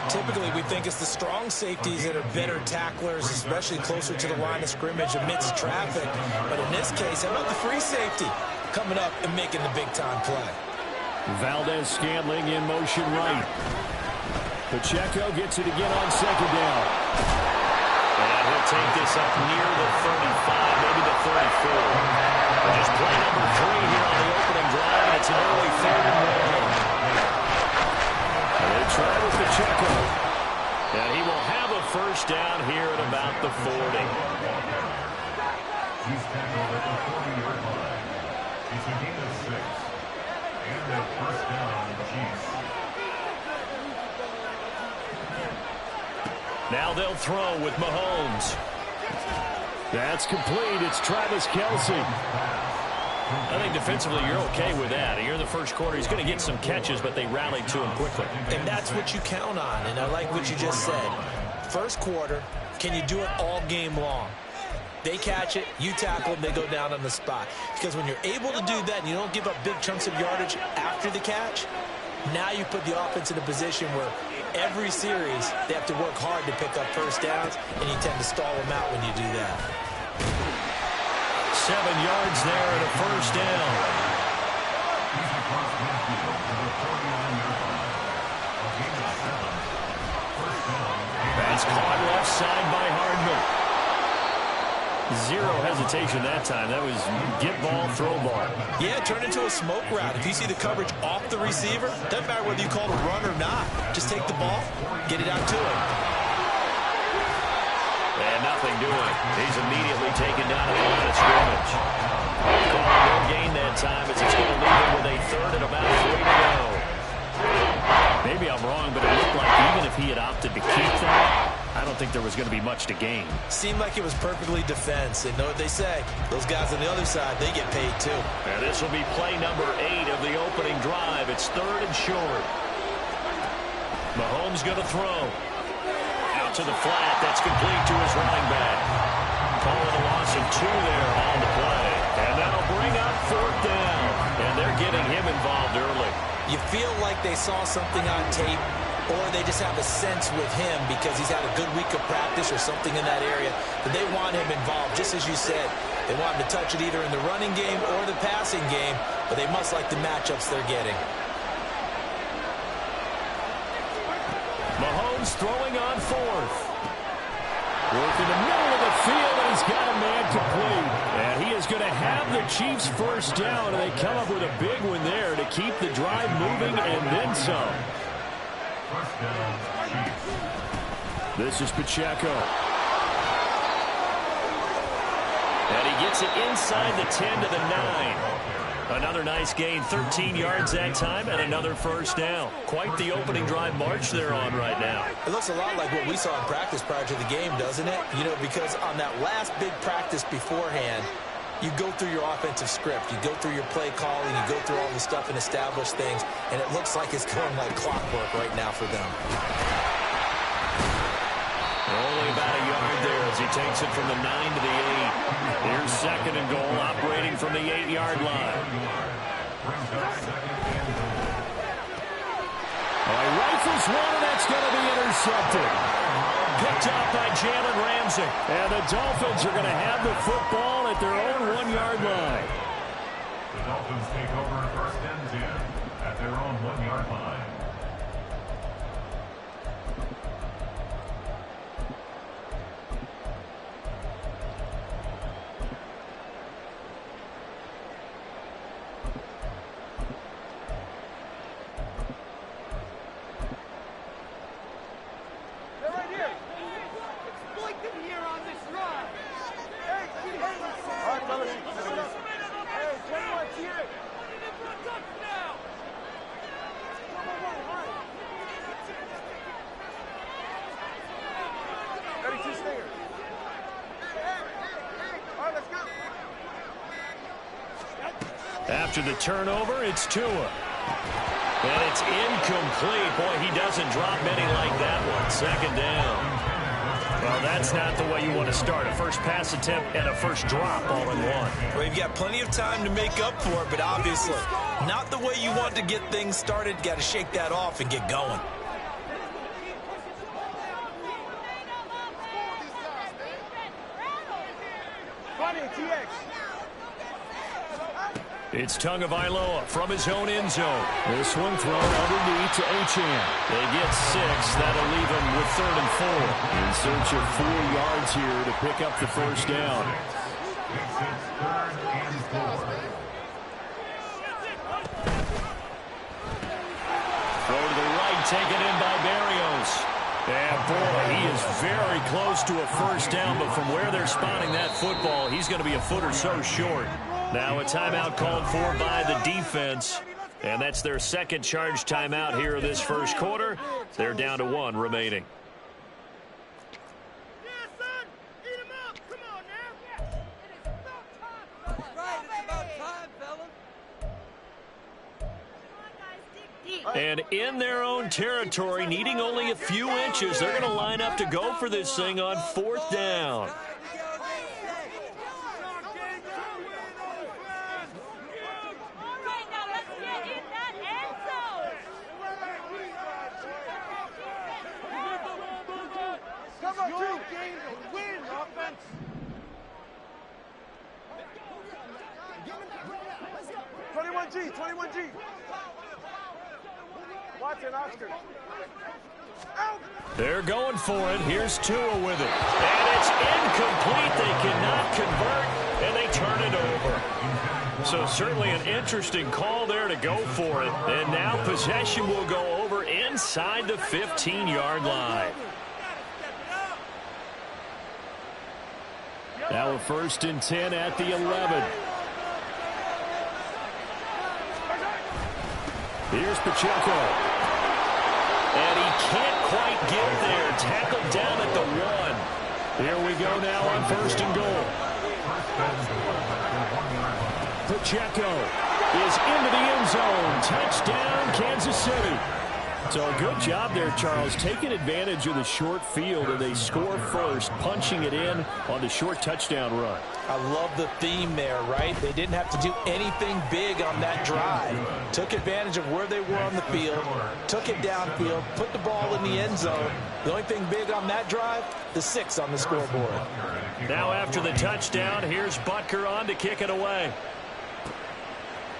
Typically, we think it's the strong safeties that are better tacklers, especially closer to the line of scrimmage amidst traffic. But in this case, how about the free safety coming up and making the big-time play? Valdez-Scantling in motion right. Pacheco gets it again on 2nd down. And he'll take this up near the 35, maybe the 34. Just play number 3 here on the opening drive, and it's an early 3rd and 1. They try with Pacheco. And he will have a first down here at about the 40. He's tackled at the 40-yard line. He's a gain of 6. And that first down, Chiefs. Now they'll throw with Mahomes. That's complete. It's Travis Kelce. I think defensively you're okay with that. Here in the first quarter, he's going to get some catches, but they rallied to him quickly. And that's what you count on, and I like what you just said. First quarter, can you do it all game long? They catch it, you tackle them, they go down on the spot. Because when you're able to do that and you don't give up big chunks of yardage after the catch, now you put the offense in a position where every series they have to work hard to pick up first downs, and you tend to stall them out when you do that. yards there and a first down. He's across midfield to the 49-yard line. A gain of 7. First down. That's caught left side by Hardman. Zero hesitation that time. That was get ball, throw ball. Yeah, turn into a smoke route. If you see the coverage off the receiver, doesn't matter whether you call it a run or not. Just take the ball, get it out to him. And nothing doing. He's immediately taken down at the line of scrimmage. Calling no gain that time as it's going to leave him with a third and about 3 to go. Maybe I'm wrong, but it looked like even if he had opted to keep that, I don't think there was going to be much to gain. Seemed like it was perfectly defense. And know what they say? Those guys on the other side, they get paid too. And this will be play number 8 of the opening drive. It's 3rd and short. Mahomes going to throw. Out to the flat. That's complete to his running back. Calling a loss of 2 there on the play. And that'll bring up 4th down. And they're getting him involved early. You feel like they saw something on tape, or they just have a sense with him because he's had a good week of practice or something in that area that they want him involved. Just as you said, they want him to touch it either in the running game or the passing game, but they must like the matchups they're getting. Mahomes throwing on 4th. Work in the middle of the field, and he's got a man complete. And he is going to have the Chiefs first down, and they come up with a big one there to keep the drive moving and then some. First down, Chiefs. This is Pacheco. And he gets it inside the 10 to the 9. Another nice gain, 13 yards that time, and another first down. Quite the opening drive march they're on right now. It looks a lot like what we saw in practice prior to the game, doesn't it? You know, because on that last big practice beforehand, you go through your offensive script, you go through your play calling, you go through all the stuff and establish things, and it looks like it's going like clockwork right now for them. Only about a yard there as he takes it from the 9 to the 8. Here's 2nd and goal, operating from the 8-yard line. He rifles one, and that's going to be intercepted. Picked up by Jalen Ramsey. And the Dolphins are going to have the football at their own 1-yard line. The Dolphins take over 1st and 10 at their own 1-yard line. After the turnover, it's Tua. And it's incomplete. Boy, he doesn't drop many like that one. 2nd down. Well, that's not the way you want to start. A first pass attempt and a first drop all in one. Well, you've got plenty of time to make up for it, but obviously not the way you want to get things started. Got to shake that off and get going. It's Tagovailoa from his own end zone. This one thrown underneath to Achane. They get 6. That'll leave him with 3rd and 4. In search of 4 yards here to pick up the first down. It's 3rd and 4. Throw to the right, taken in by Berrios. And boy, he is very close to a first down, but from where they're spotting that football, he's going to be a foot or so short. Now a timeout called for by the defense, and that's their 2nd charge timeout here in this first quarter. They're down to 1 remaining. And in their own territory, needing only a few inches, they're going to line up to go for this thing on 4th down. 21G, 21G. Watson, Oscar. They're going for it. Here's Tua with it. And it's incomplete. They cannot convert, and they turn it over. So certainly an interesting call there to go for it. And now possession will go over inside the 15-yard line. Now a 1st and 10 at the 11. Here's Pacheco. And he can't quite get there. Tackled down at the 1. Here we go now on 1st and goal. Pacheco is into the end zone. Touchdown, Kansas City. So a good job there, Charles, taking advantage of the short field, and they score first, punching it in on the short touchdown run. I love the theme there, right? They didn't have to do anything big on that drive. Took advantage of where they were on the field, took it downfield, put the ball in the end zone. The only thing big on that drive, the 6 on the scoreboard. Now after the touchdown, here's Butker on to kick it away.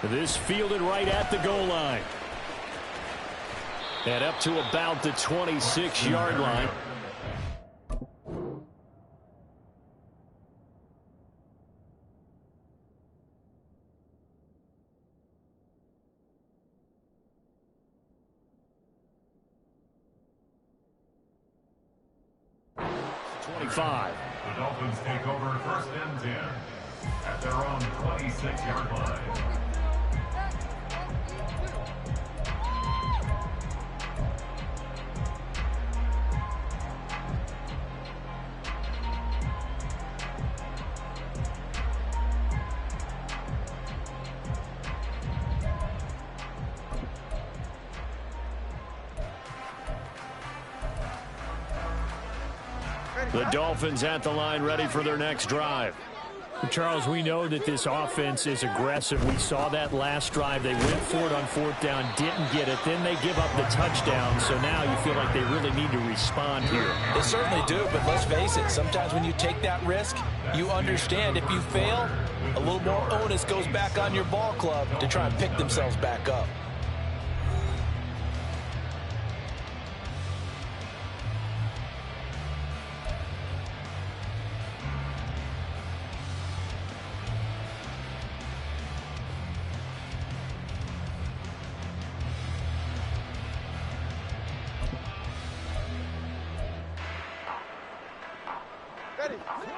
This fielded right at the goal line. And up to about the 26-yard line. The Dolphins take over 1st and 10 at their own 26-yard line. The Dolphins at the line, ready for their next drive. Charles, we know that this offense is aggressive. We saw that last drive. They went for it on 4th down, didn't get it. Then they give up the touchdown. So now you feel like they really need to respond here. They certainly do, but let's face it. Sometimes when you take that risk, you understand if you fail, a little more onus goes back on your ball club to try and pick themselves back up.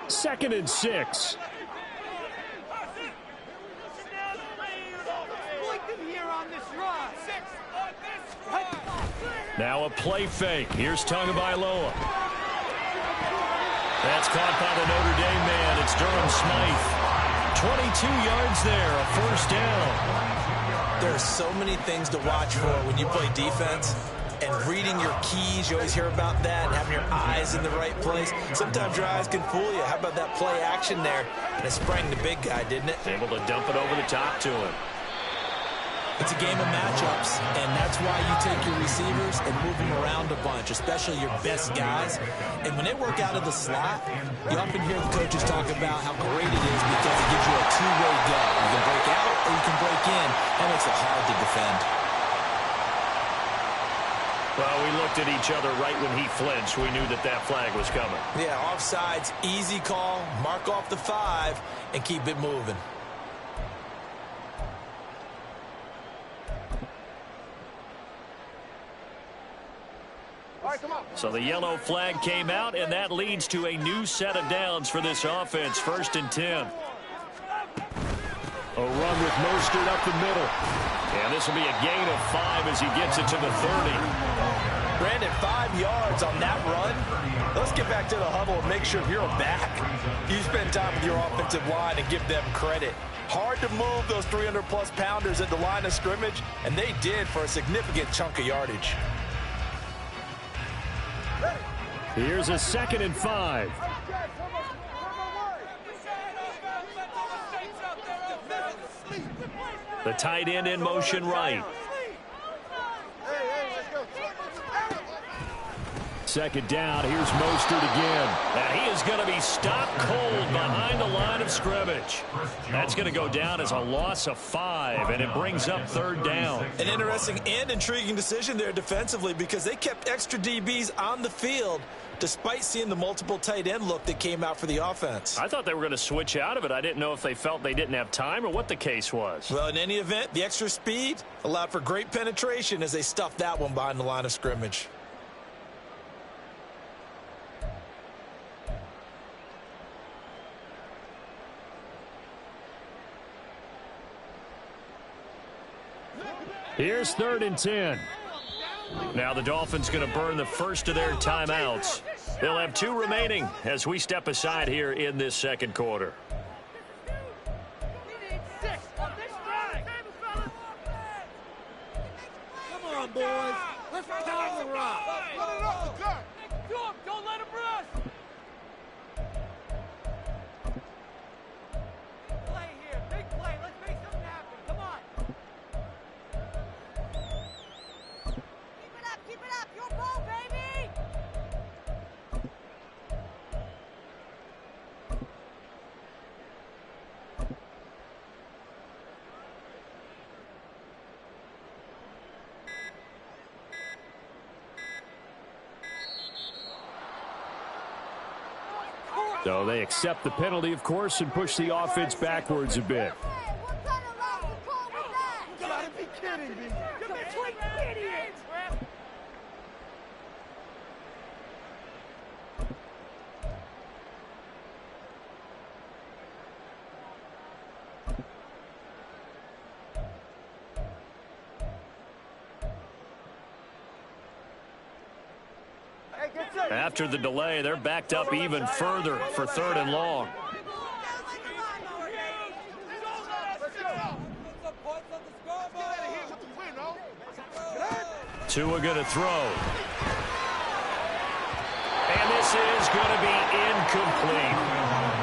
Second and 6. Now a play fake. Here's Tagovailoa. That's caught by the Notre Dame man. It's Durham Smythe. 22 yards there, a 1st down. There are so many things to watch for when you play defense. And reading your keys, you always hear about that, and having your eyes in the right place. Sometimes your eyes can fool you. How about that play action there? And it sprang the big guy, didn't it? Able to dump it over the top to him. It's a game of matchups, and that's why you take your receivers and move them around a bunch, especially your best guys. And when they work out of the slot, you often hear the coaches talk about how great it is because it gives you a two-way go. You can break out or you can break in. That makes it hard to defend. Well, we looked at each other right when he flinched. We knew that that flag was coming. Yeah, offsides, easy call, mark off the 5, and keep it moving. So the yellow flag came out, and that leads to a new set of downs for this offense. 1st and 10. A run with Mostert up the middle. And this will be a gain of 5 as he gets it to the 30. Brandon, 5 yards on that run. Let's get back to the huddle and make sure you're back. You spend time with your offensive line and give them credit. Hard to move those 300-plus pounders at the line of scrimmage, and they did for a significant chunk of yardage. Here's a 2nd and 5. The tight end in motion right. Second down, here's Mostert again. And he is going to be stopped cold behind the line of scrimmage. That's going to go down as a loss of 5, and it brings up third down. An interesting and intriguing decision there defensively because they kept extra DBs on the field despite seeing the multiple tight end look that came out for the offense. I thought they were going to switch out of it. I didn't know if they felt they didn't have time or what the case was. Well, in any event, the extra speed allowed for great penetration as they stuffed that one behind the line of scrimmage. Here's 3rd and 10. Now the Dolphins going to burn the first of their timeouts. They'll have 2 remaining as we step aside here in this second quarter. Come on, boys. Let's pound the rock. Don't let him rest. Big play here. Big play. Let's make something happen. Come on. Keep it up, your ball, baby! So they accept the penalty, of course, and push the offense backwards a bit. What kind of route you call with that? You gotta be kidding me. You're complete idiots, Ref. After the delay, they're backed up even further for 3rd and long. Tua going to throw. And this is going to be incomplete.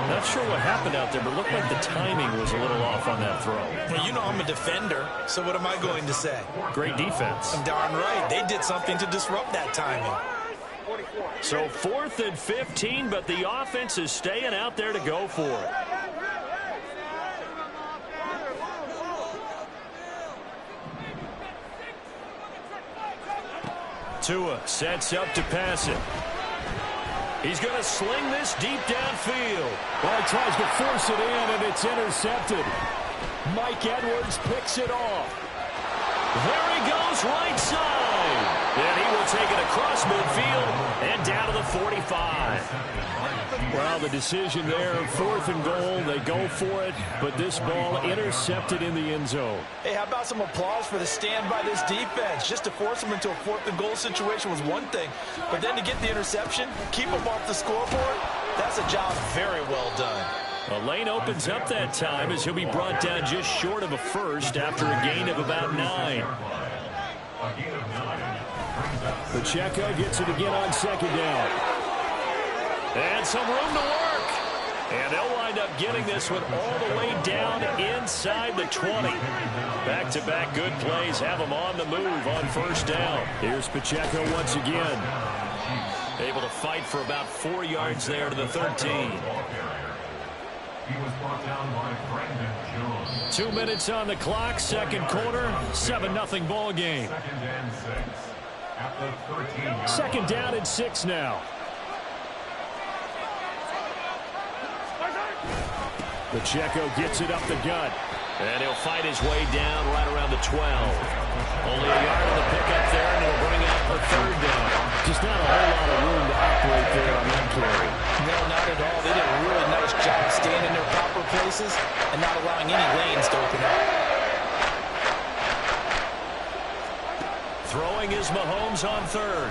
Not sure what happened out there, but it looked like the timing was a little off on that throw. Well, you know I'm a defender, so what am I going to say? Great defense. I'm darn right. They did something to disrupt that timing. So 4th and 15, but the offense is staying out there to go for it. Tua sets up to pass it. He's going to sling this deep downfield. Well, he tries to force it in, and it's intercepted. Mike Edwards picks it off. There he goes, right side. And he will take it across midfield and down to the 45. Well, the decision there, 4th and goal. They go for it, but this ball intercepted in the end zone. Hey, how about some applause for the stand by this defense? Just to force them into a 4th and goal situation was one thing, but then to get the interception, keep them off the scoreboard, that's a job very well done. A lane opens up that time as he'll be brought down just short of a first after a gain of about 9. Pacheco gets it again on 2nd down. And some room to work. And they'll wind up getting this one all the way down inside the 20. Back-to-back good plays have them on the move on 1st down. Here's Pacheco once again. Able to fight for about 4 yards there to the 13. He was brought down by Brandon Jones. 2 minutes on the clock, 2nd quarter, 7-0 ball game. 2nd and 6 at the 13. 2nd down and 6 now. Pacheco gets it up the gut. And he'll fight his way down right around the 12. Only a yard on the pickup there, and he'll bring up a 3rd down. Just not a whole lot of room to operate there on that carry. No, not at all. They did a really nice job staying in their proper places and not allowing any lanes to open up. Throwing is Mahomes on 3rd.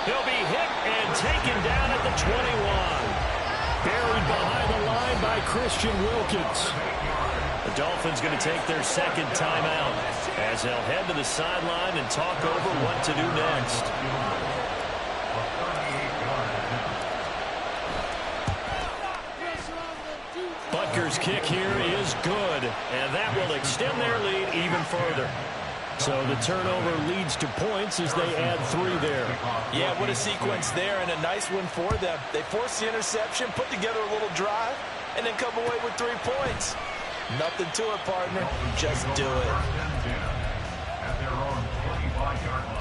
He'll be hit and taken down at the 21. Buried behind the line by Christian Wilkins. The Dolphins going to take their 2nd timeout as they'll head to the sideline and talk over what to do next. Butker's kick here is good, and that will extend their lead even further. So the turnover leads to points as they add 3 there. Yeah, what a sequence there, and a nice one for them. They force the interception, put together a little drive, and then come away with 3 points. Nothing to it, partner. Just do it. At their own 25-yard line.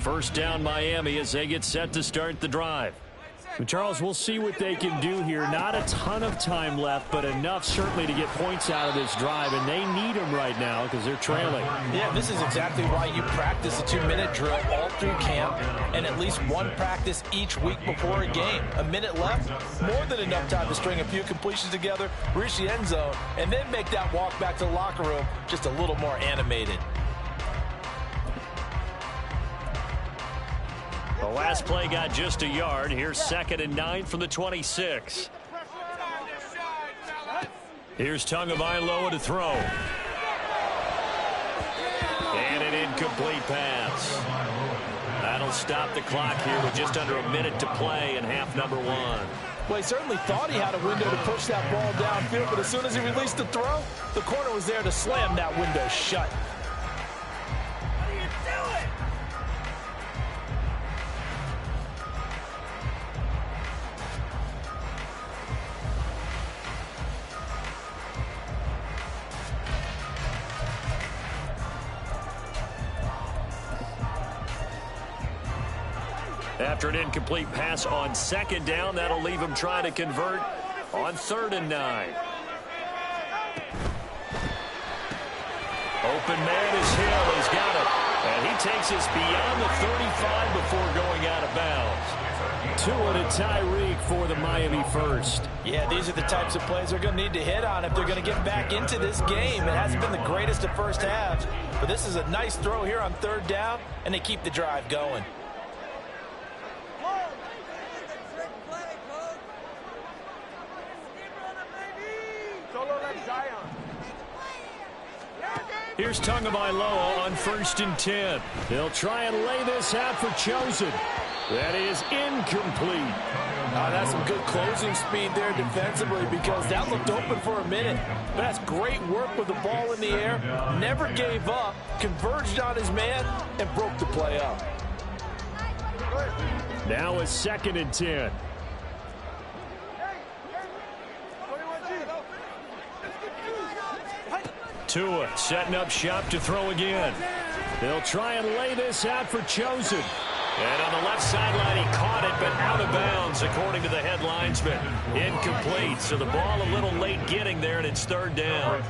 First down, Miami, as they get set to start the drive. And Charles, we'll see what they can do here. Not a ton of time left, but enough certainly to get points out of this drive, and they need them right now because they're trailing. Yeah, this is exactly why you practice a 2-minute drill all through camp and at least one practice each week before a game. A minute left, more than enough time to string a few completions together, reach the end zone, and then make that walk back to the locker room just a little more animated. The last play got just a yard. Here's 2nd and 9 from the 26. Here's Tagovailoa to throw. And an incomplete pass. That'll stop the clock here with just under a minute to play in half number 1. Well, he certainly thought he had a window to push that ball downfield, but as soon as he released the throw, the corner was there to slam that window shut. After an incomplete pass on 2nd down, that'll leave him trying to convert on 3rd and 9. Open man is Hill. He's got it. And he takes us beyond the 35 before going out of bounds. 2 to Tyreek for the Miami first. Yeah, these are the types of plays they're going to need to hit on if they're going to get back into this game. It hasn't been the greatest of first halves, but this is a nice throw here on 3rd down, and they keep the drive going. Here's Tagovailoa on 1st and 10. They'll try and lay this out for Chosen. That is incomplete. That's some good closing speed there defensively because that looked open for a minute. But that's great work with the ball in the air. Never gave up, converged on his man, and broke the play up. Now it's 2nd and 10. Tua setting up shop to throw again. They'll try and lay this out for Chosen. And on the left sideline, he caught it, but out of bounds, according to the head linesman. Incomplete, so the ball a little late getting there, and it's 3rd down.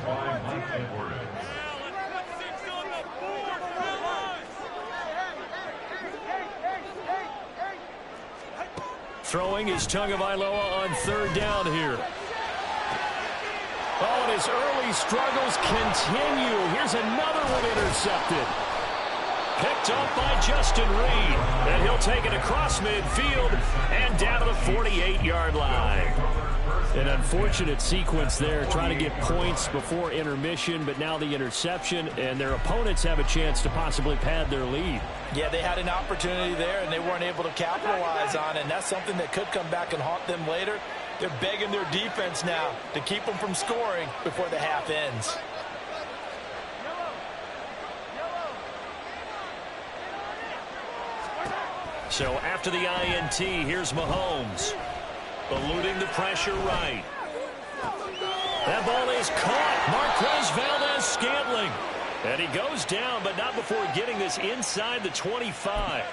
Throwing is Tagovailoa on 3rd down here. Oh, and his early struggles continue. Here's another one intercepted. Picked up by Justin Reed. And he'll take it across midfield and down to the 48-yard line. An unfortunate sequence there, trying to get points before intermission, but now the interception, and their opponents have a chance to possibly pad their lead. Yeah, they had an opportunity there, and they weren't able to capitalize on it, and that's something that could come back and haunt them later. They're begging their defense now to keep them from scoring before the half ends. So after the INT, here's Mahomes. Eluding the pressure right. That ball is caught. Marquez Valdes-Scantling. And he goes down, but not before getting this inside the 25.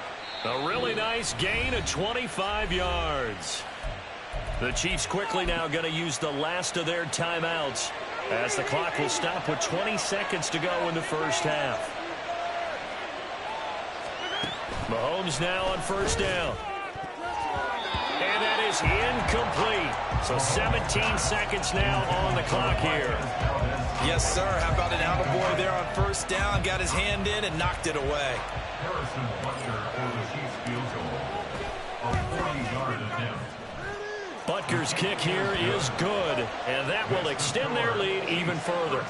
A really nice gain of 25 yards. The Chiefs quickly now going to use the last of their timeouts as the clock will stop with 20 seconds to go in the first half. Mahomes now on 1st down. And that is incomplete. So 17 seconds now on the clock here. Yes, sir. How about an attaboy there on 1st down? Got his hand in and knocked it away. Harrison Butker for the Chiefs field goal. A 40-yard attempt. Butker's kick here is good, and that will extend their lead even further.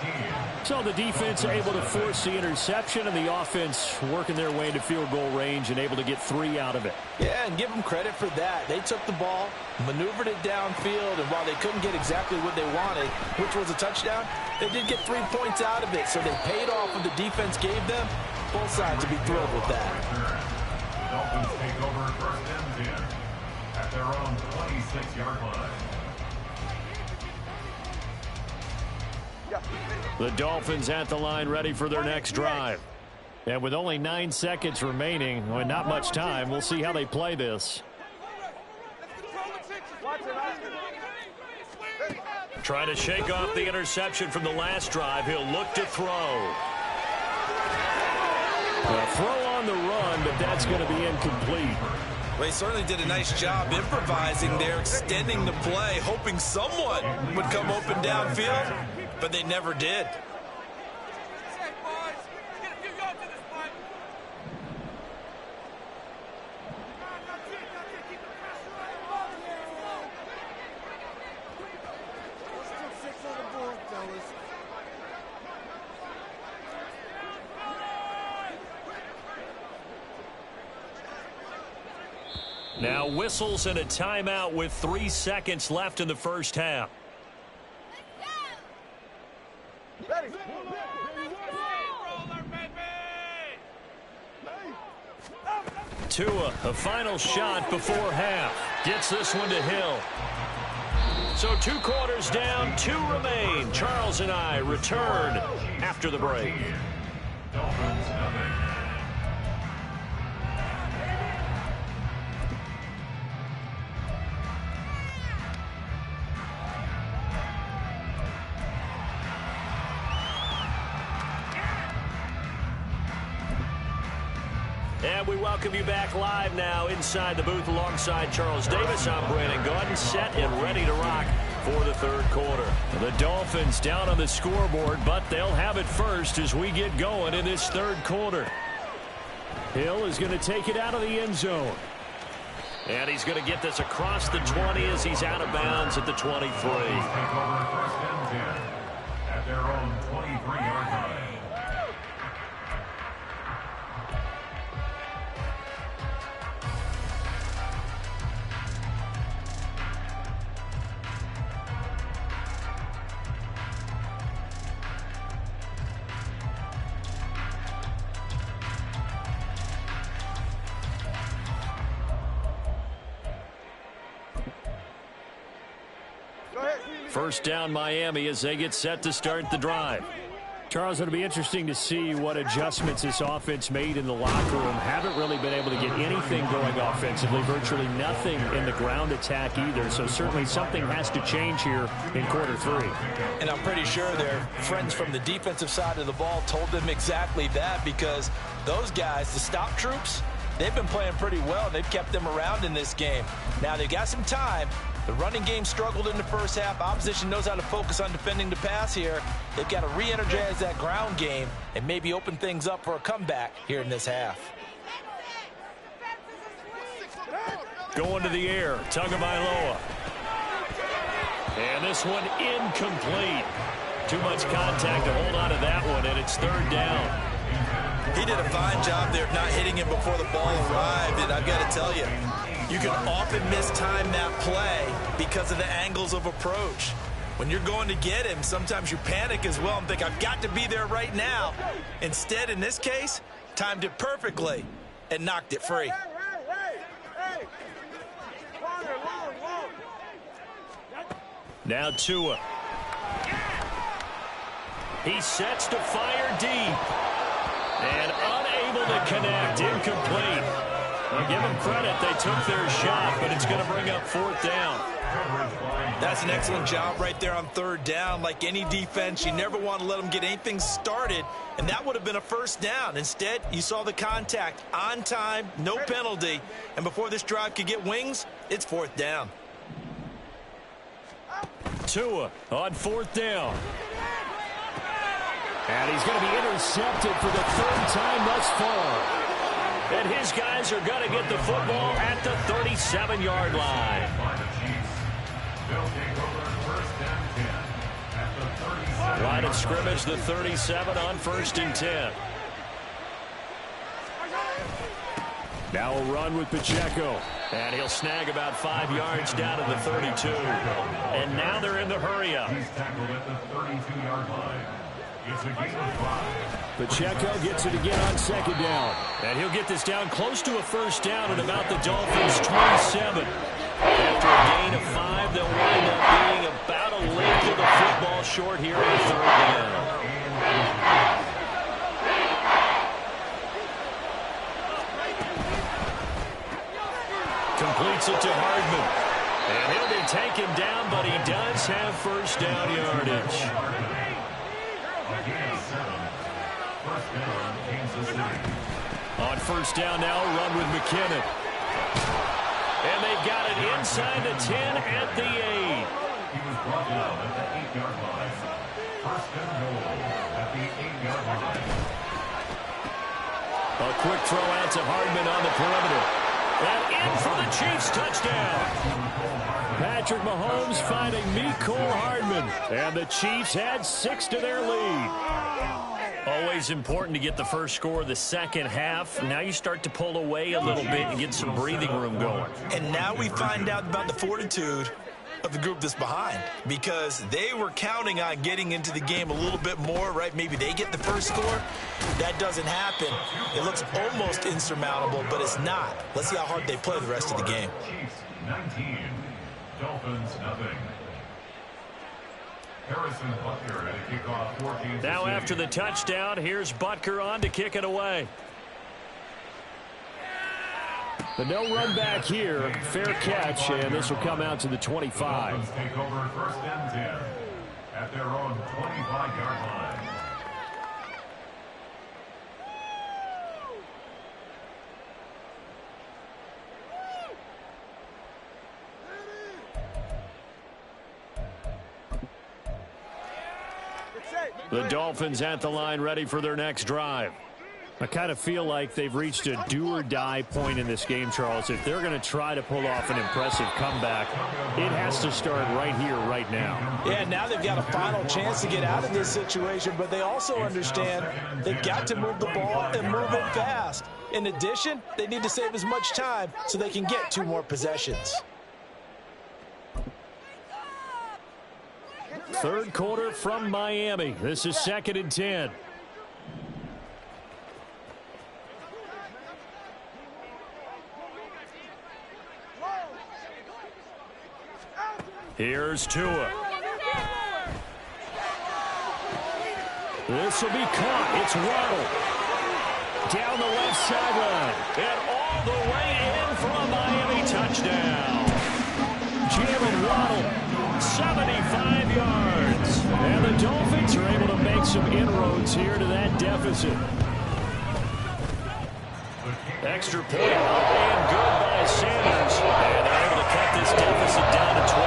So the defense able to force the interception, and the offense working their way into field goal range and able to get 3 out of it. Yeah, and give them credit for that. They took the ball, maneuvered it downfield, and while they couldn't get exactly what they wanted, which was a touchdown, they did get 3 points out of it, so they paid off what the defense gave them. Both sides will be thrilled with that. The Dolphins take over first and 10 at their own 26-yard line. The Dolphins at the line ready for their next drive. And with only 9 seconds remaining, well, not much time, we'll see how they play this. Trying to shake off the interception from the last drive. He'll look to throw. A throw on the run, but that's going to be incomplete. Well, he certainly did a nice job improvising there, extending the play, hoping someone would come open downfield, but they never did. Now whistles and a timeout with 3 seconds left in the first half. Tua, a final shot before half. Gets this one to Hill. So 2 quarters down, 2 remain. Charles and I return after the break. Dolphins nothing. And we welcome you back live now inside the booth alongside Charles Davis. I'm Brandon Gaudin, set and ready to rock for the third quarter. The Dolphins down on the scoreboard, but they'll have it first as we get going in this third quarter. Hill is going to take it out of the end zone. And he's going to get this across the 20 as he's out of bounds at the 23. Take over first and 10 at their own 23-yard line. First down Miami as they get set to start the drive. Charles, it'll be interesting to see what adjustments this offense made in the locker room. Haven't really been able to get anything going offensively, virtually nothing in the ground attack either. So certainly something has to change here in quarter 3. And I'm pretty sure their friends from the defensive side of the ball told them exactly that, because those guys, the stop troops, they've been playing pretty well, and they've kept them around in this game. Now they've got some time. The running game struggled in the first half. Opposition knows how to focus on defending the pass here. They've got to re-energize that ground game and maybe open things up for a comeback here in this half. Going to the air, Tagovailoa. And this one incomplete. Too much contact to hold on to that one, and it's third down. He did a fine job there of not hitting him before the ball arrived, and I've got to tell you, you can often mistime that play because of the angles of approach. When you're going to get him, sometimes you panic as well and think, I've got to be there right now. Instead, in this case, timed it perfectly and knocked it free. Now Tua. He sets to fire deep. And unable to connect, incomplete. Well, give them credit, they took their shot, but it's going to bring up fourth down. That's an excellent job right there on third down. Like any defense, you never want to let them get anything started, and that would have been a first down. Instead, you saw the contact on time, no penalty, and before this drive could get wings, it's fourth down. Tua on fourth down. And he's going to be intercepted for the third time thus far. And his guys are going to get the football at the 37-yard line. They'll take over first and 10 at the 37. Line of scrimmage, the 37 on first and 10. Now a run with Pacheco. And he'll snag about 5 yards down to the 32. And now they're in the hurry-up. He's tackled at the 32-yard line. It's a gain of 5. Pacheco gets it again on second down. And he'll get this down close to a first down at about the Dolphins' 27. After a gain of 5, they'll wind up being about a length of the football short here on third down. Completes it to Hardman. And he'll be taken down, but he does have first down yardage. On first down now, run with McKinnon. And they've got it inside the 10 at the 8. He was brought down at the 8-yard line. First and goal at the 8-yard line. A quick throw out to Hardman on the perimeter. And in for the Chiefs touchdown. Patrick Mahomes finding Mecole Hardman. And the Chiefs add 6 to their lead. Always important to get the first score of the second half. Now you start to pull away a little bit and get some breathing room going. And now we find out about the fortitude of the group that's behind, because they were counting on getting into the game a little bit more, right? Maybe they get the first score. That doesn't happen. It looks almost insurmountable, but it's not. Let's see how hard they play the rest of the game. Chiefs 19, Dolphins nothing. Harrison Butker at a kickoff for Kansas City. Now after the touchdown, here's Butker on to kick it away. But no run back here. Fair catch, and this will come out to the 25. Dolphins take over first and 10 at their own 25-yard line. The Dolphins at the line ready for their next drive. I kind of feel like they've reached a do-or-die point in this game, Charles. If they're going to try to pull off an impressive comeback, it has to start right here, right now. Yeah, now they've got a final chance to get out of this situation, but they also understand they've got to move the ball and move it fast. In addition, they need to save as much time so they can get 2 more possessions. Third quarter from Miami. This is second and 10. Here's Tua. This will be caught. It's Waddle. Down the left sideline. And all the way in for a Miami touchdown. Jalen Waddle, 75 yards. and the Dolphins are able to make some inroads here to that deficit. Extra point up and good by Sanders. And they're able to cut this deficit down to 12.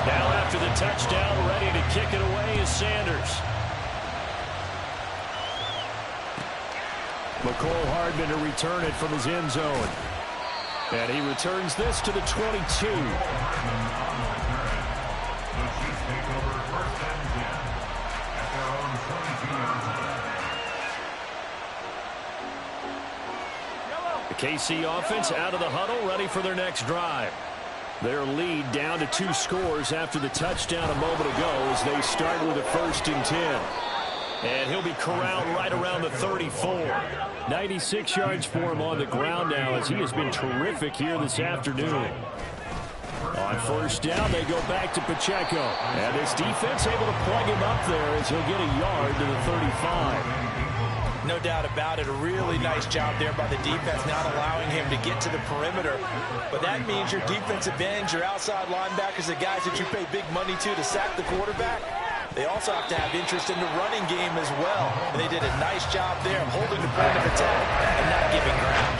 Now after the touchdown, ready to kick it away is Sanders. Mecole Hardman to return it from his end zone. And he returns this to the 22. The KC offense out of the huddle, ready for their next drive. Their lead down to 2 scores after the touchdown a moment ago as they start with a first and 10. And he'll be corralled right around the 34. 96 yards for him on the ground now as he has been terrific here this afternoon. On first down, they go back to Pacheco. And this defense able to plug him up there as he'll get a yard to the 35. No doubt about it. A really nice job there by the defense, not allowing him to get to the perimeter. But that means your defensive ends, your outside linebackers, the guys that you pay big money to sack the quarterback, they also have to have interest in the running game as well. And they did a nice job there of holding the point of attack and not giving ground.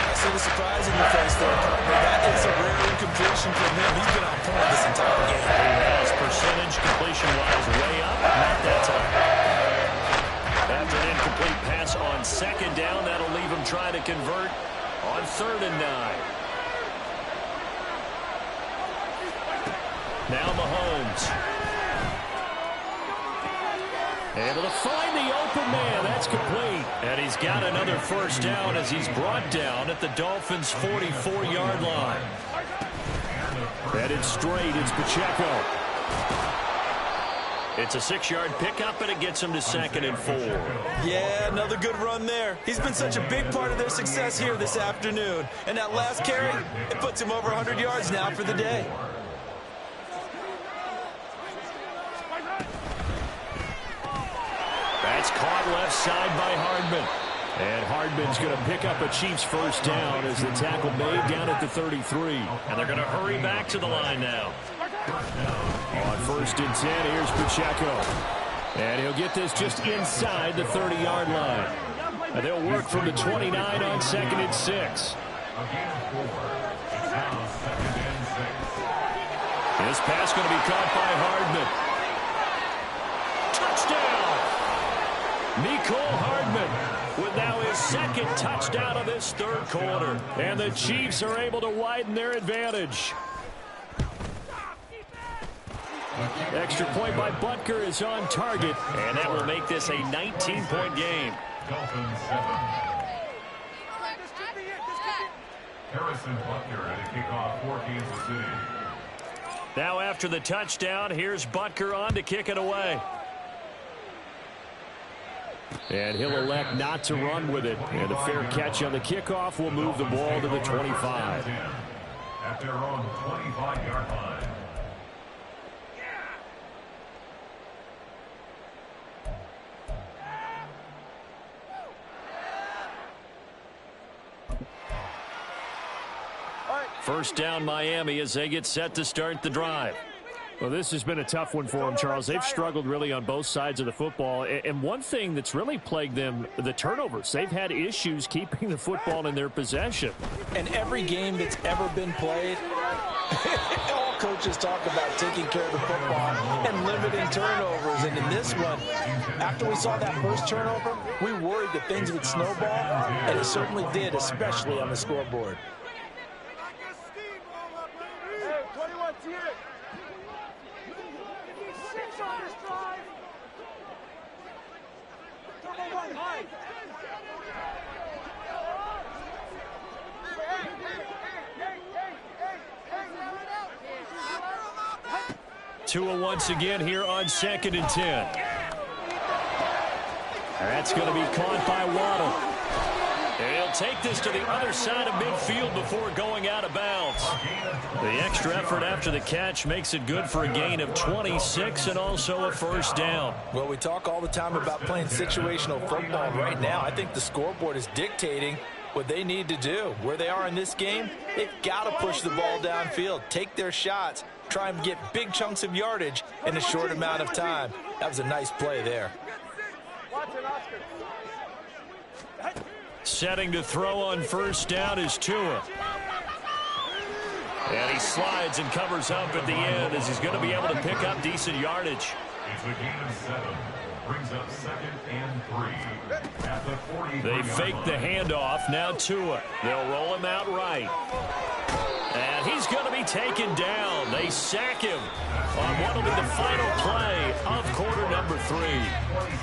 I see the surprise in your face there, partner. That is a rare incompletion from him. He's been on point this entire game. His percentage completion-wise way up, not that time. After an incomplete pass on second down, that'll leave him trying to convert on 3rd and 9. Able to find the open man. That's complete. And he's got another first down as he's brought down at the Dolphins' 44-yard line. Headed straight, it's Pacheco. It's a 6-yard pickup, and it gets him to 2nd and 4. Yeah, another good run there. He's been such a big part of their success here this afternoon. And that last carry, it puts him over 100 yards now for the day. That's caught left side by Hardman. And Hardman's going to pick up a Chiefs first down as the tackle made down at the 33. And they're going to hurry back to the line now. On 1st and 10, here's Pacheco. And he'll get this just inside the 30-yard line. And they'll work from the 29 on 2nd and 6. This pass going to be caught by Hardman. Touchdown! Mecole Hardman with now his 2nd touchdown of this 3rd quarter. And the Chiefs are able to widen their advantage. Extra point by Butker is on target, and that will make this a 19-point game. Dolphins 7. Harrison Butker at a kickoff for Kansas City. Now after the touchdown, here's Butker on to kick it away. And he'll elect not to run with it. And a fair catch on the kickoff will move the ball to the 25. At their own 25-yard line. First down Miami as they get set to start the drive. Well, this has been a tough one for them, Charles. They've struggled really on both sides of the football. And one thing that's really plagued them, the turnovers. They've had issues keeping the football in their possession. And every game that's ever been played, all coaches talk about taking care of the football and limiting turnovers. And in this one, after we saw that first turnover, we worried that things would snowball, and it certainly did, especially on the scoreboard. Tua once again here on 2nd and 10. That's going to be caught by Waddle. And he'll take this to the other side of midfield before going out of bounds. The extra effort after the catch makes it good for a gain of 26 and also a first down. Well, we talk all the time about playing situational football. Right now, I think the scoreboard is dictating what they need to do. Where they are in this game, they've got to push the ball downfield, take their shots, try and get big chunks of yardage in a short amount of time. That was a nice play there. Setting to throw on first down is Tua. And he slides and covers up at the end as he's going to be able to pick up decent yardage. It's a gain of 7. Brings up 2nd and 3. At the 40. They fake the handoff. Now Tua. They'll roll him out right. And he's going to be taken down. They sack him on what will be the final play of quarter number 3.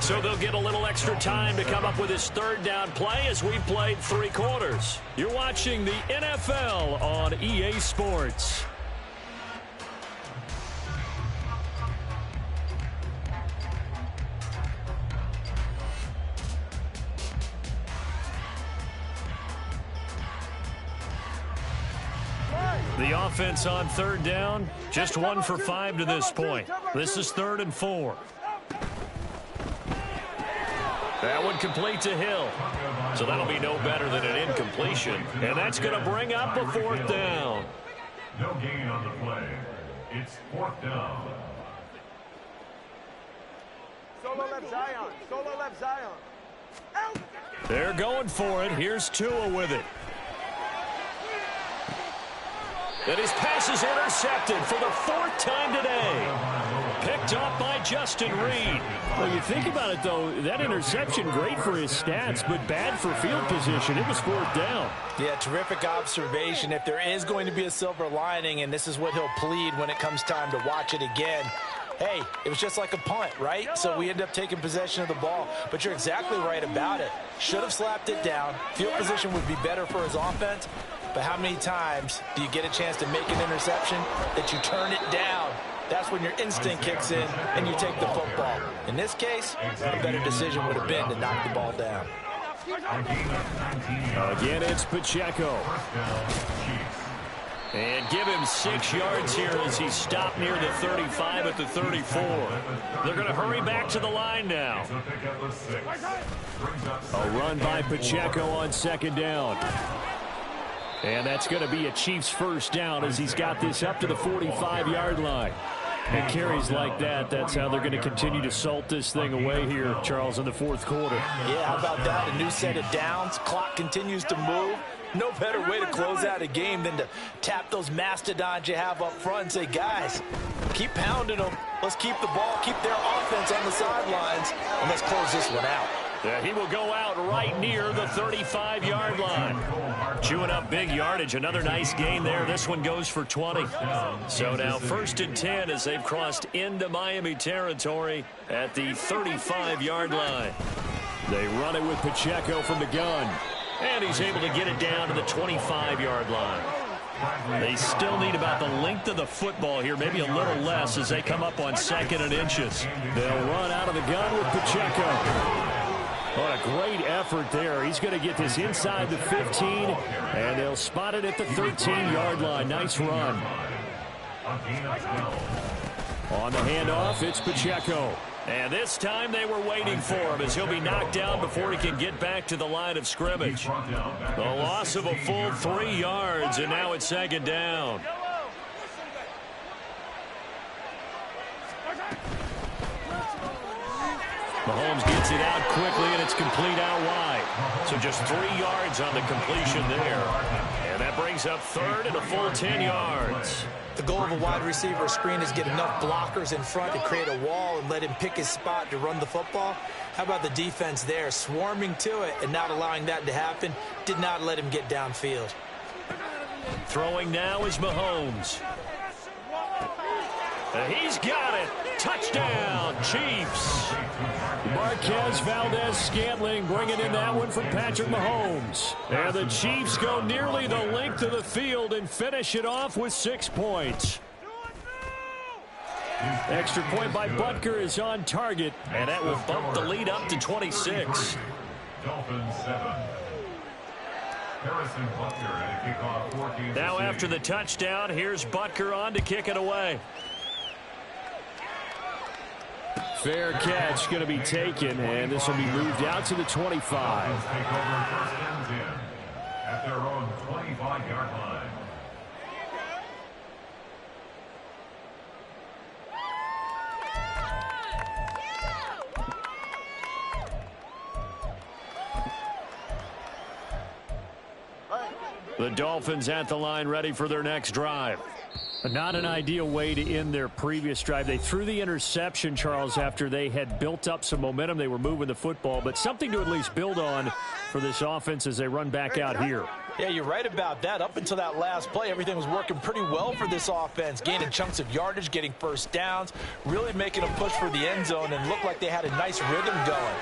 So they'll get a little extra time to come up with his 3rd down play as we played 3 quarters. You're watching the NFL on EA Sports. The offense on 3rd down, just 1 for 5 to this point. This is 3rd and 4. That one complete to Hill. So that'll be no better than an incompletion. And that's going to bring up a 4th down. No gain on the play. It's 4th down. Solo left Zion. Solo left Zion. Out. They're going for it. Here's Tua with it. And his pass is intercepted for the 4th time today. Picked up by Justin Reed. Well, you think about it, though, that interception, great for his stats, but bad for field position. It was 4th down. Yeah, terrific observation. If there is going to be a silver lining, and this is what he'll plead when it comes time to watch it again, Hey, it was just like a punt, right? So we end up taking possession of the ball. But you're exactly right about it. Should have slapped it down. Field position would be better for his offense. But how many times do you get a chance to make an interception that you turn it down? That's when your instinct kicks in and you take the football. In this case, a better decision would have been to knock the ball down. Again, it's Pacheco. And give him 6 yards here as he stopped near the 35 at the 34. They're going to hurry back to the line now. A run by Pacheco on second down. And that's going to be a Chiefs first down as he's got this up to the 45-yard line. And carries like that, that's how they're going to continue to salt this thing away here, Charles, in the fourth quarter. Yeah, how about that? A new set of downs. Clock continues to move. No better way to close out a game than to tap those mastodons you have up front and say, guys, keep pounding them. Let's keep the ball, keep their offense on the sidelines, and let's close this one out. He will go out right near the 35-yard line. Chewing up big yardage. Another nice gain there. This one goes for 20. So now 1st and 10 as they've crossed into Miami territory at the 35-yard line. They run it with Pacheco from the gun. And he's able to get it down to the 25-yard line. They still need about the length of the football here, maybe a little less as they come up on 2nd and inches. They'll run out of the gun with Pacheco. What a great effort there. He's going to get this inside the 15, and they'll spot it at the 13-yard line. Nice run. On the handoff, it's Pacheco. And this time they were waiting for him as he'll be knocked down before he can get back to the line of scrimmage. The loss of a full 3 yards, and now it's 2nd down. Mahomes gets it out quickly, and it's complete out wide. So just 3 yards on the completion there. And that brings up 3rd and a full 10 yards. The goal of a wide receiver screen is get enough blockers in front to create a wall and let him pick his spot to run the football. How about the defense there, swarming to it and not allowing that to happen? Did not let him get downfield. Throwing now is Mahomes. He's got it. Touchdown, Chiefs. Marquez Valdez-Scantling bringing in that one from Patrick Mahomes. And the Chiefs go nearly the length of the field and finish it off with 6 points. Extra point by Butker is on target, and that will bump the lead up to 26. Dolphins 7. Harrison Butker at a kickoff 14. Now after the touchdown, here's Butker on to kick it away. Fair catch going to be taken, and this will be moved out to the 25. Take over 1st and 10 at their own 25-yard line. The Dolphins at the line ready for their next drive. Not an ideal way to end their previous drive. They threw the interception, Charles, after they had built up some momentum. They were moving the football, but something to at least build on for this offense as they run back out here. Yeah, you're right about that. Up until that last play, everything was working pretty well for this offense. Gaining chunks of yardage, getting first downs, really making a push for the end zone, and looked like they had a nice rhythm going.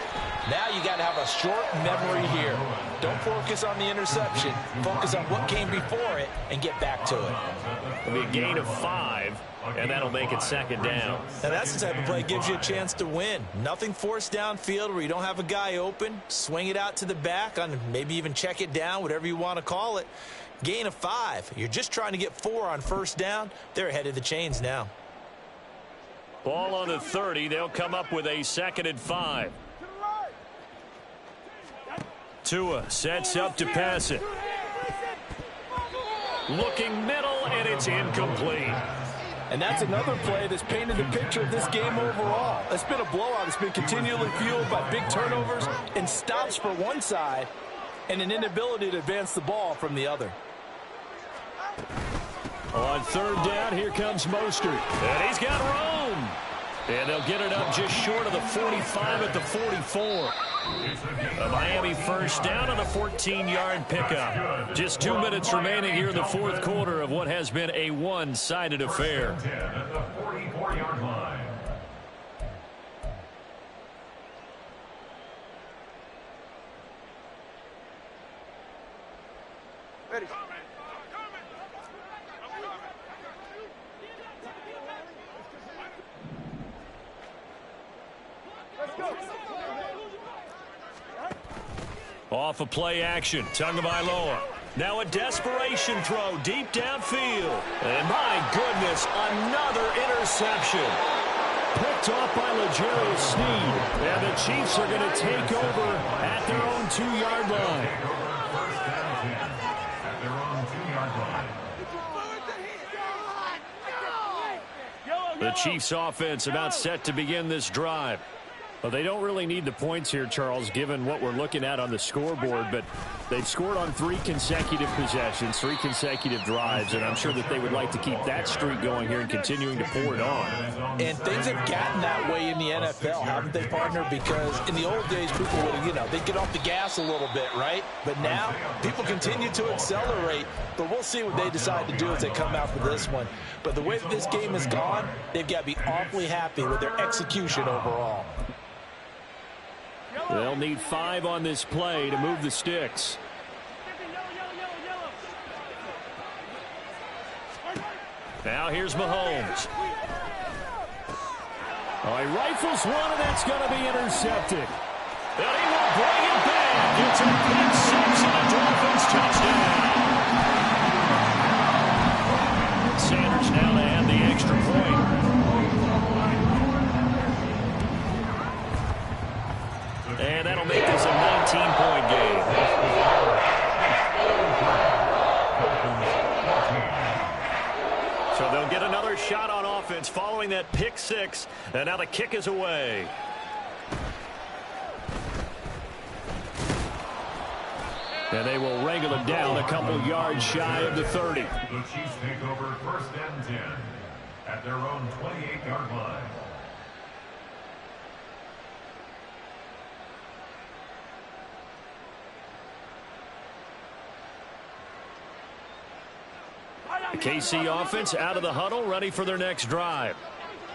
Now you got to have a short memory here. Don't focus on the interception. Focus on what came before it and get back to it. It'll be a gain of 5, and that'll make it 2nd down. Now that's the type of play that gives you a chance to win. Nothing forced downfield where you don't have a guy open. Swing it out to the back, on maybe even check it down, whatever you want to call it. Gain of 5. You're just trying to get 4 on first down. They're ahead of the chains now. Ball on the 30. They'll come up with a 2nd and 5. Tua sets up to pass it. Looking middle, and it's incomplete. And that's another play that's painted the picture of this game overall. It's been a blowout. It's been continually fueled by big turnovers and stops for one side and an inability to advance the ball from the other. On 3rd down, here comes Mostert. And he's got room. And they'll get it up just short of the 45 at the 44. A Miami first down on a 14-yard pickup. Just 2 minutes remaining here in the fourth quarter of what has been a one-sided affair. At the 44-yard line. Ready. Let's go. Off of play action, Tagovailoa. Now a desperation throw deep downfield. And my goodness, another interception. Picked off by L'Jarius Sneed. And the Chiefs are going to take over at their own 2-yard line. First down 10 at their own 2-yard line. The Chiefs offense about set to begin this drive. Well, they don't really need the points here, Charles, given what we're looking at on the scoreboard, but they've scored on 3 consecutive possessions, 3 consecutive drives, and I'm sure that they would like to keep that streak going here and continuing to pour it on. And things have gotten that way in the NFL, haven't they, partner? Because in the old days, people would, they'd get off the gas a little bit, right? But now, people continue to accelerate, but we'll see what they decide to do as they come out for this one. But the way that this game has gone, they've got to be awfully happy with their execution overall. They'll need 5 on this play to move the sticks. Now here's Mahomes. Oh, he rifles one, and that's going to be intercepted. And he will bring it back. It's a pick 6 and a Dolphins touchdown. Sanders now to add the extra point. And that'll make this a 19-point game. So they'll get another shot on offense following that pick 6. And now the kick is away. And they will wrangle it down a couple yards shy of the 30. The Chiefs take over first and 10 at their own 28-yard line. The KC offense out of the huddle, ready for their next drive.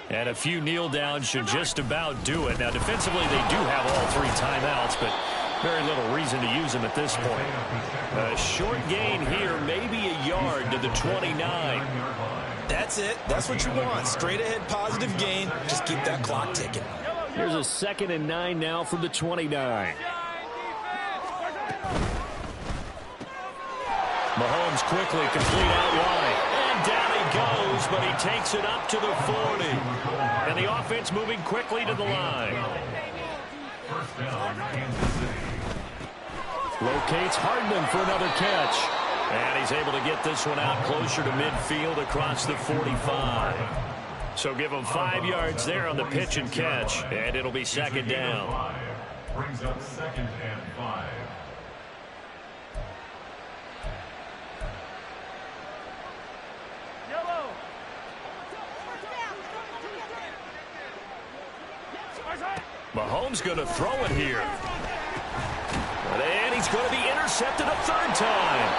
And a few kneel downs should just about do it. Now, defensively, they do have all 3 timeouts, but very little reason to use them at this point. A short gain here, maybe a yard to the 29. That's it. That's what you want. Straight ahead positive gain. Just keep that clock ticking. Here's a 2nd and 9 now from the 29. Mahomes quickly complete out wide. And down he goes, but he takes it up to the 40. And the offense moving quickly to the line. First down, Kansas City. Locates Hardman for another catch. And he's able to get this one out closer to midfield across the 45. So give him 5 yards there on the pitch and catch. And it'll be 2nd down. Brings up 2nd and 5. Mahomes going to throw it here. And he's going to be intercepted a 3rd time.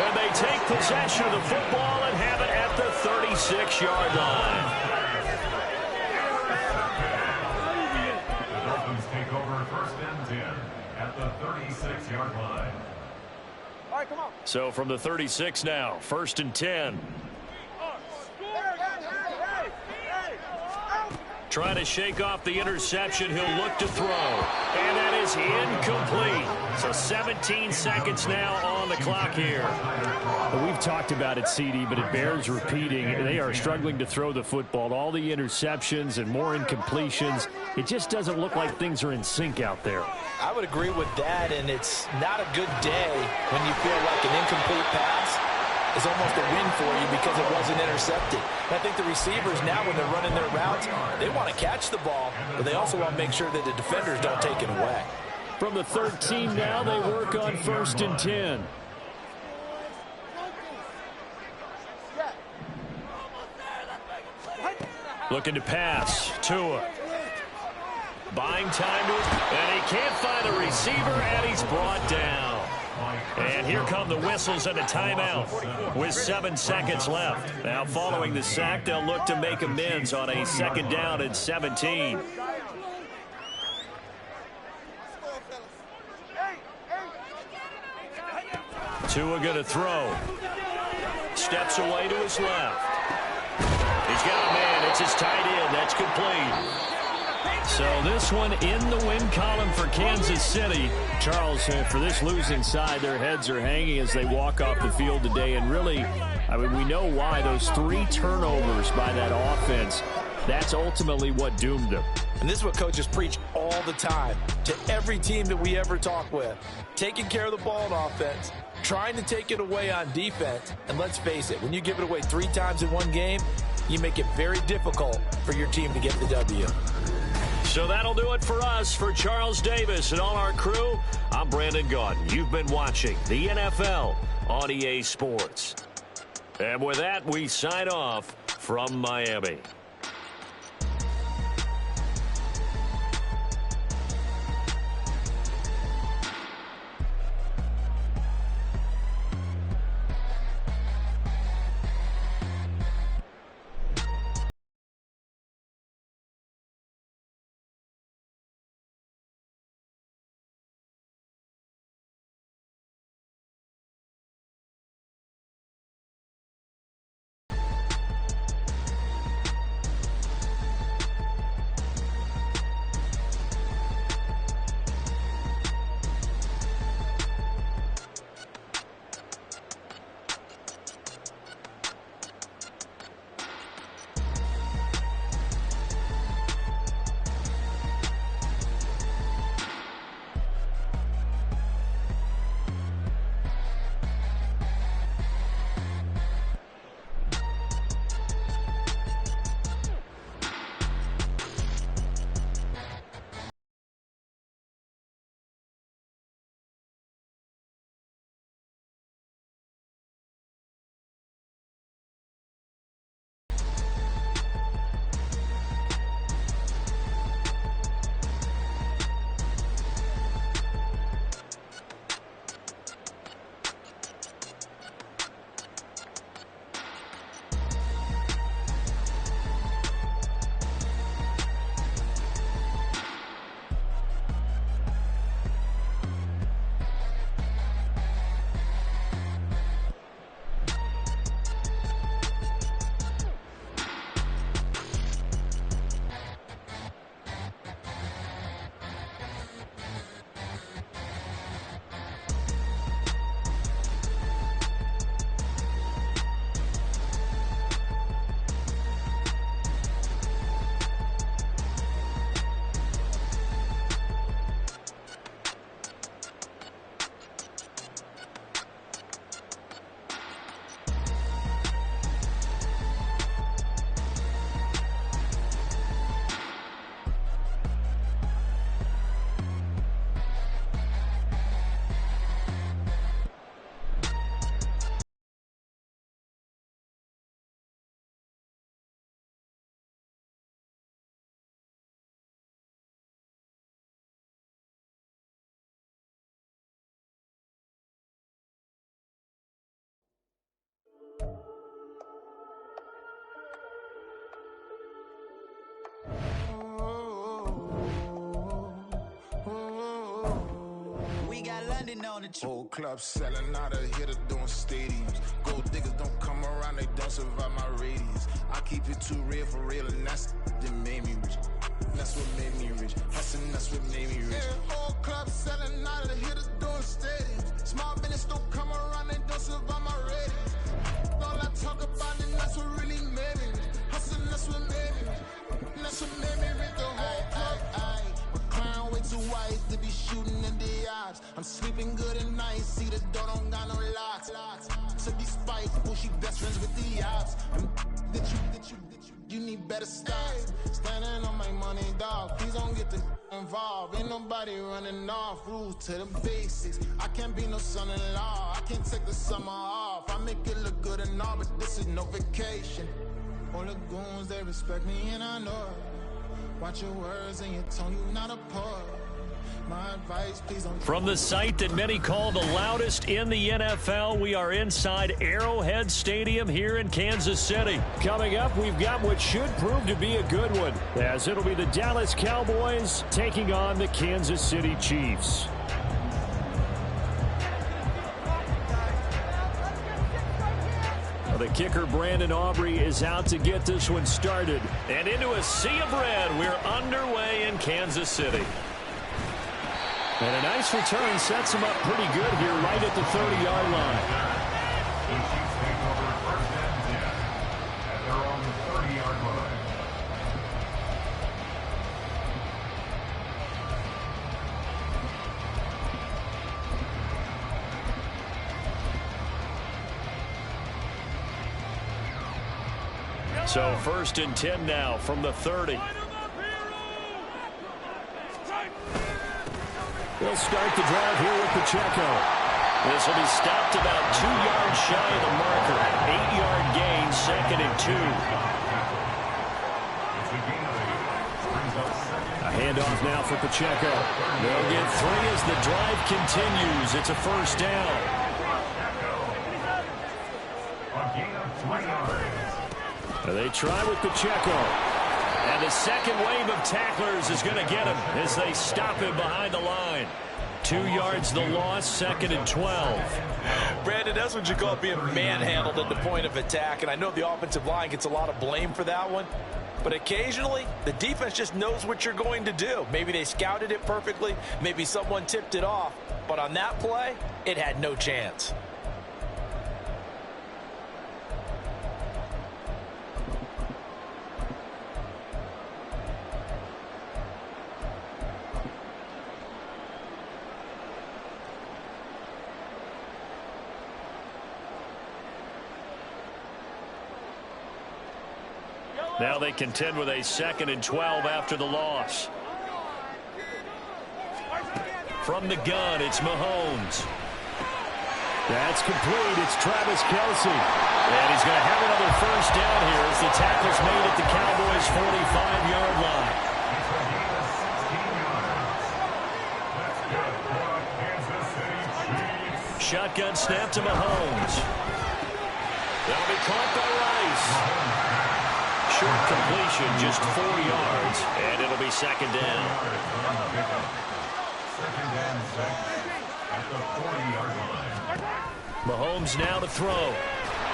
And they take possession of the football and have it at the 36-yard line. The Dolphins take over first and 10 at the 36-yard line. All right, come on. So from the 36 now, 1st and 10. Trying to shake off the interception. He'll look to throw. And that is incomplete. So 17 seconds now on the clock here. Well, we've talked about it, CD, but it bears repeating. They are struggling to throw the football. All the interceptions and more incompletions. It just doesn't look like things are in sync out there. I would agree with that, and it's not a good day when you feel like an incomplete pass is almost a win for you because it wasn't intercepted. And I think the receivers now, when they're running their routes, they want to catch the ball, but they also want to make sure that the defenders don't take it away. From the 13 now, they work on 1st and 10. Looking to pass. Tua. Buying time to it, and he can't find a receiver, and he's brought down. And here come the whistles and a timeout with 7 seconds left. Now following the sack, they'll look to make amends on a 2nd down and 17. Tua going to throw. Steps away to his left. He's got a man. It's his tight end. That's complete. So this one in the win column for Kansas City. Charles, for this losing side, their heads are hanging as they walk off the field today. And really, I mean, we know why. Those 3 turnovers by that offense, that's ultimately what doomed them. And this is what coaches preach all the time to every team that we ever talk with. Taking care of the ball on offense, trying to take it away on defense. And let's face it, when you give it away 3 times in one game, you make it very difficult for your team to get the W. So that'll do it for us. For Charles Davis and all our crew, I'm Brandon Gaudin. You've been watching the NFL on EA Sports. And with that, we sign off from Miami. Whole club selling out of hitter doing stadiums. Gold diggers don't come around, they don't survive my radius. I keep it too real for real, and that's that made me rich. That's what made me rich. That's what made me rich. Yeah, whole club selling out of the hitters doing stadiums. Small business don't come around, they don't survive my radius. All I talk about it, that's what really made me rich. Hustling, that's what made me rich. That's what made me rich. The whole club, McLaren way too wide to be shooting in the eyes. I'm sleeping good at night, see the door don't got no locks. To be spiteful, she best friends with the ops. You need better styles. Standing on my money, dog. Please don't get the involved. Ain't nobody running off. Rules to the basics. I can't be no son-in-law. I can't take the summer off. I make it look good and all, but this is no vacation. All the goons, they respect me and I know it. Watch your words and your tone, you not a poet. My advice, please don't. From the site that many call the loudest in the NFL, we are inside Arrowhead Stadium here in Kansas City. Coming up, we've got what should prove to be a good one, as it'll be the Dallas Cowboys taking on the Kansas City Chiefs. the kicker, Brandon Aubrey, is out to get this one started. And into a sea of red, we're underway in Kansas City. And a nice return sets him up pretty good here right at the 30-yard line. The Chiefs take over first and 10 at their own 30-yard line. So first and 10 now from the 30. They'll start the drive here with Pacheco. This will be stopped about 2 yards shy of the marker. 8-yard gain, 2nd and 2. A handoff now for Pacheco. They'll get 3 as the drive continues. It's a first down. A gain of 3 yards. They try with Pacheco. And the second wave of tacklers is going to get him as they stop him behind the line. 2 yards the loss, 2nd and 12. Brandon, that's what you call being manhandled at the point of attack. And I know the offensive line gets a lot of blame for that one. But occasionally, the defense just knows what you're going to do. Maybe they scouted it perfectly. Maybe someone tipped it off. But on that play, it had no chance. Now they contend with a 2nd and 12 after the loss. From the gun, it's Mahomes. That's complete. It's Travis Kelce. And he's going to have another first down here as the tackle's made at the Cowboys' 45-yard line. Shotgun snap to Mahomes. That'll be caught by Rice. Short completion, just 4 yards, and it'll be 2nd down. Mahomes now to throw.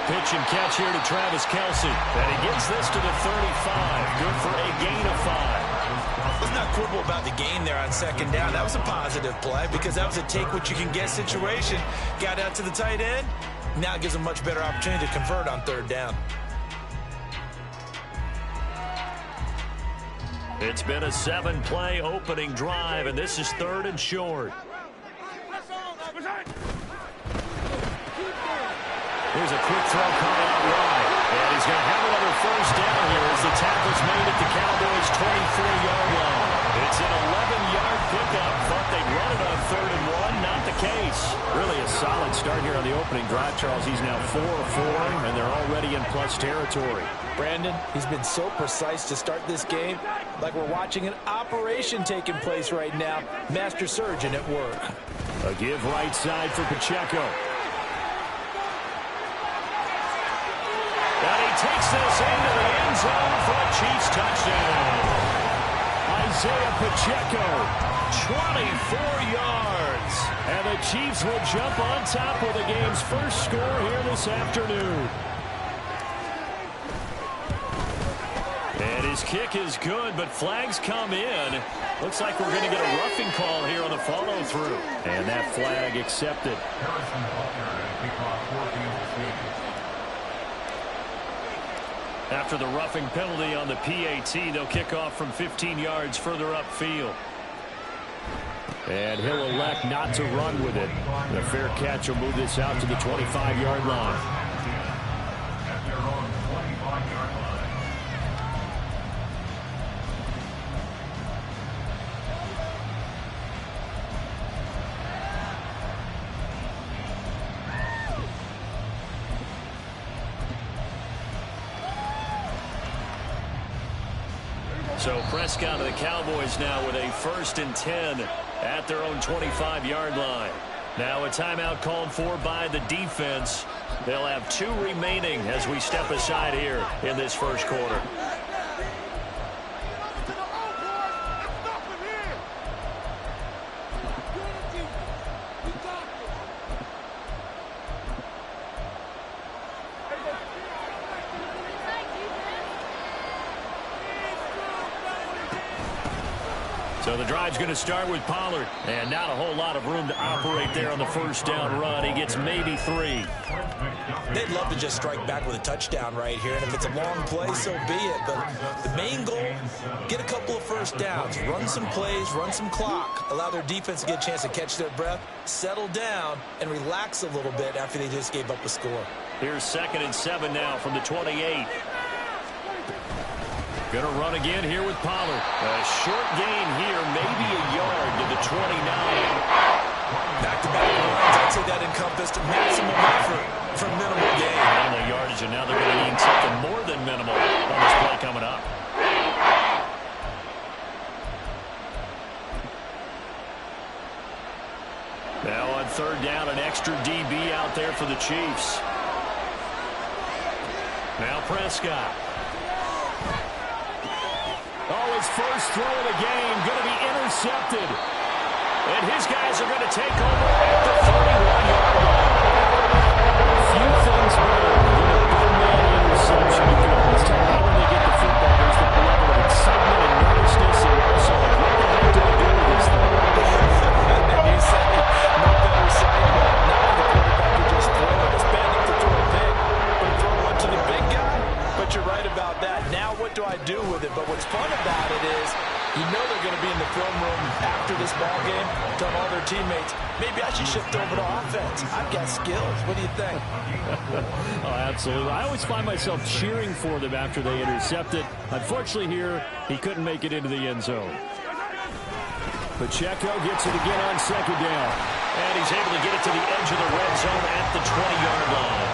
Pitch and catch here to Travis Kelce. And he gets this to the 35. Good for a gain of 5. Let's not quibble about the gain there on 2nd down. That was a positive play because that was a take-what-you-can-get situation. Got out to the tight end. Now it gives a much better opportunity to convert on 3rd down. It's been a 7-play opening drive, and this is 3rd and short. Here's a quick throw coming out wide. And he's going to have another first down here as the tackle's made at the Cowboys' 23-yard line. It's an 11-yard pickup. Thought they'd run it on 3rd and 1. Not the case. Really a solid start here on the opening drive, Charles. He's now 4 of 4, and they're already in plus territory. Brandon, he's been so precise to start this game, like we're watching an operation taking place right now. Master surgeon at work. A give right side for Pacheco. And he takes this into the end zone for a Chiefs touchdown. Isaiah Pacheco, 24 yards. and the Chiefs will jump on top with the game's first score here this afternoon. And his kick is good, but flags come in. Looks like we're going to get a roughing call here on the follow-through. And that flag accepted. After the roughing penalty on the PAT, they'll kick off from 15 yards further upfield. And he'll elect not to run with it. The fair catch will move this out to the 25-yard line. So Prescott of the Cowboys now with a 1st and 10 at their own 25-yard line. Now a timeout called for by the defense. They'll have 2 remaining as we step aside here in this first quarter. So the drive's going to start with Pollard. And not a whole lot of room to operate there on the first down run. He gets maybe 3. They'd love to just strike back with a touchdown right here. And if it's a long play, so be it. But the main goal, get a couple of first downs. Run some plays, run some clock. Allow their defense to get a chance to catch their breath, settle down, and relax a little bit after they just gave up a score. Here's 2nd and 7 now from the 28. Going to run again here with Pollard. A short gain here, maybe a yard to the 29. Back-to-back runs, I'd say that encompassed maximum effort for minimal gain. Minimal yardage, and now they're going to need something more than minimal on this play coming up. Now on 3rd down, an extra DB out there for the Chiefs. Now Prescott. Oh, his first throw of the game going to be intercepted. And his guys are going to take over at the 31-yard line. Few things better than a big man interception. You can always tell how when they get the football, there's the level of excitement and nervousness, and also like, what the heck do I do with this thing? And you say, no better sign than not for the quarterback to just throw it. It's bad enough to throw a pick, but throw one to the big guy? But you're right about that. Now what do I do with it? But what's fun about it is you know they're going to be in the film room after this ball game, telling all their teammates, maybe I should shift over to offense. I've got skills. What do you think? Oh, absolutely. I always find myself cheering for them after they intercept it. Unfortunately here, he couldn't make it into the end zone. Pacheco gets it again on 2nd down. And he's able to get it to the edge of the red zone at the 20-yard line.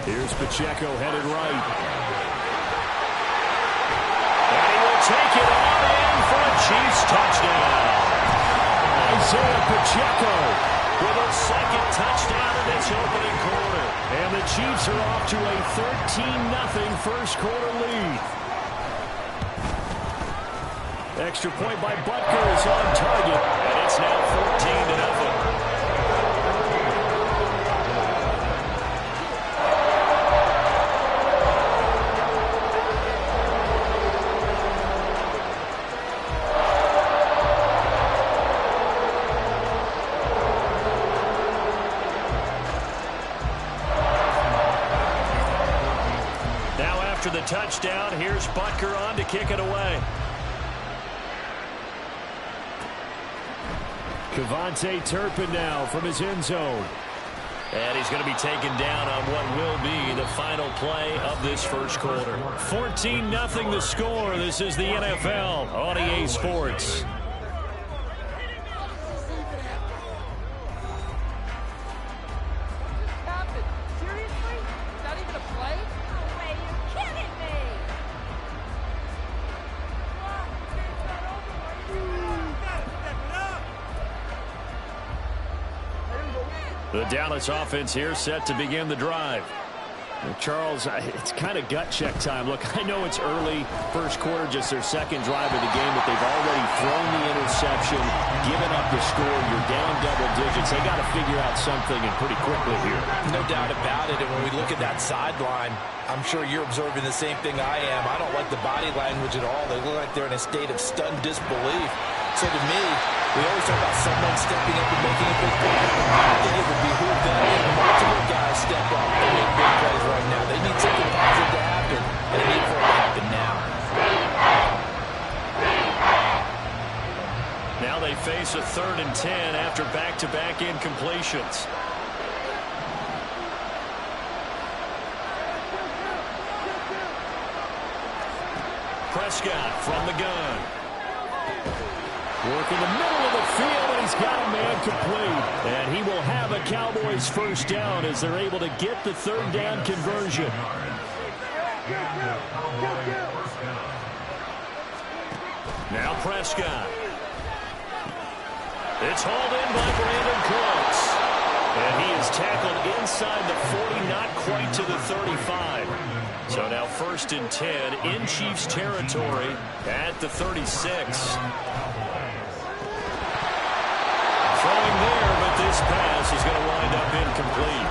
Here's Pacheco headed right. And he will take it all in for a Chiefs touchdown. Isaiah Pacheco with a 2nd touchdown in this opening quarter. And the Chiefs are off to a 13-0 first quarter lead. Extra point by Butker is on target. And it's now 14-0. After the touchdown, here's Butker on to kick it away. Kevontae Turpin now from his end zone. And he's going to be taken down on what will be the final play of this first quarter. 14-0 the score. This is the NFL on EA Sports. The Dallas offense here set to begin the drive. Charles, it's kind of gut check time. Look, I know it's early, first quarter, just their 2nd drive of the game, but they've already thrown the interception, given up the score. You're down double digits. They got to figure out something, and pretty quickly here. No doubt about it. And when we look at that sideline, I'm sure you're observing the same thing I am. I don't like the body language at all. They look like they're in a state of stunned disbelief. So to me, we always talk about someone stepping up and making a big play. I think it would behoove them and multiple guys step up and make big plays right now. They need something positive to happen, and they need for it to happen now. Now they face a 3rd and 10 after back-to-back incompletions. Prescott from the gun. Work in the middle of the field, and he's got a man complete. And he will have a Cowboys first down as they're able to get the 3rd down conversion. Now Prescott. It's hauled in by Brandon Cooks. And he is tackled inside the 40, not quite to the 35. So now 1st and 10 in Chiefs territory at the 36. Throwing there, but this pass is going to wind up incomplete.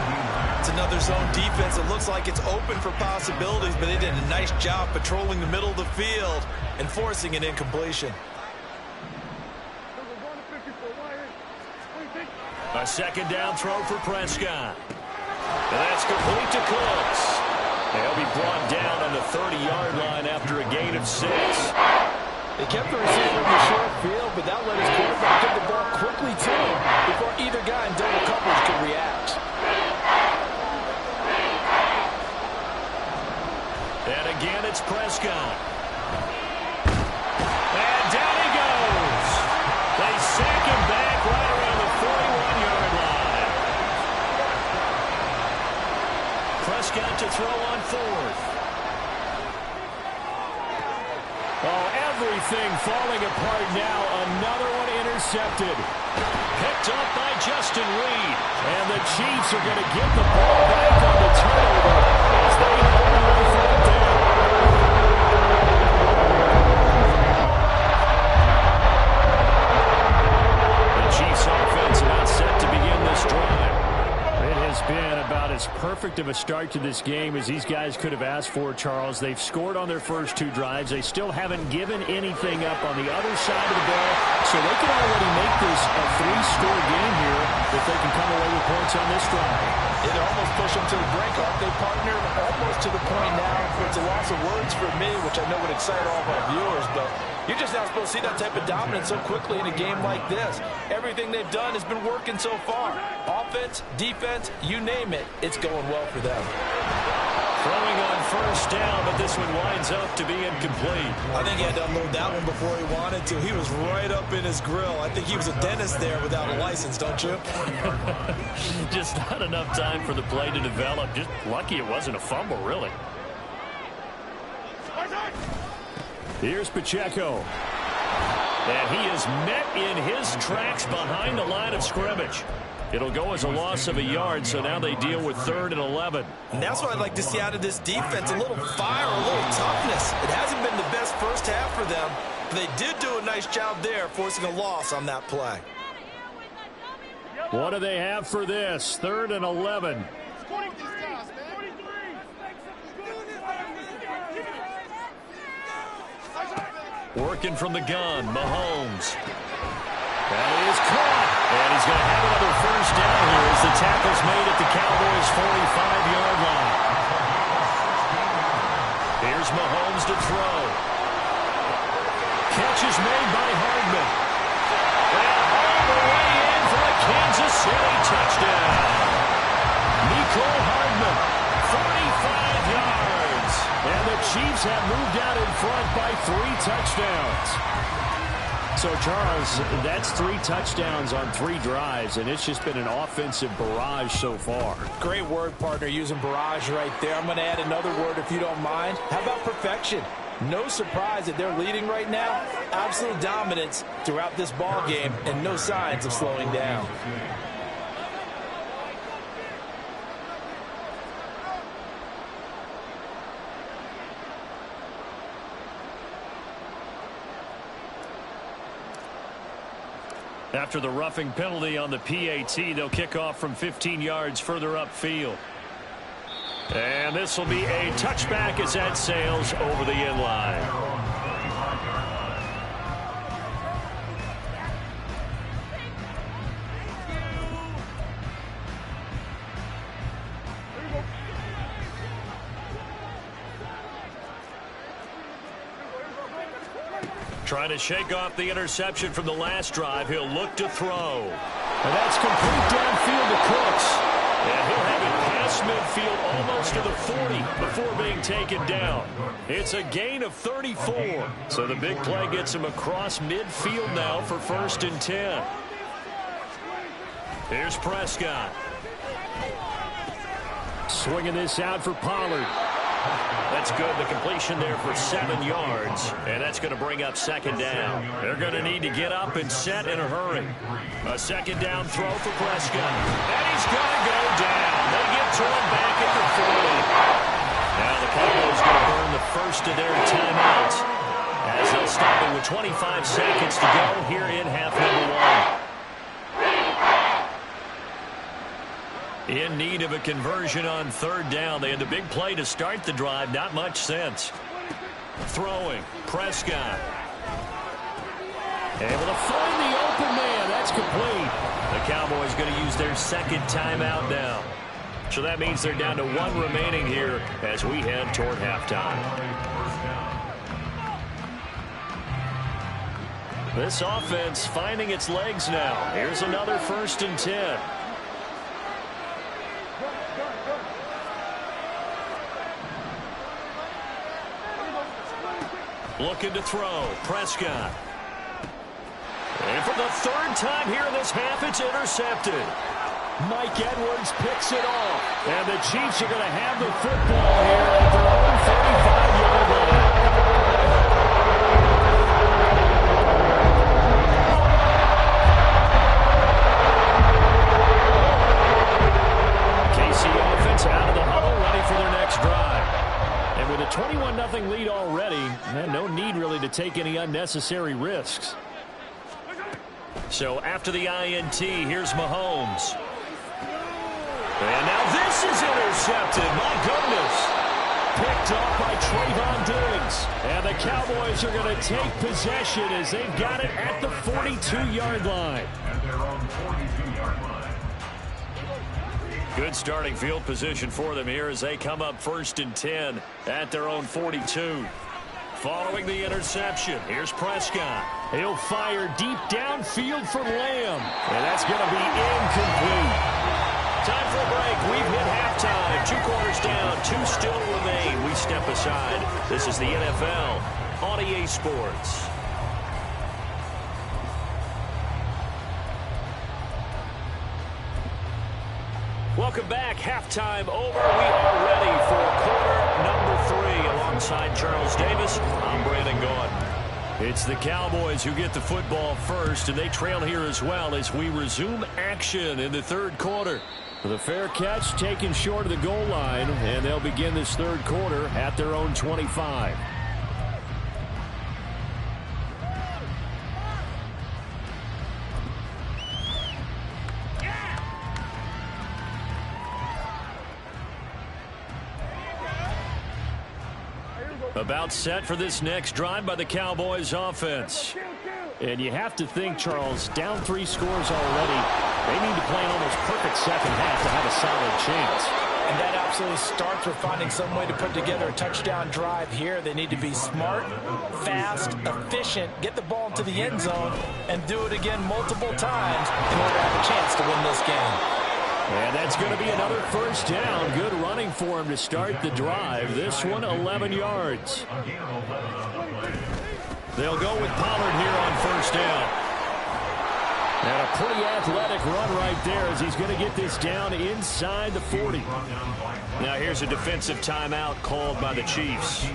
It's another zone defense. It looks like it's open for possibilities, but they did a nice job patrolling the middle of the field and forcing an incompletion. A second down throw for Prescott. And that's complete to Cooks. They'll be brought down on the 30-yard line after a gain of 6. They kept the receiver in the short field, but that let his quarterback get the ball quickly to him before either guy in double coverage could react. And again, it's Prescott. And down he goes. They sack him back right around the 41-yard line. Prescott to throw on 4th. Oh, everything falling apart now. Another one intercepted. Picked up by Justin Reed. And the Chiefs are going to get the ball back on the turnover as they hold on for it down. The Chiefs offense not set to begin this drive. It has been about as perfect of a start to this game as these guys could have asked for, Charles. They've scored on their first 2 drives. They still haven't given anything up on the other side of the ball, so they can already make this a 3-score game here if they can come away with points on this drive. Yeah, they're almost pushing them to the brink, aren't they, partner? Almost to the point now where it's a loss of words for me, which I know would excite all of our viewers, but you're just not supposed to see that type of dominance so quickly in a game like this. Everything they've done has been working so far. Offense, defense, you name it, it's going well for them. Throwing on first down, but this one winds up to be incomplete. I think he had to unload that one before he wanted to. He was right up in his grill. I think he was a dentist there without a license, don't you? Just not enough time for the play to develop. Just lucky it wasn't a fumble, really. Here's Pacheco. And he is met in his tracks behind the line of scrimmage. It'll go as a loss of a yard, so now they deal with 3rd and 11. And that's what I'd like to see out of this defense, a little fire, a little toughness. It hasn't been the best first half for them, but they did do a nice job there, forcing a loss on that play. What do they have for this? 3rd and 11. Working from the gun, Mahomes. That is caught. And he's going to have another first down here as the tackle's made at the Cowboys' 45-yard line. Here's Mahomes to throw. Catch is made by Hardman. And all the way in for a Kansas City touchdown. Nicole Hardman, 45 yards. And the Chiefs have moved out in front by 3 touchdowns. So, Charles, that's 3 touchdowns on 3 drives, and it's just been an offensive barrage so far. Great word, partner, using barrage right there. I'm going to add another word if you don't mind. How about perfection? No surprise that they're leading right now. Absolute dominance throughout this ball game and no signs of slowing down. After the roughing penalty on the PAT, they'll kick off from 15 yards further upfield. And this will be a touchback as that sails over the end line. Trying to shake off the interception from the last drive. He'll look to throw. And that's complete downfield to Cooks. And he'll have it past midfield almost to the 40 before being taken down. It's a gain of 34. So the big play gets him across midfield now for 1st and 10. Here's Prescott. Swinging this out for Pollard. That's good. The completion there for 7 yards. And that's going to bring up 2nd down. They're going to need to get up and set in a hurry. A 2nd down throw for Prescott. And he's going to go down. They get to him back at the 40. Now the Cowboys going to burn the first of their timeouts as they'll stop it with 25 seconds to go here in half number 1. In need of a conversion on third down. They had the big play to start the drive. Not much sense. Throwing. Prescott. Able to find the open man. That's complete. The Cowboys going to use their second timeout now. So that means they're down to one remaining here as we head toward halftime. This offense finding its legs now. Here's another 1st and 10. Looking to throw. Prescott. And for the 3rd time here in this half, it's intercepted. Mike Edwards picks it off. And the Chiefs are going to have the football here at their own 35-yard line. KC offense out of the huddle, ready for their next drive. And with a 21-0 lead already, no need really to take any unnecessary risks. So after the INT, here's Mahomes. And now this is intercepted. My goodness. Picked off by Trayvon Diggs. And the Cowboys are going to take possession as they've got it at the 42-yard line. At their own 42-yard line. Good starting field position for them here as they come up 1st and 10 at their own 42. Following the interception, here's Prescott. He'll fire deep downfield for Lamb. And that's going to be incomplete. Time for a break. We've hit halftime. 2 quarters down, 2 still remain. We step aside. This is the NFL on EA Sports. Welcome back. Halftime over. We are ready for quarter number 3. Alongside Charles Davis, I'm Brandon Gaudin. It's the Cowboys who get the football first, and they trail here as well as we resume action in the 3rd quarter. The fair catch taken short of the goal line, and they'll begin this 3rd quarter at their own 25. About set for this next drive by the Cowboys offense. And you have to think, Charles, down 3 scores already. They need to play an almost perfect second half to have a solid chance. And that absolutely starts with finding some way to put together a touchdown drive here. They need to be smart, fast, efficient, get the ball into the end zone, and do it again multiple times in order to have a chance to win this game. And that's going to be another 1st down. Good running for him to start the drive. This one, 11 yards. They'll go with Pollard here on 1st down. And a pretty athletic run right there as he's going to get this down inside the 40. Now here's a defensive timeout called by the Chiefs.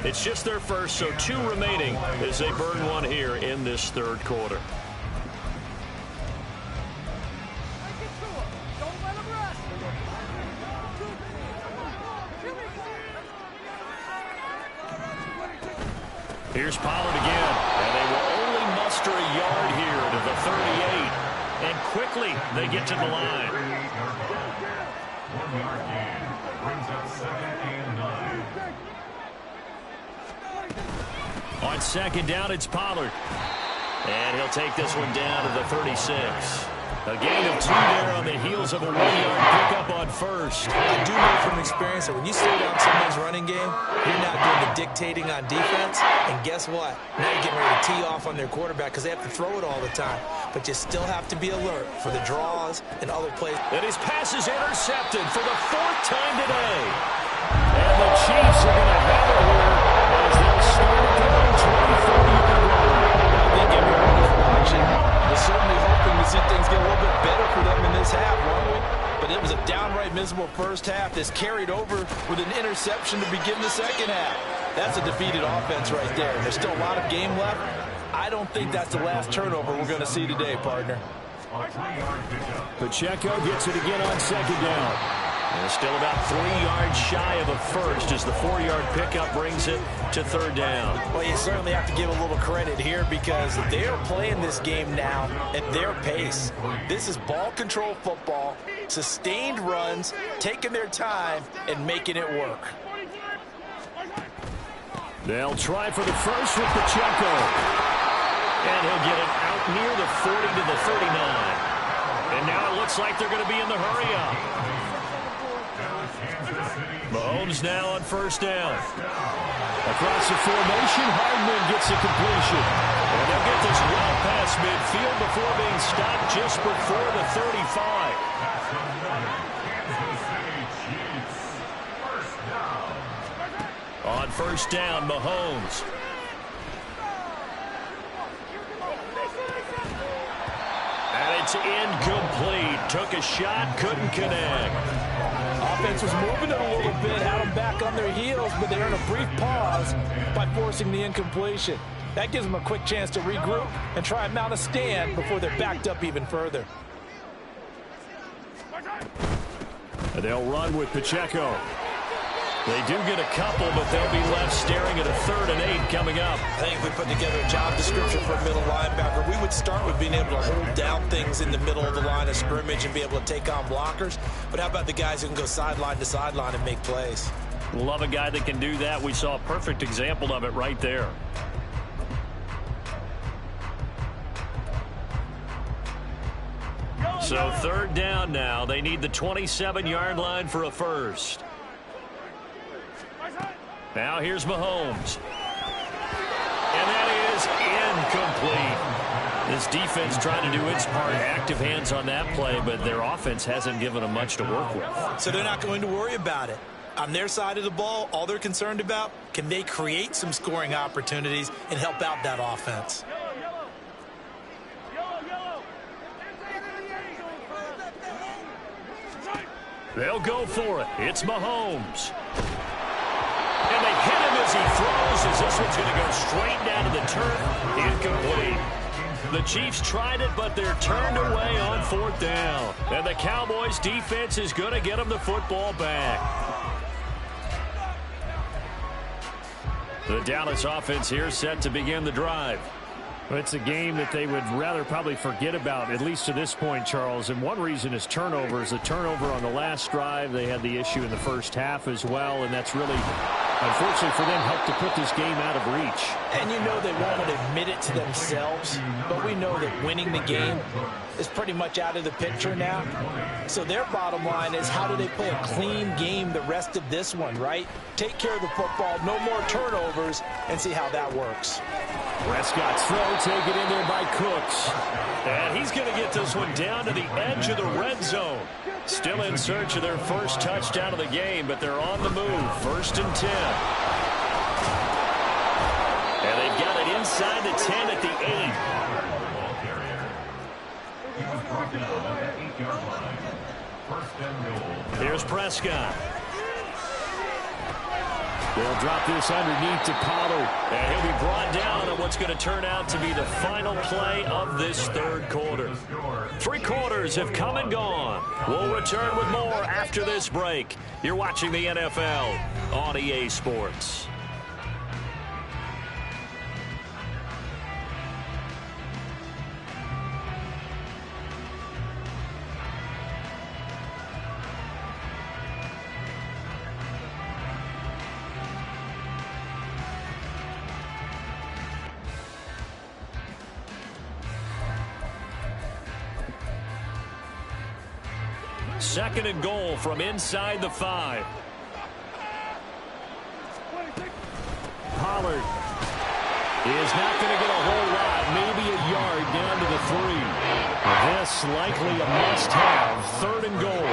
It's just their first, so 2 remaining as they burn one here in this 3rd quarter. Here's Pollard again, and they will only muster a yard here to the 38. And quickly, they get to the line. 1-yard gain brings up 2nd and 9. On 2nd down, it's Pollard. And he'll take this one down to the 36. A gain of 2 there on the heels of a 1-yard pickup on 1st. I do know from experience that when you slow down someone's running game, you're not doing the dictating on defense. And guess what? Now you're getting ready to tee off on their quarterback because they have to throw it all the time. But you still have to be alert for the draws and other plays. And his pass is intercepted for the 4th time today. And the Chiefs are going to have it here as they'll start at their own 24-yard line. I think everyone is watching. We're certainly hoping to see things get a little bit better for them in this half, won't we? But it was a downright miserable first half that's carried over with an interception to begin the second half. That's a defeated offense right there. There's still a lot of game left. I don't think that's the last turnover we're going to see today, partner. A 3-yard pickup. Pacheco gets it again on 2nd down. And still about 3 yards shy of a first as the 4-yard pickup brings it to third down. Well, you certainly have to give a little credit here because they're playing this game now at their pace. This is ball control football, sustained runs, taking their time, and making it work. They'll try for the first with Pacheco. And he'll get it out near the 40 to the 39. And now it looks like they're going to be in the hurry-up. Mahomes now on first down. Across the formation, Hardman gets a completion. And they'll get this well past midfield before being stopped just before the 35. On first down, Mahomes. And it's incomplete. Took a shot, couldn't connect. Offense was moving it a little bit, had them back on their heels, but they earned a brief pause by forcing the incompletion. That gives them a quick chance to regroup and try and mount a stand before they're backed up even further. And they'll run with Pacheco. They do get a couple, but they'll be left staring at a 3rd and 8 coming up. I think if we put together a job description for a middle linebacker, we would start with being able to hold down things in the middle of the line of scrimmage and be able to take on blockers. But how about the guys who can go sideline to sideline and make plays? Love a guy that can do that. We saw a perfect example of it right there. So third down now. They need the 27-yard line for a first. Now here's Mahomes. And that is incomplete. This defense trying to do its part. Active hands on that play, but their offense hasn't given them much to work with. So they're not going to worry about it. On their side of the ball, all they're concerned about, can they create some scoring opportunities and help out that offense? They'll go for it. It's Mahomes. And they hit him as he throws, as this one's going to go straight down to the turf. Incomplete. The Chiefs tried it, but they're turned away on 4th down. And the Cowboys defense is going to get them the football back. The Dallas offense here set to begin the drive. Well, it's a game that they would rather probably forget about, at least to this point, Charles. And one reason is turnovers. A turnover on the last drive. They had the issue in the first half as well, and that's really, unfortunately for them, helped to put this game out of reach. And you know they won't admit it to themselves, but we know that winning the game is pretty much out of the picture now. So their bottom line is, how do they play a clean game the rest of this one, right? Take care of the football, no more turnovers, and see how that works. Prescott's throw taken in there by Cooks. And he's going to get this one down to the edge of the red zone. Still in search of their first touchdown of the game, but they're on the move. 1st and 10. And they've got it inside the 10 at the 8. Here's Prescott. They'll drop this underneath to Pollard. And he'll be brought down on what's going to turn out to be the final play of this 3rd quarter. 3 quarters have come and gone. We'll return with more after this break. You're watching the NFL on EA Sports. Second and goal from inside the 5. Pollard is not going to get a whole lot, maybe a yard down to the 3. This likely a must-have. 3rd and goal.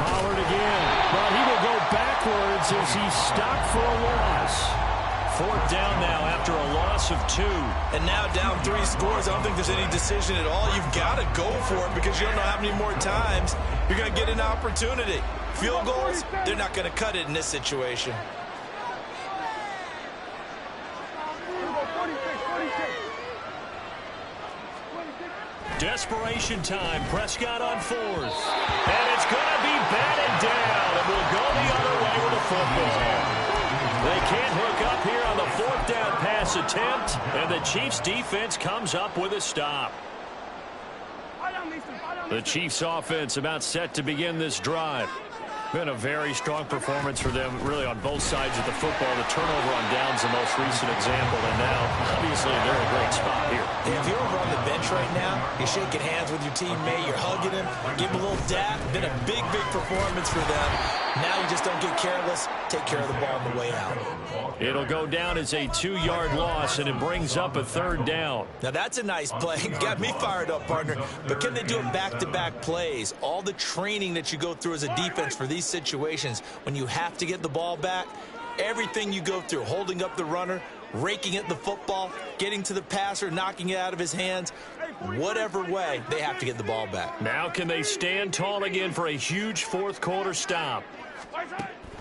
Pollard again, but he will go backwards as he's stopped for a loss. 4th down now after a loss of 2. And now down 3 scores. I don't think there's any decision at all. You've got to go for it because you don't know how many more times you're going to get an opportunity. Field goals, they're not going to cut it in this situation. desperation time. Prescott on 4th. And it's going to be batted down. And we'll go the other way with the football. They can't hook up here on the 4th down pass attempt. And the Chiefs defense comes up with a stop. The Chiefs offense about set to begin this drive. Been a very strong performance for them, really, on both sides of the football. The turnover on downs the most recent example, and now, obviously, they're in a great spot here. Yeah, if you're over on the bench right now, you're shaking hands with your teammate, you're hugging him, give him a little dap. Been a big, big performance for them. Now you just don't get careless. Take care of the ball on the way out. It'll go down as a 2-yard loss, and it brings up a 3rd down. Now, that's a nice play. Got me fired up, partner. But can they do it back-to-back plays? All the training that you go through as a defense for these situations, when you have to get the ball back, everything you go through, holding up the runner, raking at the football, getting to the passer, knocking it out of his hands, whatever way, they have to get the ball back. Now can they stand tall again for a huge 4th quarter stop?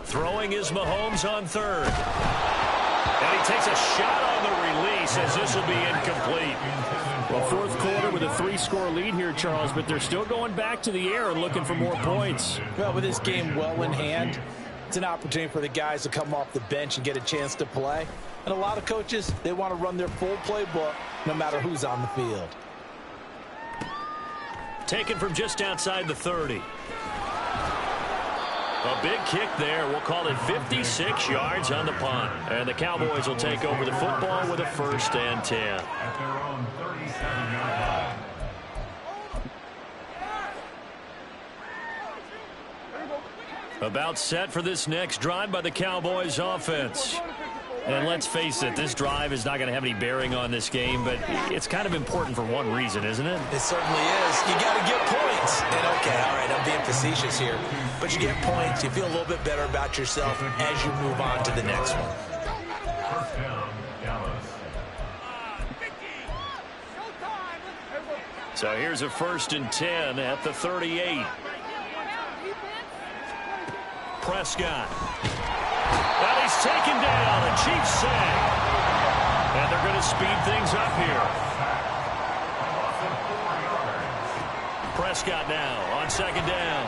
Throwing is Mahomes on 3rd. And he takes a shot on the release as this will be incomplete. Well, 4th quarter with a 3-score lead here, Charles, but they're still going back to the air and looking for more points. Well, with this game well in hand, it's an opportunity for the guys to come off the bench and get a chance to play. And a lot of coaches, they want to run their full playbook no matter who's on the field. Taken from just outside the 30. A big kick there. We'll call it 56 yards on the punt. And the Cowboys will take over the football with a 1st and 10. At their own 37-yard line. About set for this next drive by the Cowboys offense. And let's face it, this drive is not going to have any bearing on this game, but it's kind of important for one reason, isn't it? It certainly is. You got to get points. And okay, all right, I'm being facetious here, but you get points, you feel a little bit better about yourself as you move on to the next one. 1st down, Dallas. So here's a 1st and 10 at the 38. Prescott. And he's taken down. The Chiefs sack. And they're going to speed things up here. Prescott now on 2nd down.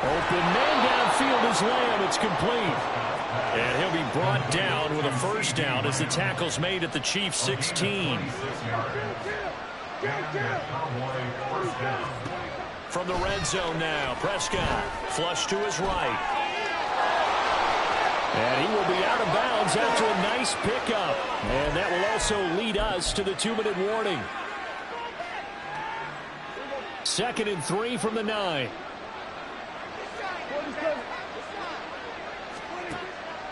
Open man downfield is Lamb. It's complete. And he'll be brought down with a 1st down as the tackle's made at the Chiefs' 16. From the red zone now, Prescott flush to his right. And he will be out of bounds after a nice pickup. And that will also lead us to the 2-minute warning. 2nd and 3 from the 9.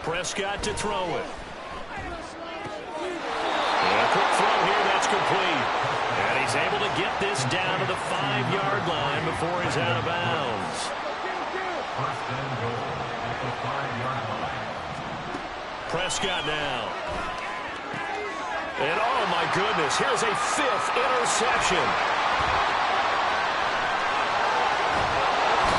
Prescott to throw it. And a quick throw here, that's complete. And he's able to get this down to the 5-yard line before he's out of bounds. 1st and goal at the 5-yard line. Prescott now. And oh my goodness, here's a 5th interception.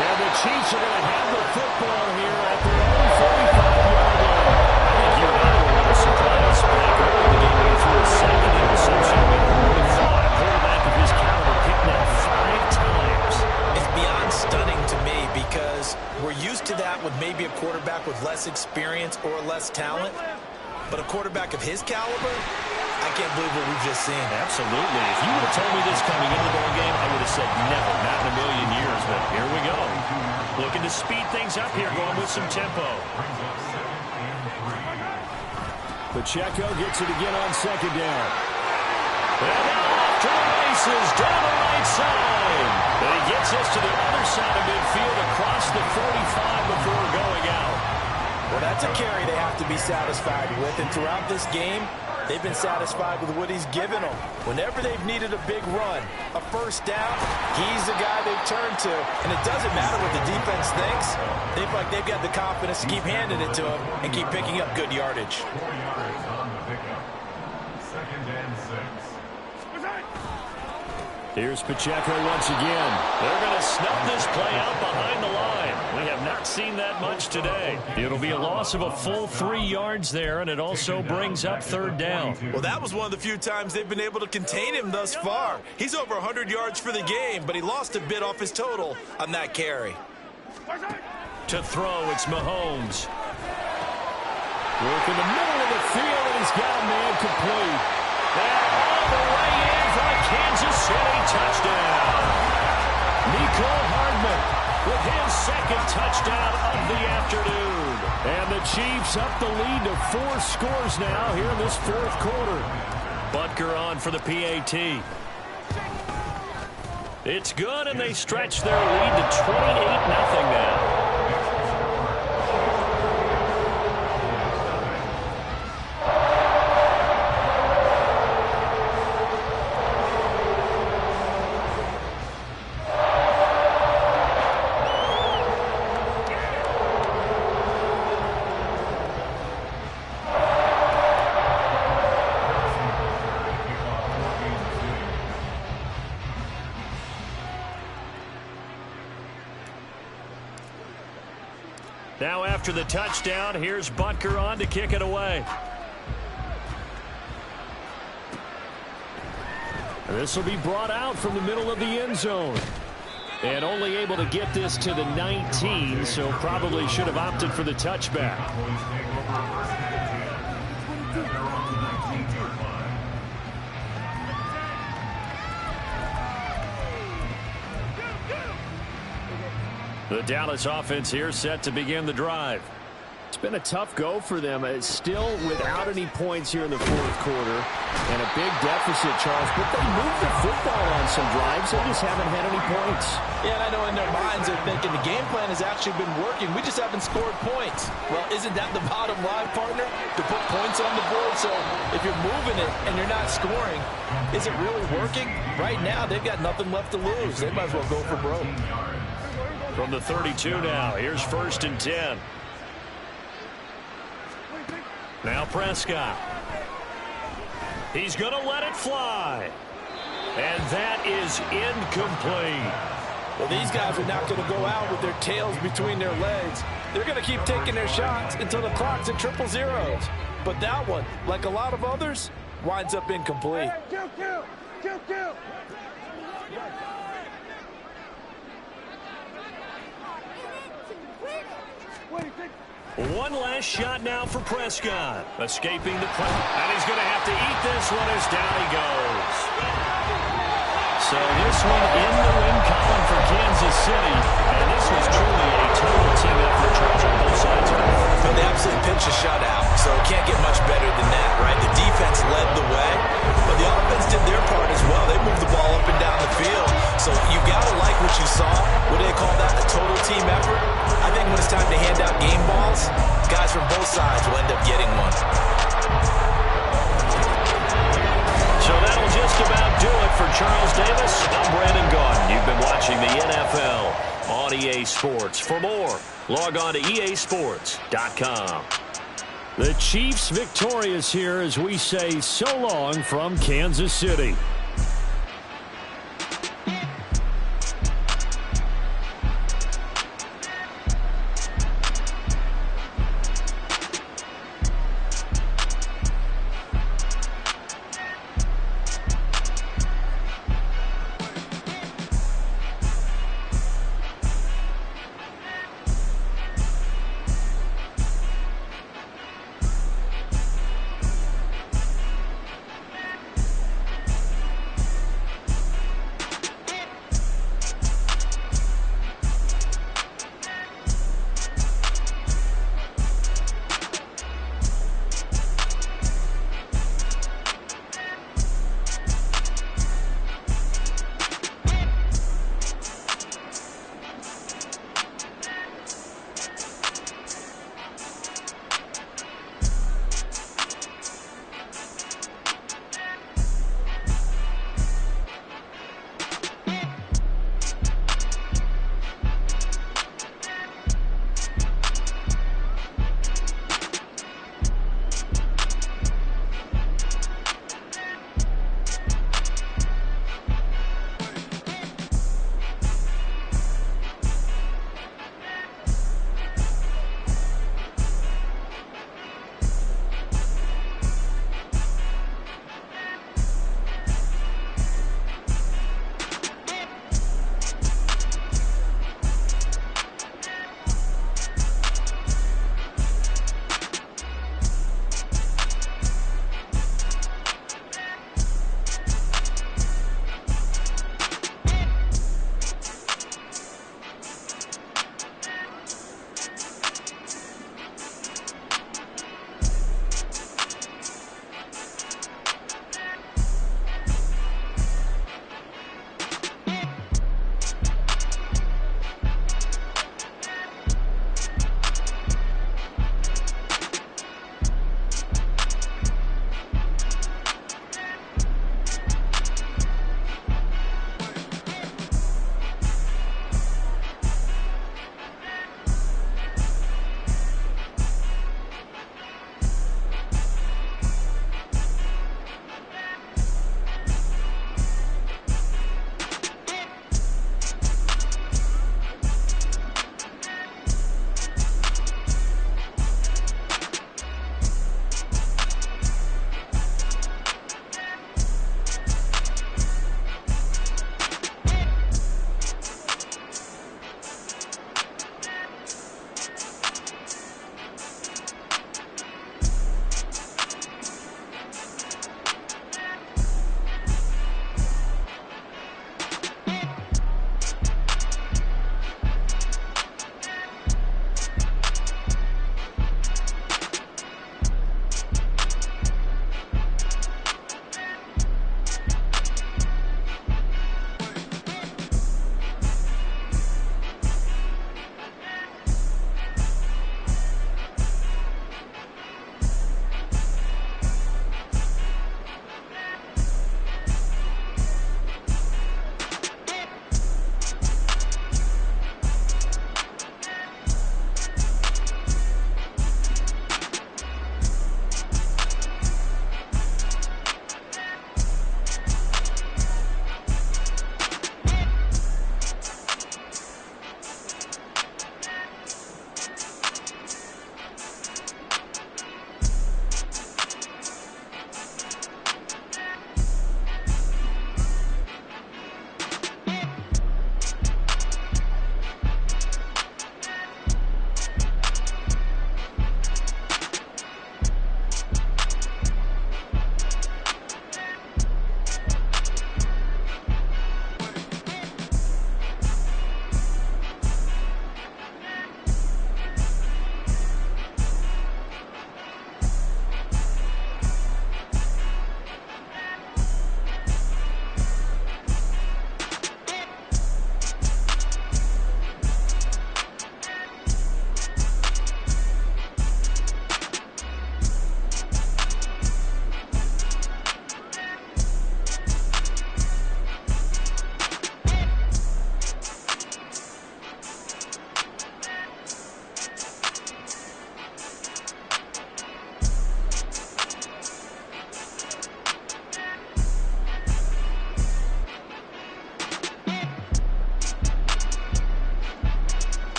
And the Chiefs are going to have the football here at their own 45-yard line. I think you and I were a little surprised back early in the game when he threw a 2nd interception. We really thought a quarterback of his caliber picked that 5 times. It's beyond stunning to me because we're used to that with maybe a quarterback with less experience or less talent. But a quarterback of his caliber, I can't believe what we've just seen. Absolutely. If you would have told me this coming into the ball game, I would have said never, not in a million years. But here we go. Looking to speed things up here, going with some tempo. Pacheco gets it again on 2nd down. And now off to the races, down the right side. And he gets us to the other side of midfield across the 45 before going out. Well, that's a carry they have to be satisfied with. And throughout this game, they've been satisfied with what he's given them. Whenever they've needed a big run, a 1st down, he's the guy they've turned to. And it doesn't matter what the defense thinks. They feel like they've got the confidence to keep handing it to him and keep picking up good yardage. 4 yards on the pickup. 2nd and 6. Here's Pacheco once again. They're going to snub this play out behind the line. We have not seen that much today. It'll be a loss of a full 3 yards there, and it also brings up third down. Well, that was one of the few times they've been able to contain him thus far. He's over 100 yards for the game, but he lost a bit off his total on that carry. To throw, it's Mahomes. Work in the middle of the field, and he's got a man complete. And all the way in for a Kansas City touchdown. Nico Hardman With his second touchdown of the afternoon. And the Chiefs up the lead to 4 scores now here in this fourth quarter. Butker on for the PAT. It's good, and they stretch their lead to 28-0 now. Now after the touchdown, here's Butker on to kick it away. This will be brought out from the middle of the end zone. And only able to get this to the 19, so probably should have opted for the touchback. The Dallas offense here set to begin the drive. It's been a tough go for them. It's still without any points here in the fourth quarter. And a big deficit, Charles. But they moved the football on some drives. They just haven't had any points. Yeah, and I know in their minds they're thinking the game plan has actually been working. We just haven't scored points. Well, isn't that the bottom line, partner? To put points on the board. So if you're moving it and you're not scoring, is it really working? Right now, they've got nothing left to lose. They might as well go for broke. From the 32 now, here's 1st and 10. Now Prescott. He's going to let it fly. And that is incomplete. Well, these guys are not going to go out with their tails between their legs. They're going to keep taking their shots until the clock's at 000. But that one, like a lot of others, winds up incomplete. Kill. One last shot now for Prescott. Escaping the play. And he's going to have to eat this one as down he goes. So this one in the win column for Kansas City. And this was truly a total team effort, Charles, on both sides of it. Well, they absolutely pitched a shutout, so it can't get much better than that, right? The defense led the way, but the offense did their part as well. They moved the ball up and down the field. So you got to like what you saw. What do they call that? A total team effort? I think when it's time to hand out game balls, guys from both sides will end up getting one. So that'll just about do it for Charles Davis. I'm Brandon Gaudin. You've been watching the NFL on EA Sports. For more, log on to easports.com. The Chiefs victorious here as we say so long from Kansas City.